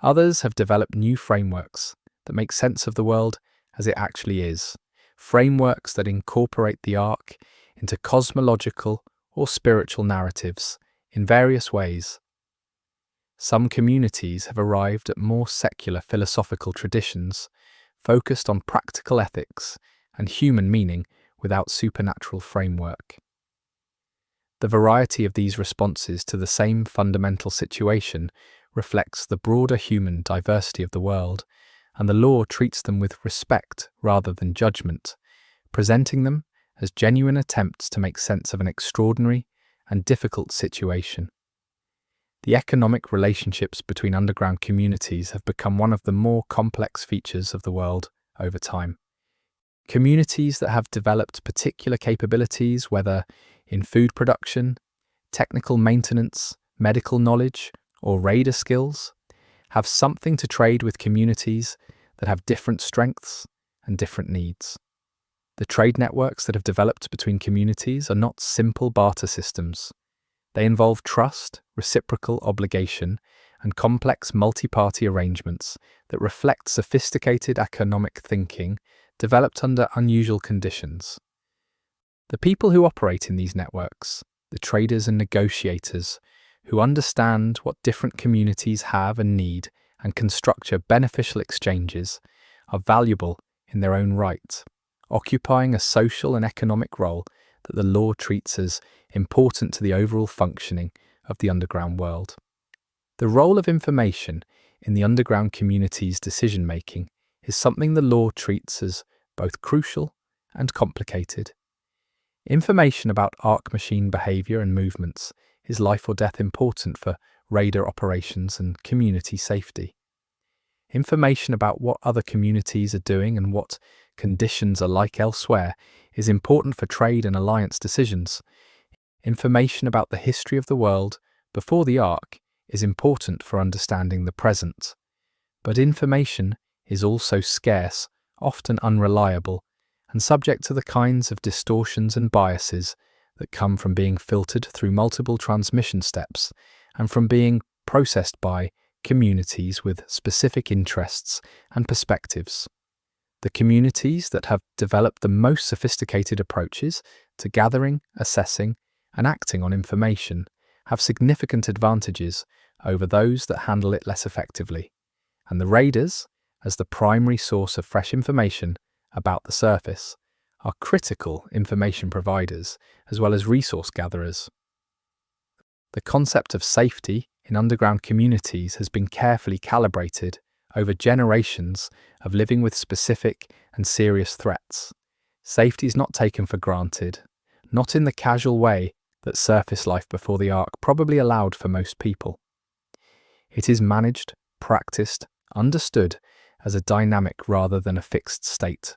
Others have developed new frameworks that make sense of the world as it actually is, frameworks that incorporate the Ark into cosmological or spiritual narratives in various ways. Some communities have arrived at more secular philosophical traditions, focused on practical ethics and human meaning without supernatural framework. The variety of these responses to the same fundamental situation reflects the broader human diversity of the world, and the law treats them with respect rather than judgment, presenting them as genuine attempts to make sense of an extraordinary and difficult situation. The economic relationships between underground communities have become one of the more complex features of the world over time. Communities that have developed particular capabilities, whether in food production, technical maintenance, medical knowledge, or raider skills, have something to trade with communities that have different strengths and different needs. The trade networks that have developed between communities are not simple barter systems. They involve trust, reciprocal obligation, and complex multi-party arrangements that reflect sophisticated economic thinking developed under unusual conditions. The people who operate in these networks, the traders and negotiators, who understand what different communities have and need and can structure beneficial exchanges, are valuable in their own right, occupying a social and economic role that the law treats as important to the overall functioning of the underground world. The role of information in the underground community's decision-making is something the law treats as both crucial and complicated. Information about Ark machine behavior and movements is life or death important for raider operations and community safety. Information about what other communities are doing and what conditions are like elsewhere is important for trade and alliance decisions. Information about the history of the world before the Ark is important for understanding the present. But information is also scarce, often unreliable, and subject to the kinds of distortions and biases that come from being filtered through multiple transmission steps and from being processed by communities with specific interests and perspectives. The communities that have developed the most sophisticated approaches to gathering, assessing, and acting on information have significant advantages over those that handle it less effectively, and the raiders, as the primary source of fresh information about the surface, are critical information providers as well as resource gatherers. The concept of safety in underground communities has been carefully calibrated over generations of living with specific and serious threats. Safety is not taken for granted, not in the casual way that surface life before the Ark probably allowed for most people. It is managed, practiced, understood as a dynamic rather than a fixed state.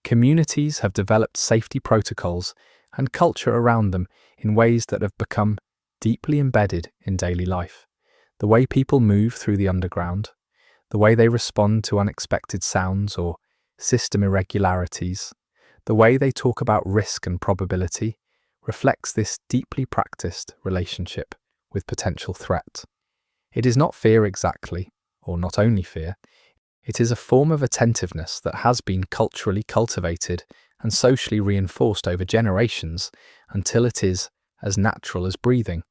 Communities have developed safety protocols and culture around them in ways that have become deeply embedded in daily life. The way people move through the underground, the way they respond to unexpected sounds or system irregularities, the way they talk about risk and probability, reflects this deeply practiced relationship with potential threat. It is not fear exactly, or not only fear, it is a form of attentiveness that has been culturally cultivated and socially reinforced over generations until it is as natural as breathing.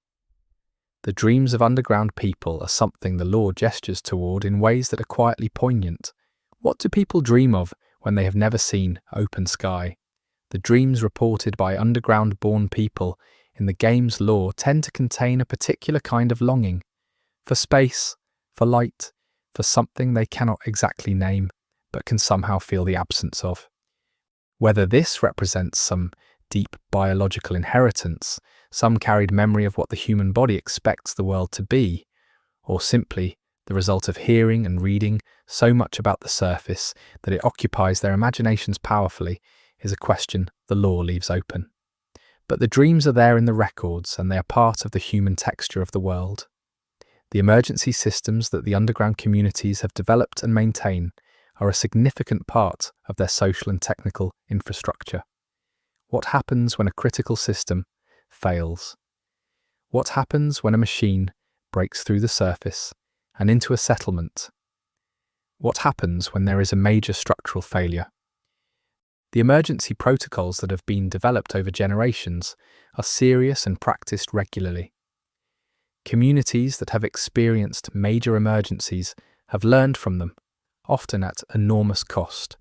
The dreams of underground people are something the law gestures toward in ways that are quietly poignant. What do people dream of when they have never seen open sky? The dreams reported by underground-born people in the game's lore tend to contain a particular kind of longing for space, for light, for something they cannot exactly name, but can somehow feel the absence of. Whether this represents some deep biological inheritance, some carried memory of what the human body expects the world to be, or simply the result of hearing and reading so much about the surface that it occupies their imaginations powerfully, is a question the law leaves open. But the dreams are there in the records, and they are part of the human texture of the world. The emergency systems that the underground communities have developed and maintain are a significant part of their social and technical infrastructure. What happens when a critical system fails? What happens when a machine breaks through the surface and into a settlement? What happens when there is a major structural failure? The emergency protocols that have been developed over generations are serious and practiced regularly. Communities that have experienced major emergencies have learned from them, often at enormous cost,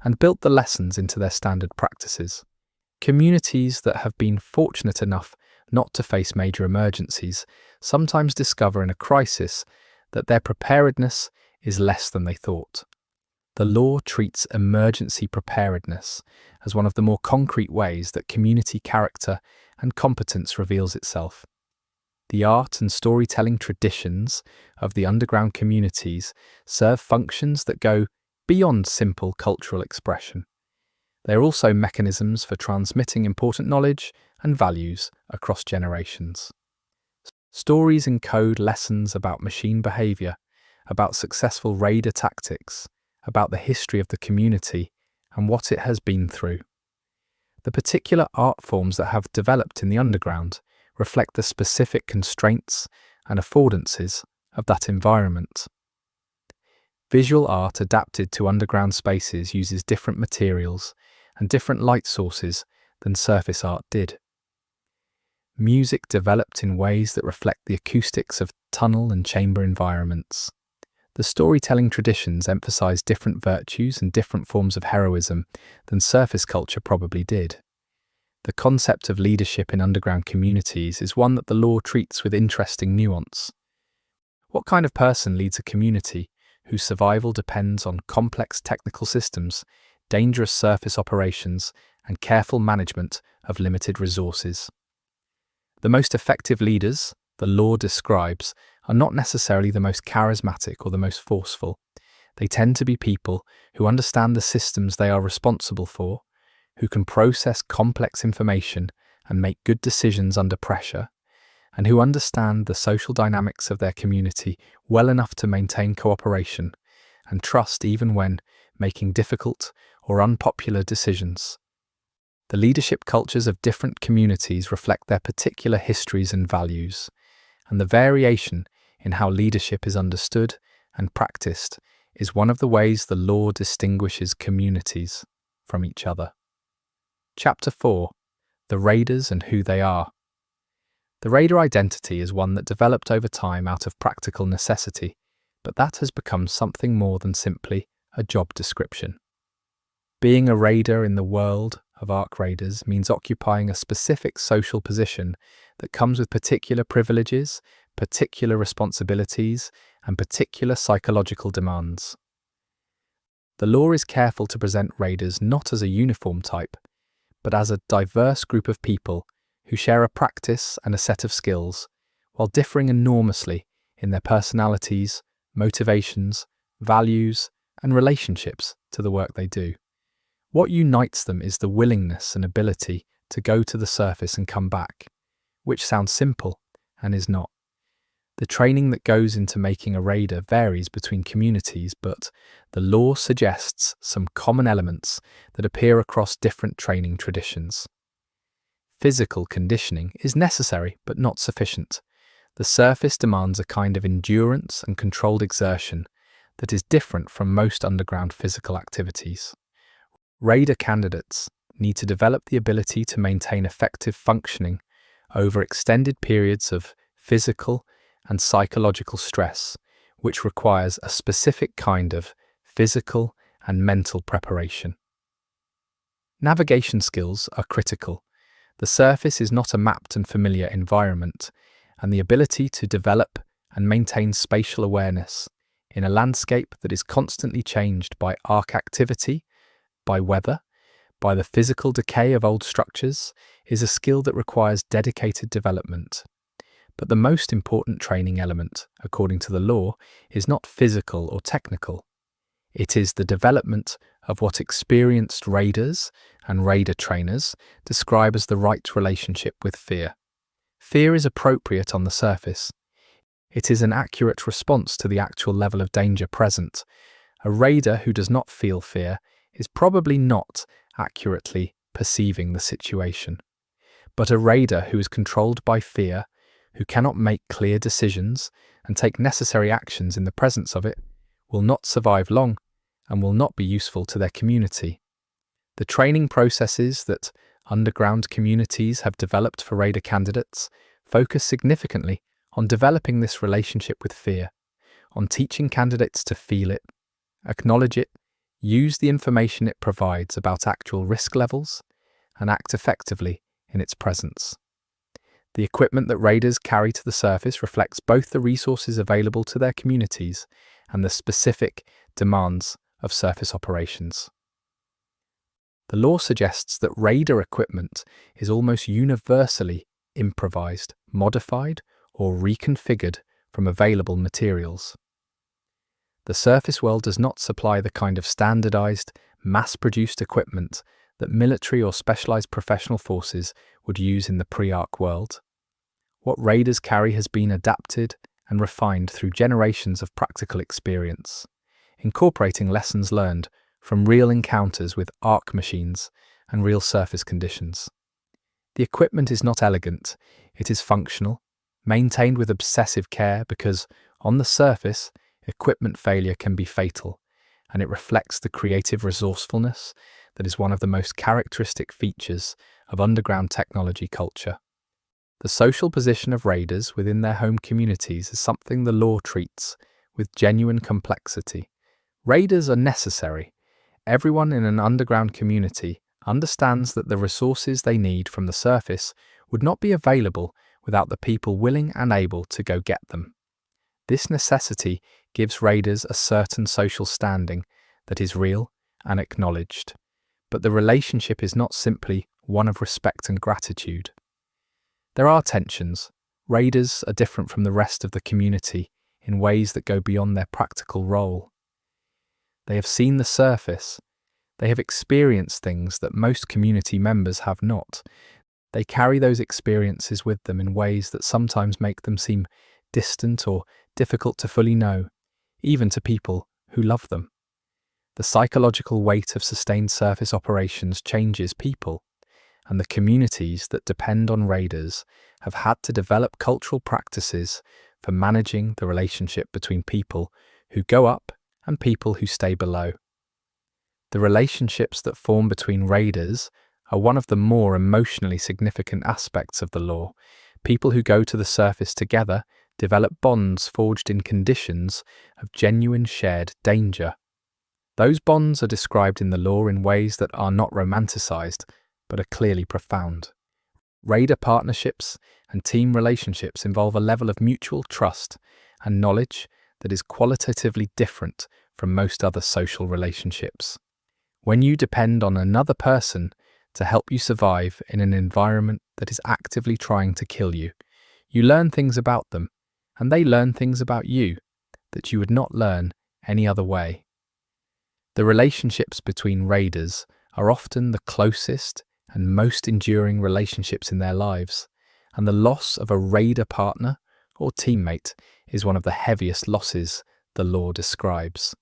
and built the lessons into their standard practices. Communities that have been fortunate enough not to face major emergencies sometimes discover in a crisis that their preparedness is less than they thought. The law treats emergency preparedness as one of the more concrete ways that community character and competence reveals itself. The art and storytelling traditions of the underground communities serve functions that go beyond simple cultural expression. They are also mechanisms for transmitting important knowledge and values across generations. Stories encode lessons about machine behavior, about successful raider tactics, about the history of the community and what it has been through. The particular art forms that have developed in the underground reflect the specific constraints and affordances of that environment. Visual art adapted to underground spaces uses different materials and different light sources than surface art did. Music developed in ways that reflect the acoustics of tunnel and chamber environments. The storytelling traditions emphasize different virtues and different forms of heroism than surface culture probably did. The concept of leadership in underground communities is one that the law treats with interesting nuance. What kind of person leads a community whose survival depends on complex technical systems, dangerous surface operations, and careful management of limited resources? The most effective leaders, the law describes, are not necessarily the most charismatic or the most forceful. They tend to be people who understand the systems they are responsible for, who can process complex information and make good decisions under pressure, and who understand the social dynamics of their community well enough to maintain cooperation and trust even when making difficult or unpopular decisions. The leadership cultures of different communities reflect their particular histories and values, and the variation in how leadership is understood and practiced is one of the ways the law distinguishes communities from each other. Chapter 4. The Raiders and Who They Are. The raider identity is one that developed over time out of practical necessity, but that has become something more than simply a job description. Being a raider in the world of arc raiders means occupying a specific social position that comes with particular privileges, particular responsibilities, and particular psychological demands. The law is careful to present raiders not as a uniform type, but as a diverse group of people who share a practice and a set of skills, while differing enormously in their personalities, motivations, values, and relationships to the work they do. What unites them is the willingness and ability to go to the surface and come back, which sounds simple and is not. The training that goes into making a raider varies between communities, but the law suggests some common elements that appear across different training traditions. Physical conditioning is necessary but not sufficient. The surface demands a kind of endurance and controlled exertion that is different from most underground physical activities. Raider candidates need to develop the ability to maintain effective functioning over extended periods of physical and psychological stress, which requires a specific kind of physical and mental preparation. Navigation skills are critical. The surface is not a mapped and familiar environment, and the ability to develop and maintain spatial awareness in a landscape that is constantly changed by arc activity, by weather, by the physical decay of old structures, is a skill that requires dedicated development. But the most important training element, according to the law, is not physical or technical. It is the development of what experienced raiders and raider trainers describe as the right relationship with fear. Fear is appropriate on the surface. It is an accurate response to the actual level of danger present. A raider who does not feel fear is probably not accurately perceiving the situation. But a raider who is controlled by fear, who cannot make clear decisions and take necessary actions in the presence of it, will not survive long and will not be useful to their community. The training processes that underground communities have developed for raider candidates focus significantly on developing this relationship with fear, on teaching candidates to feel it, acknowledge it, use the information it provides about actual risk levels, and act effectively in its presence. The equipment that raiders carry to the surface reflects both the resources available to their communities and the specific demands of surface operations. The law suggests that raider equipment is almost universally improvised, modified, or reconfigured from available materials. The surface world does not supply the kind of standardized, mass-produced equipment that military or specialized professional forces would use in the pre-arc world. What raiders carry has been adapted and refined through generations of practical experience, incorporating lessons learned from real encounters with arc machines and real surface conditions. The equipment is not elegant, it is functional, maintained with obsessive care because, on the surface, equipment failure can be fatal, and it reflects the creative resourcefulness that is one of the most characteristic features of underground technology culture. The social position of raiders within their home communities is something the law treats with genuine complexity. Raiders are necessary. Everyone in an underground community understands that the resources they need from the surface would not be available without the people willing and able to go get them. This necessity gives raiders a certain social standing that is real and acknowledged, but the relationship is not simply one of respect and gratitude. There are tensions. Raiders are different from the rest of the community in ways that go beyond their practical role. They have seen the surface. They have experienced things that most community members have not. They carry those experiences with them in ways that sometimes make them seem distant or difficult to fully know, even to people who love them. The psychological weight of sustained surface operations changes people, and the communities that depend on raiders have had to develop cultural practices for managing the relationship between people who go up and people who stay below. The relationships that form between raiders are one of the more emotionally significant aspects of the law. People who go to the surface together develop bonds forged in conditions of genuine shared danger. Those bonds are described in the law in ways that are not romanticized, but are clearly profound. Raider partnerships and team relationships involve a level of mutual trust and knowledge that is qualitatively different from most other social relationships. When you depend on another person to help you survive in an environment that is actively trying to kill you, you learn things about them, and they learn things about you that you would not learn any other way. The relationships between raiders are often the closest and most enduring relationships in their lives, and the loss of a raider partner or teammate is one of the heaviest losses the law describes.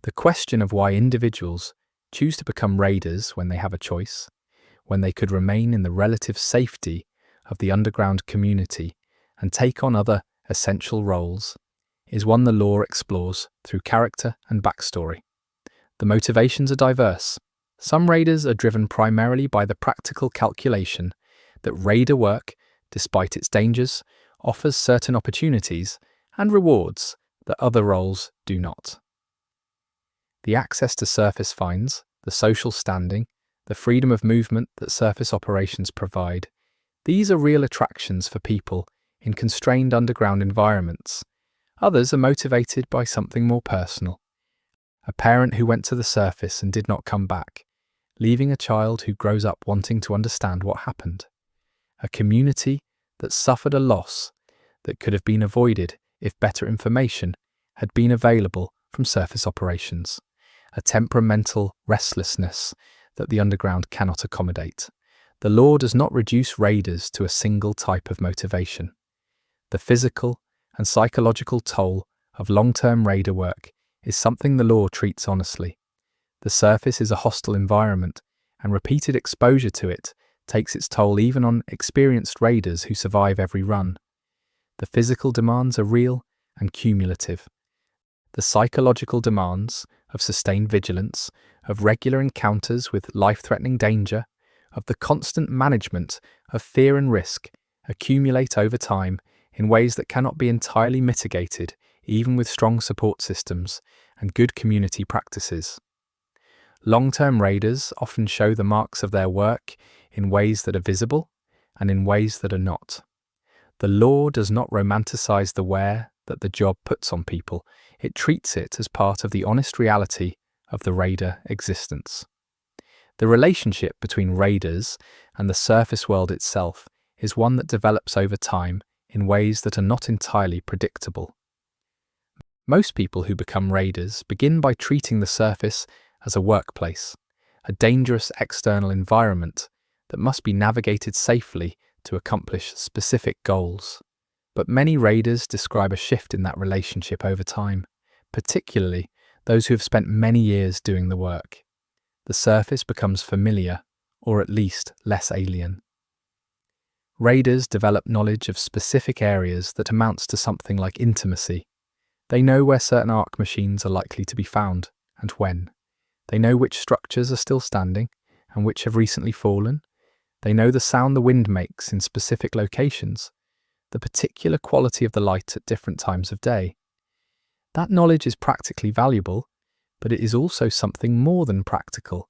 The question of why individuals choose to become raiders when they have a choice, when they could remain in the relative safety of the underground community and take on other essential roles, is one the law explores through character and backstory. The motivations are diverse. Some raiders are driven primarily by the practical calculation that raider work, despite its dangers, offers certain opportunities and rewards that other roles do not. The access to surface finds, the social standing, the freedom of movement that surface operations provide, these are real attractions for people in constrained underground environments. Others are motivated by something more personal. A parent who went to the surface and did not come back, leaving a child who grows up wanting to understand what happened. A community that suffered a loss that could have been avoided if better information had been available from surface operations. A temperamental restlessness that the underground cannot accommodate. The law does not reduce raiders to a single type of motivation. The physical and psychological toll of long-term raider work is something the law treats honestly. The surface is a hostile environment, and repeated exposure to it takes its toll even on experienced raiders who survive every run. The physical demands are real and cumulative. The psychological demands of sustained vigilance, of regular encounters with life-threatening danger, of the constant management of fear and risk accumulate over time in ways that cannot be entirely mitigated even with strong support systems and good community practices. Long-term raiders often show the marks of their work in ways that are visible and in ways that are not. The law does not romanticize the wear that the job puts on people. It treats it as part of the honest reality of the raider existence. The relationship between raiders and the surface world itself is one that develops over time in ways that are not entirely predictable. Most people who become raiders begin by treating the surface as a workplace, a dangerous external environment that must be navigated safely to accomplish specific goals. But many raiders describe a shift in that relationship over time, particularly those who have spent many years doing the work. The surface becomes familiar, or at least less alien. Raiders develop knowledge of specific areas that amounts to something like intimacy. They know where certain arc machines are likely to be found, and when. They know which structures are still standing, and which have recently fallen. They know the sound the wind makes in specific locations, the particular quality of the light at different times of day. That knowledge is practically valuable, but it is also something more than practical.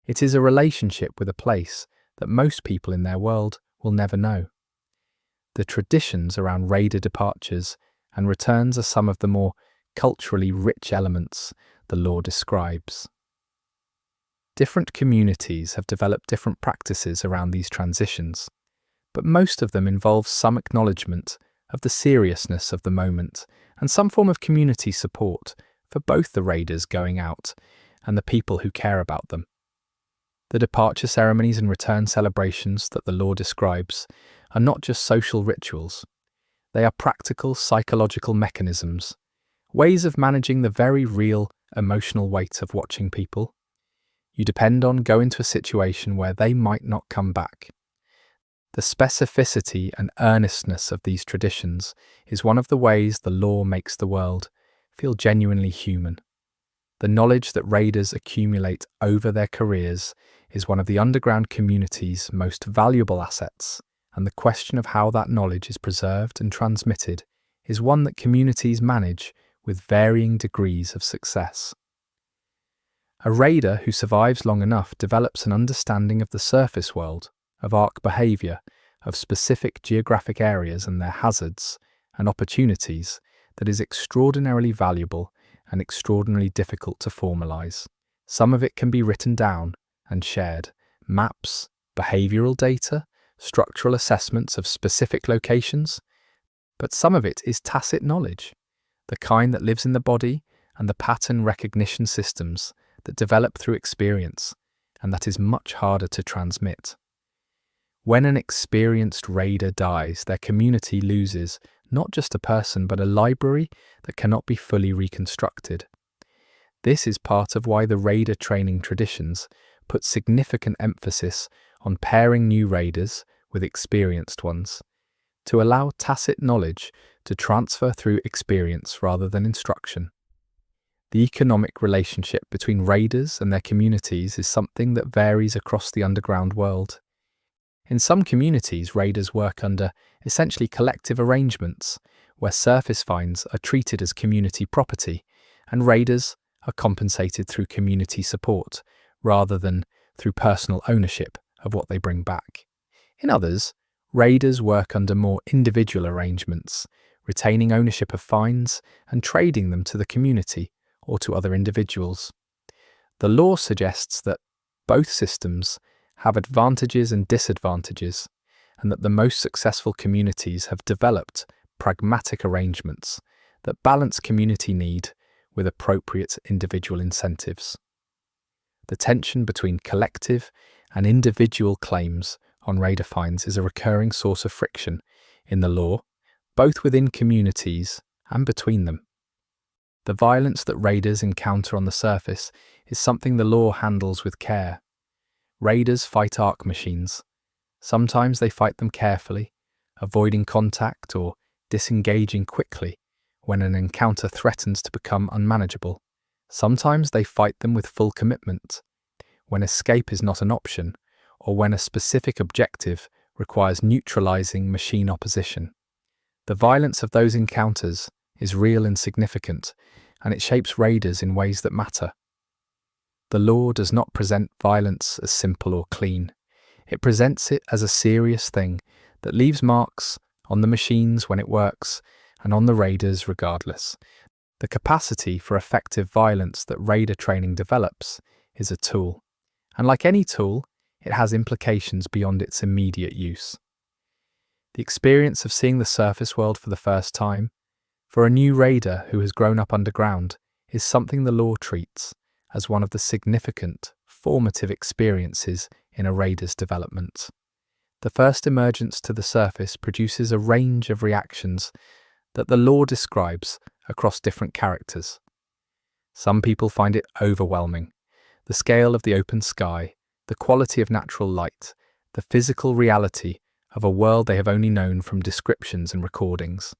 It is a relationship with a place that most people in their world will never know. The traditions around raider departures and returns are some of the more culturally rich elements the law describes. Different communities have developed different practices around these transitions, but most of them involve some acknowledgement of the seriousness of the moment and some form of community support for both the raiders going out and the people who care about them. The departure ceremonies and return celebrations that the law describes are not just social rituals. They are practical psychological mechanisms ways of managing the very real emotional weight of watching people. You depend on going to a situation where they might not come back. The specificity and earnestness of these traditions is one of the ways the law makes the world feel genuinely human. The knowledge that raiders accumulate over their careers is one of the underground community's most valuable assets, and the question of how that knowledge is preserved and transmitted is one that communities manage with varying degrees of success. A raider who survives long enough develops an understanding of the surface world, of arc behavior, of specific geographic areas and their hazards and opportunities that is extraordinarily valuable and extraordinarily difficult to formalize. Some of it can be written down and shared: maps, behavioral data, structural assessments of specific locations. But some of it is tacit knowledge, the kind that lives in the body, and the pattern recognition systems that develop through experience, and that is much harder to transmit. When an experienced raider dies, their community loses not just a person but a library that cannot be fully reconstructed. This is part of why the raider training traditions put significant emphasis on pairing new raiders with experienced ones, to allow tacit knowledge to transfer through experience rather than instruction. The economic relationship between raiders and their communities is something that varies across the underground world. In some communities, raiders work under essentially collective arrangements, where surface finds are treated as community property, and raiders are compensated through community support, rather than through personal ownership of what they bring back. In others, raiders work under more individual arrangements, retaining ownership of finds and trading them to the community or to other individuals. The law suggests that both systems have advantages and disadvantages, and that the most successful communities have developed pragmatic arrangements that balance community need with appropriate individual incentives. The tension between collective and individual claims on raider finds is a recurring source of friction in the law, both within communities and between them. The violence that raiders encounter on the surface is something the law handles with care. Raiders fight arc machines. Sometimes they fight them carefully, avoiding contact or disengaging quickly when an encounter threatens to become unmanageable. Sometimes they fight them with full commitment, when escape is not an option, or when a specific objective requires neutralizing machine opposition. The violence of those encounters is real and significant, and it shapes raiders in ways that matter. The law does not present violence as simple or clean. It presents it as a serious thing that leaves marks on the machines when it works, and on the raiders regardless. The capacity for effective violence that raider training develops is a tool, and like any tool, it has implications beyond its immediate use. The experience of seeing the surface world for the first time, for a new raider who has grown up underground, is something the law treats as one of the significant, formative experiences in a raider's development. The first emergence to the surface produces a range of reactions that the law describes across different characters. Some people find it overwhelming. The scale of the open sky, the quality of natural light, the physical reality of a world they have only known from descriptions and recordings.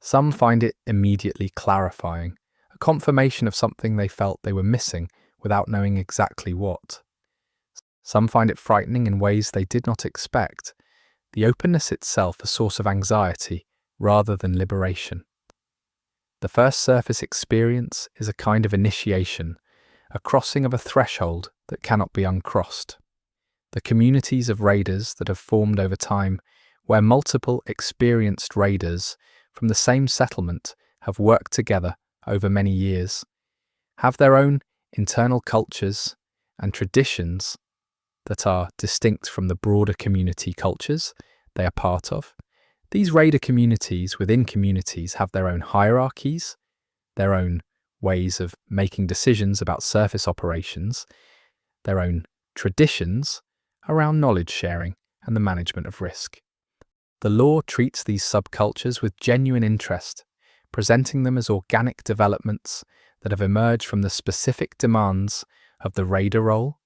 Some find it immediately clarifying, a confirmation of something they felt they were missing without knowing exactly what. Some find it frightening in ways they did not expect, the openness itself a source of anxiety rather than liberation. The first surface experience is a kind of initiation, a crossing of a threshold that cannot be uncrossed. The communities of raiders that have formed over time, where multiple experienced raiders from the same settlement have worked together over many years, have their own internal cultures and traditions that are distinct from the broader community cultures they are part of. These raider communities within communities have their own hierarchies, their own ways of making decisions about surface operations, their own traditions around knowledge sharing and the management of risk. The law treats these subcultures with genuine interest, presenting them as organic developments that have emerged from the specific demands of the raider role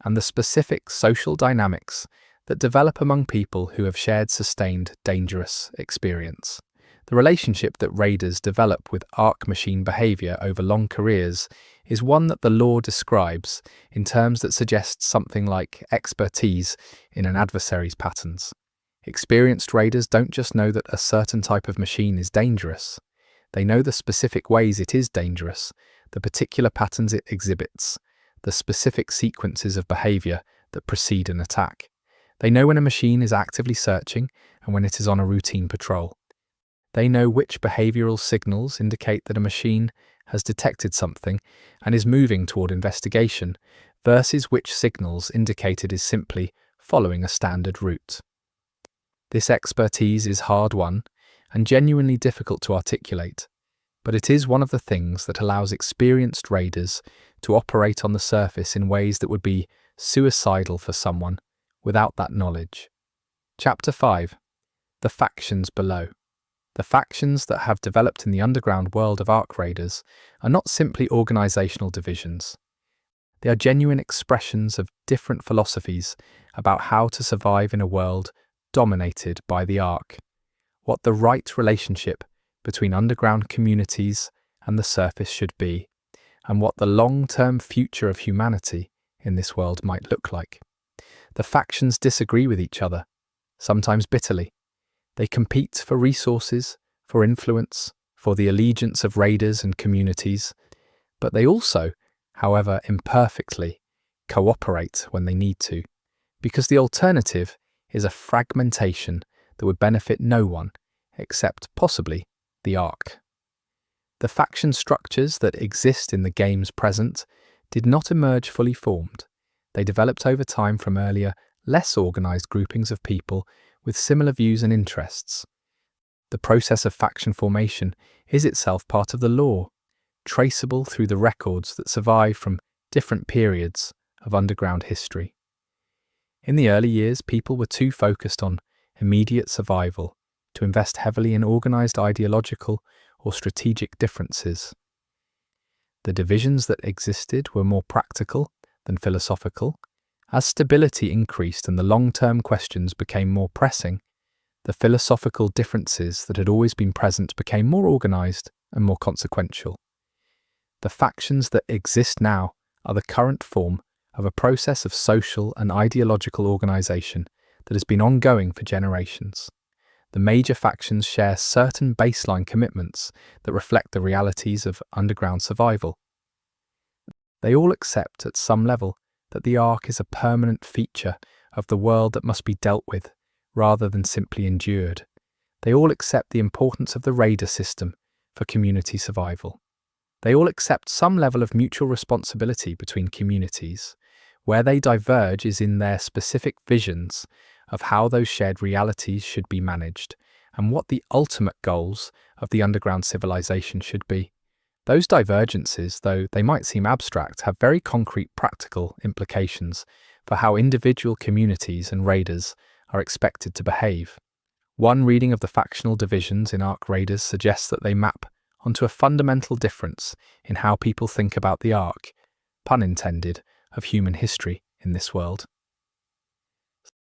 and the specific social dynamics that develop among people who have shared sustained, dangerous experience. The relationship that raiders develop with Ark-machine behavior over long careers is one that the law describes in terms that suggest something like expertise in an adversary's patterns. Experienced raiders don't just know that a certain type of machine is dangerous. They know the specific ways it is dangerous, the particular patterns it exhibits, the specific sequences of behavior that precede an attack. They know when a machine is actively searching and when it is on a routine patrol. They know which behavioral signals indicate that a machine has detected something and is moving toward investigation, versus which signals indicate it is simply following a standard route. This expertise is hard-won and genuinely difficult to articulate, but it is one of the things that allows experienced raiders to operate on the surface in ways that would be suicidal for someone without that knowledge. Chapter 5. The Factions Below. The factions that have developed in the underground world of Ark Raiders are not simply organizational divisions. They are genuine expressions of different philosophies about how to survive in a world dominated by the Ark, what the right relationship between underground communities and the surface should be, and what the long-term future of humanity in this world might look like. The factions disagree with each other, sometimes bitterly. They compete for resources, for influence, for the allegiance of raiders and communities, but they also, however imperfectly, cooperate when they need to, because the alternative is a fragmentation that would benefit no one except possibly the Ark. The faction structures that exist in the game's present did not emerge fully formed. They developed over time from earlier, less organized groupings of people with similar views and interests. The process of faction formation is itself part of the lore, traceable through the records that survive from different periods of underground history. In the early years, people were too focused on immediate survival to invest heavily in organized ideological or strategic differences. The divisions that existed were more practical than philosophical. As stability increased and the long-term questions became more pressing, the philosophical differences that had always been present became more organized and more consequential. The factions that exist now are the current form of a process of social and ideological organization that has been ongoing for generations. The major factions share certain baseline commitments that reflect the realities of underground survival. They all accept at some level that the Ark is a permanent feature of the world that must be dealt with, rather than simply endured. They all accept the importance of the raider system for community survival. They all accept some level of mutual responsibility between communities. Where they diverge is in their specific visions of how those shared realities should be managed and what the ultimate goals of the underground civilization should be. Those divergences, though they might seem abstract, have very concrete practical implications for how individual communities and raiders are expected to behave. One reading of the factional divisions in Ark Raiders suggests that they map onto a fundamental difference in how people think about the Ark, pun intended, of human history in this world.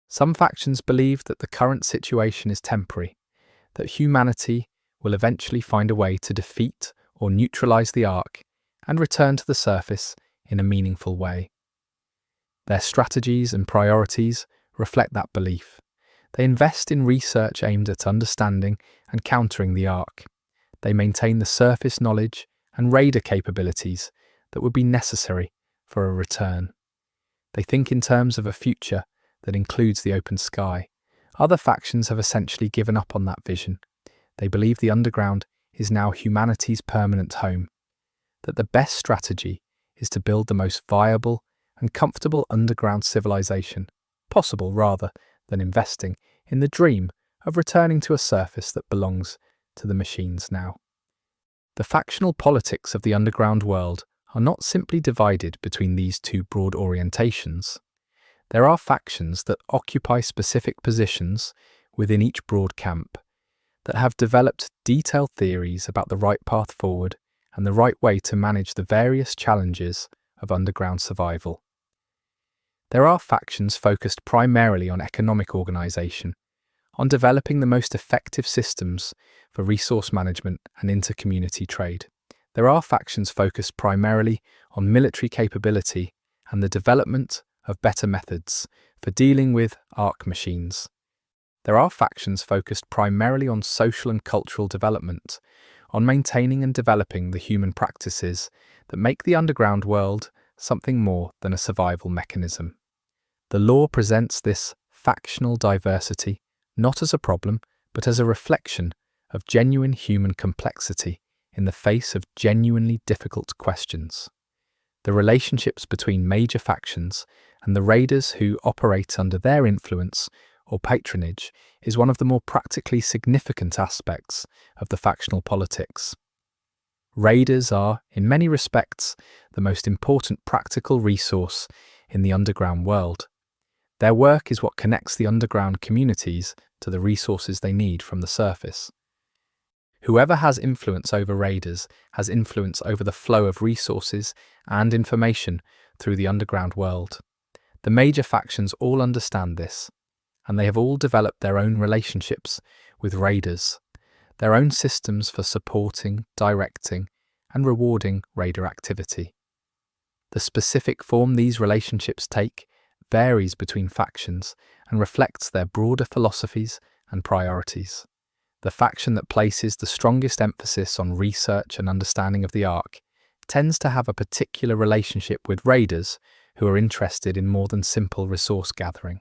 Some factions believe that the current situation is temporary, that humanity will eventually find a way to defeat or neutralize the Ark and return to the surface in a meaningful way. Their strategies and priorities reflect that belief. They invest in research aimed at understanding and countering the Ark. They maintain the surface knowledge and raider capabilities that would be necessary for a return. They think in terms of a future that includes the open sky. Other factions have essentially given up on that vision. They believe the underground is now humanity's permanent home, that the best strategy is to build the most viable and comfortable underground civilization possible rather than investing in the dream of returning to a surface that belongs to the machines now. The factional politics of the underground world are not simply divided between these two broad orientations. There are factions that occupy specific positions within each broad camp. that have developed detailed theories about the right path forward and the right way to manage the various challenges of underground survival. There are factions focused primarily on economic organization, on developing the most effective systems for resource management and inter-community trade. There are factions focused primarily on military capability and the development of better methods for dealing with ARC machines. There are factions focused primarily on social and cultural development, on maintaining and developing the human practices that make the underground world something more than a survival mechanism. The law presents this factional diversity not as a problem, but as a reflection of genuine human complexity in the face of genuinely difficult questions. The relationships between major factions and the raiders who operate under their influence or patronage is one of the more practically significant aspects of the factional politics. Raiders are, in many respects, the most important practical resource in the underground world. Their work is what connects the underground communities to the resources they need from the surface. Whoever has influence over raiders has influence over the flow of resources and information through the underground world. The major factions all understand this, and they have all developed their own relationships with raiders, their own systems for supporting, directing, and rewarding raider activity. The specific form these relationships take varies between factions and reflects their broader philosophies and priorities. The faction that places the strongest emphasis on research and understanding of the Ark tends to have a particular relationship with raiders who are interested in more than simple resource gathering.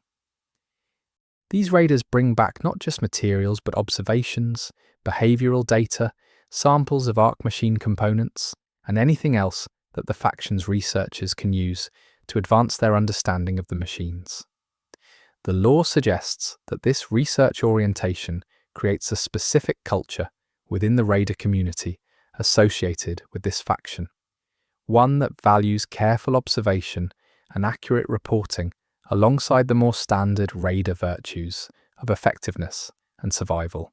These raiders bring back not just materials but observations, behavioral data, samples of Ark machine components, and anything else that the faction's researchers can use to advance their understanding of the machines. The law suggests that this research orientation creates a specific culture within the raider community associated with this faction, one that values careful observation and accurate reporting alongside the more standard raider virtues of effectiveness and survival.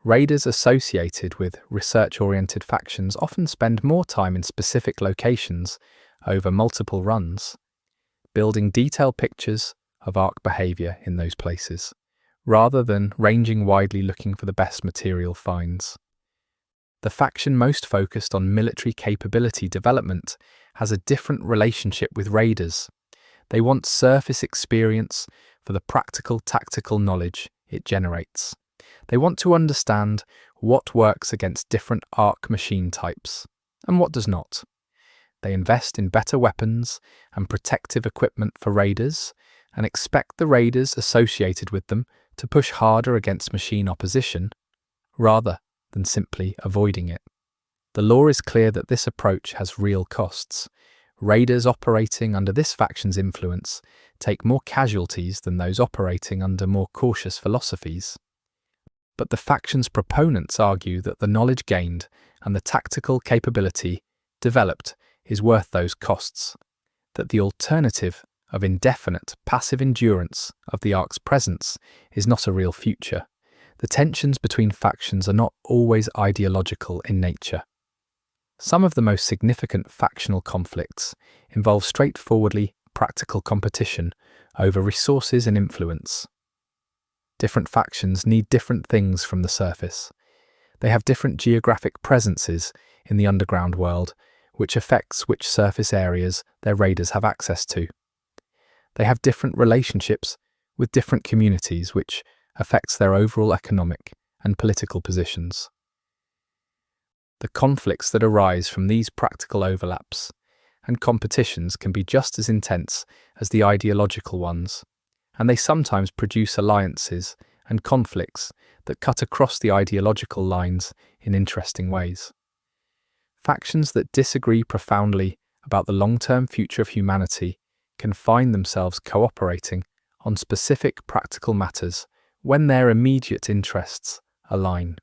Raiders associated with research-oriented factions often spend more time in specific locations over multiple runs, building detailed pictures of Ark behavior in those places, rather than ranging widely looking for the best material finds. The faction most focused on military capability development has a different relationship with raiders. They want surface experience for the practical tactical knowledge it generates. They want to understand what works against different Ark machine types and what does not. They invest in better weapons and protective equipment for raiders and expect the raiders associated with them to push harder against machine opposition rather than simply avoiding it. The law is clear that this approach has real costs. Raiders operating under this faction's influence take more casualties than those operating under more cautious philosophies. But the faction's proponents argue that the knowledge gained and the tactical capability developed is worth those costs, that the alternative of indefinite passive endurance of the Ark's presence is not a real future. The tensions between factions are not always ideological in nature. Some of the most significant factional conflicts involve straightforwardly practical competition over resources and influence. Different factions need different things from the surface. They have different geographic presences in the underground world, which affects which surface areas their raiders have access to. They have different relationships with different communities, which affects their overall economic and political positions. The conflicts that arise from these practical overlaps and competitions can be just as intense as the ideological ones, and they sometimes produce alliances and conflicts that cut across the ideological lines in interesting ways. Factions that disagree profoundly about the long-term future of humanity can find themselves cooperating on specific practical matters when their immediate interests align.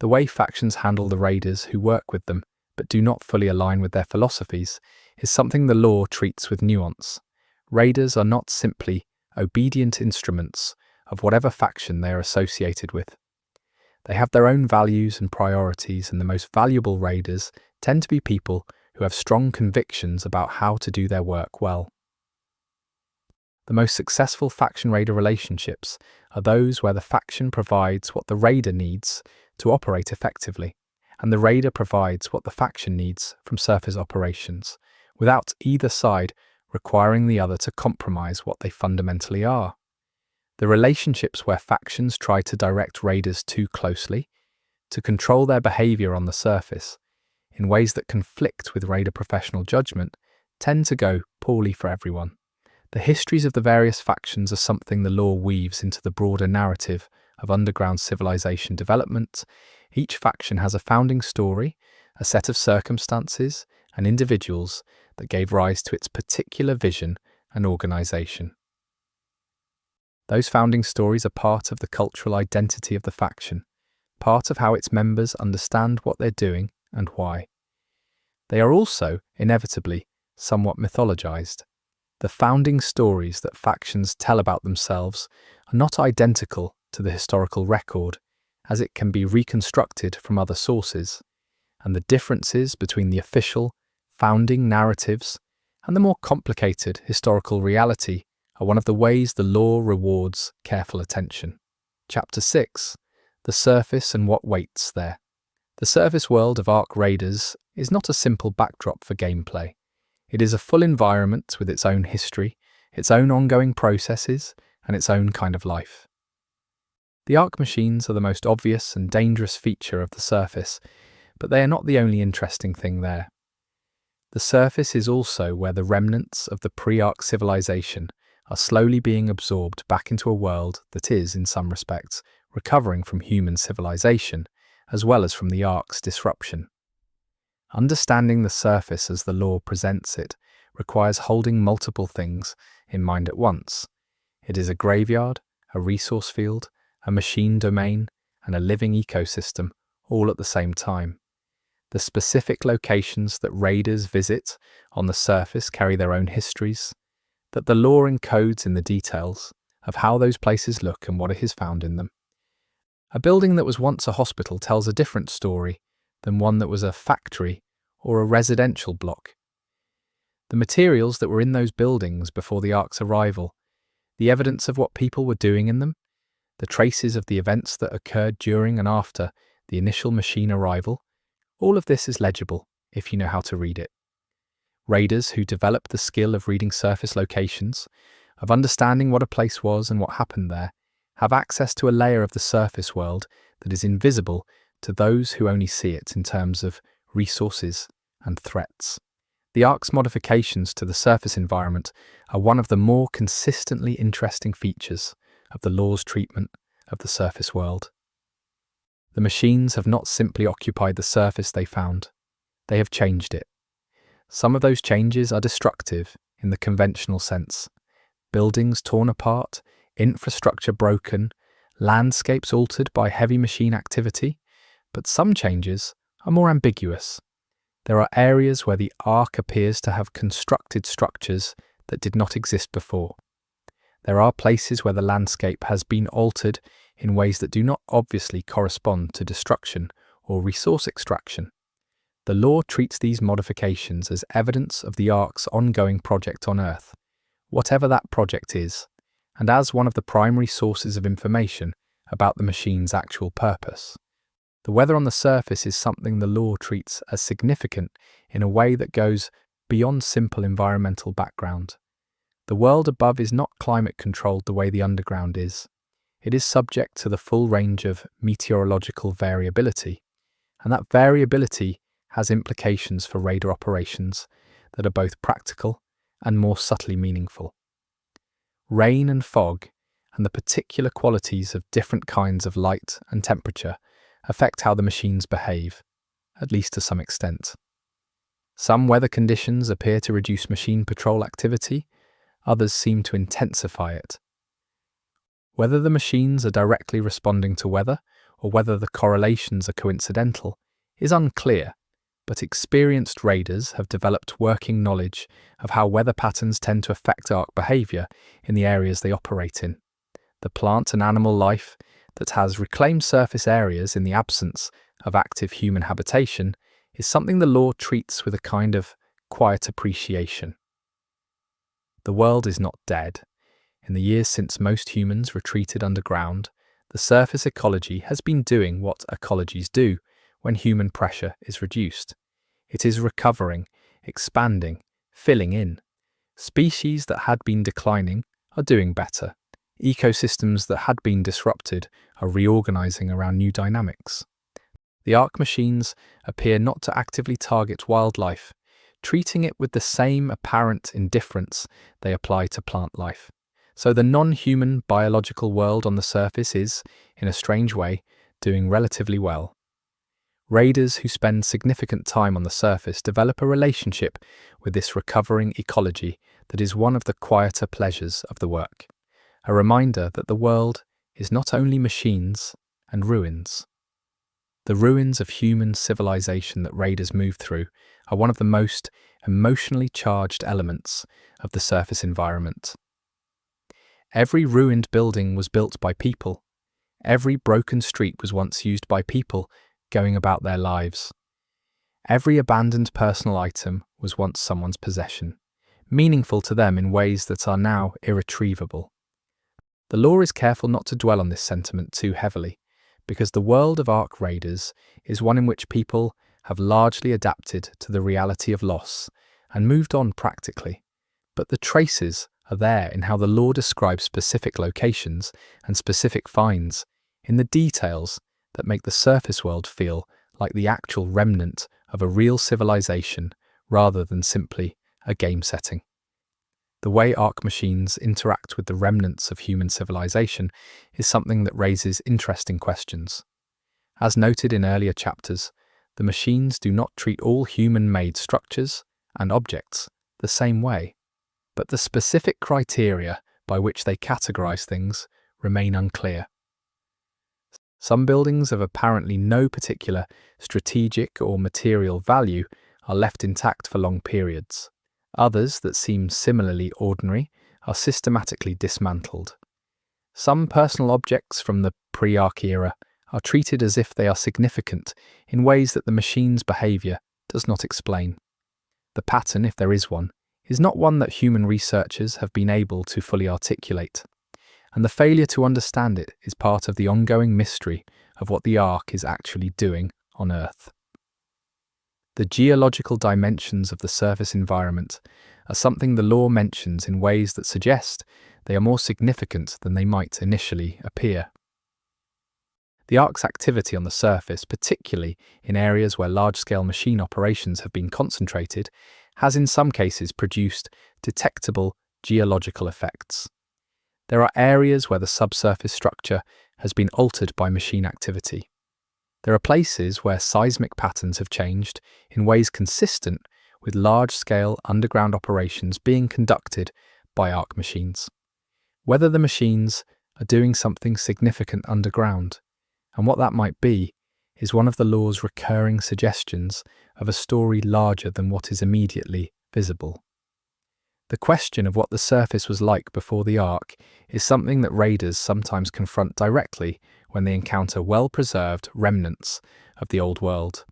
The way factions handle the raiders who work with them but do not fully align with their philosophies is something the law treats with nuance. Raiders are not simply obedient instruments of whatever faction they are associated with. They have their own values and priorities, and the most valuable raiders tend to be people who have strong convictions about how to do their work well. The most successful faction raider relationships are those where the faction provides what the raider needs to operate effectively, and the raider provides what the faction needs from surface operations, without either side requiring the other to compromise what they fundamentally are. The relationships where factions try to direct raiders too closely, to control their behavior on the surface, in ways that conflict with raider professional judgment, tend to go poorly for everyone. The histories of the various factions are something the lore weaves into the broader narrative of underground civilization development. Each faction has a founding story, a set of circumstances and individuals that gave rise to its particular vision and organization. Those founding stories are part of the cultural identity of the faction, part of how its members understand what they're doing and why. They are also, inevitably, somewhat mythologized. The founding stories that factions tell about themselves are not identical to the historical record, as it can be reconstructed from other sources, and the differences between the official, founding narratives and the more complicated historical reality are one of the ways the lore rewards careful attention. Chapter 6. The Surface and What Waits There. The surface world of Ark Raiders is not a simple backdrop for gameplay. It is a full environment with its own history, its own ongoing processes, and its own kind of life. The Ark machines are the most obvious and dangerous feature of the surface, but they are not the only interesting thing there. The surface is also where the remnants of the pre-Ark civilization are slowly being absorbed back into a world that is, in some respects, recovering from human civilization, as well as from the Ark's disruption. Understanding the surface as the lore presents it requires holding multiple things in mind at once. It is a graveyard, a resource field, a machine domain, and a living ecosystem, all at the same time. The specific locations that raiders visit on the surface carry their own histories, that the lore encodes in the details of how those places look and what is found in them. A building that was once a hospital tells a different story than one that was a factory or a residential block. The materials that were in those buildings before the Ark's arrival, the evidence of what people were doing in them, the traces of the events that occurred during and after the initial machine arrival, all of this is legible if you know how to read it. Raiders who develop the skill of reading surface locations, of understanding what a place was and what happened there, have access to a layer of the surface world that is invisible to those who only see it in terms of resources and threats. The Ark's modifications to the surface environment are one of the more consistently interesting features of the lore's treatment of the surface world. The machines have not simply occupied the surface they found, they have changed it. Some of those changes are destructive in the conventional sense. Buildings torn apart, infrastructure broken, landscapes altered by heavy machine activity, but some changes are more ambiguous. There are areas where the Ark appears to have constructed structures that did not exist before. There are places where the landscape has been altered in ways that do not obviously correspond to destruction or resource extraction. The lore treats these modifications as evidence of the Ark's ongoing project on Earth, whatever that project is, and as one of the primary sources of information about the machine's actual purpose. The weather on the surface is something the lore treats as significant in a way that goes beyond simple environmental background. The world above is not climate controlled the way the underground is. It is subject to the full range of meteorological variability, and that variability has implications for raider operations that are both practical and more subtly meaningful. Rain and fog, and the particular qualities of different kinds of light and temperature affect how the machines behave, at least to some extent. Some weather conditions appear to reduce machine patrol activity, others seem to intensify it. Whether the machines are directly responding to weather, or whether the correlations are coincidental, is unclear, but experienced raiders have developed working knowledge of how weather patterns tend to affect Ark behavior in the areas they operate in. The plant and animal life that has reclaimed surface areas in the absence of active human habitation is something the law treats with a kind of quiet appreciation. The world is not dead. In the years since most humans retreated underground, the surface ecology has been doing what ecologies do when human pressure is reduced. It is recovering, expanding, filling in. Species that had been declining are doing better. Ecosystems that had been disrupted are reorganizing around new dynamics. The Ark machines appear not to actively target wildlife, treating it with the same apparent indifference they apply to plant life. So the non-human biological world on the surface is, in a strange way, doing relatively well. Raiders who spend significant time on the surface develop a relationship with this recovering ecology that is one of the quieter pleasures of the work, a reminder that the world is not only machines and ruins. The ruins of human civilization that raiders move through are one of the most emotionally charged elements of the surface environment. Every ruined building was built by people. Every broken street was once used by people going about their lives. Every abandoned personal item was once someone's possession, meaningful to them in ways that are now irretrievable. The law is careful not to dwell on this sentiment too heavily, because the world of Ark Raiders is one in which people have largely adapted to the reality of loss and moved on practically. But the traces are there in how the law describes specific locations and specific finds, in the details that make the surface world feel like the actual remnant of a real civilization rather than simply a game setting. The way Ark machines interact with the remnants of human civilization is something that raises interesting questions. As noted in earlier chapters, the machines do not treat all human-made structures and objects the same way, but the specific criteria by which they categorize things remain unclear. Some buildings of apparently no particular strategic or material value are left intact for long periods. Others that seem similarly ordinary are systematically dismantled. Some personal objects from the pre-Ark era are treated as if they are significant in ways that the machine's behavior does not explain. The pattern, if there is one, is not one that human researchers have been able to fully articulate, and the failure to understand it is part of the ongoing mystery of what the Ark is actually doing on Earth. The geological dimensions of the surface environment are something the law mentions in ways that suggest they are more significant than they might initially appear. The Ark's activity on the surface, particularly in areas where large-scale machine operations have been concentrated, has in some cases produced detectable geological effects. There are areas where the subsurface structure has been altered by machine activity. There are places where seismic patterns have changed in ways consistent with large-scale underground operations being conducted by Ark machines. Whether the machines are doing something significant underground, and what that might be, is one of the law's recurring suggestions of a story larger than what is immediately visible. The question of what the surface was like before the Ark is something that raiders sometimes confront directly when they encounter well-preserved remnants of the old world.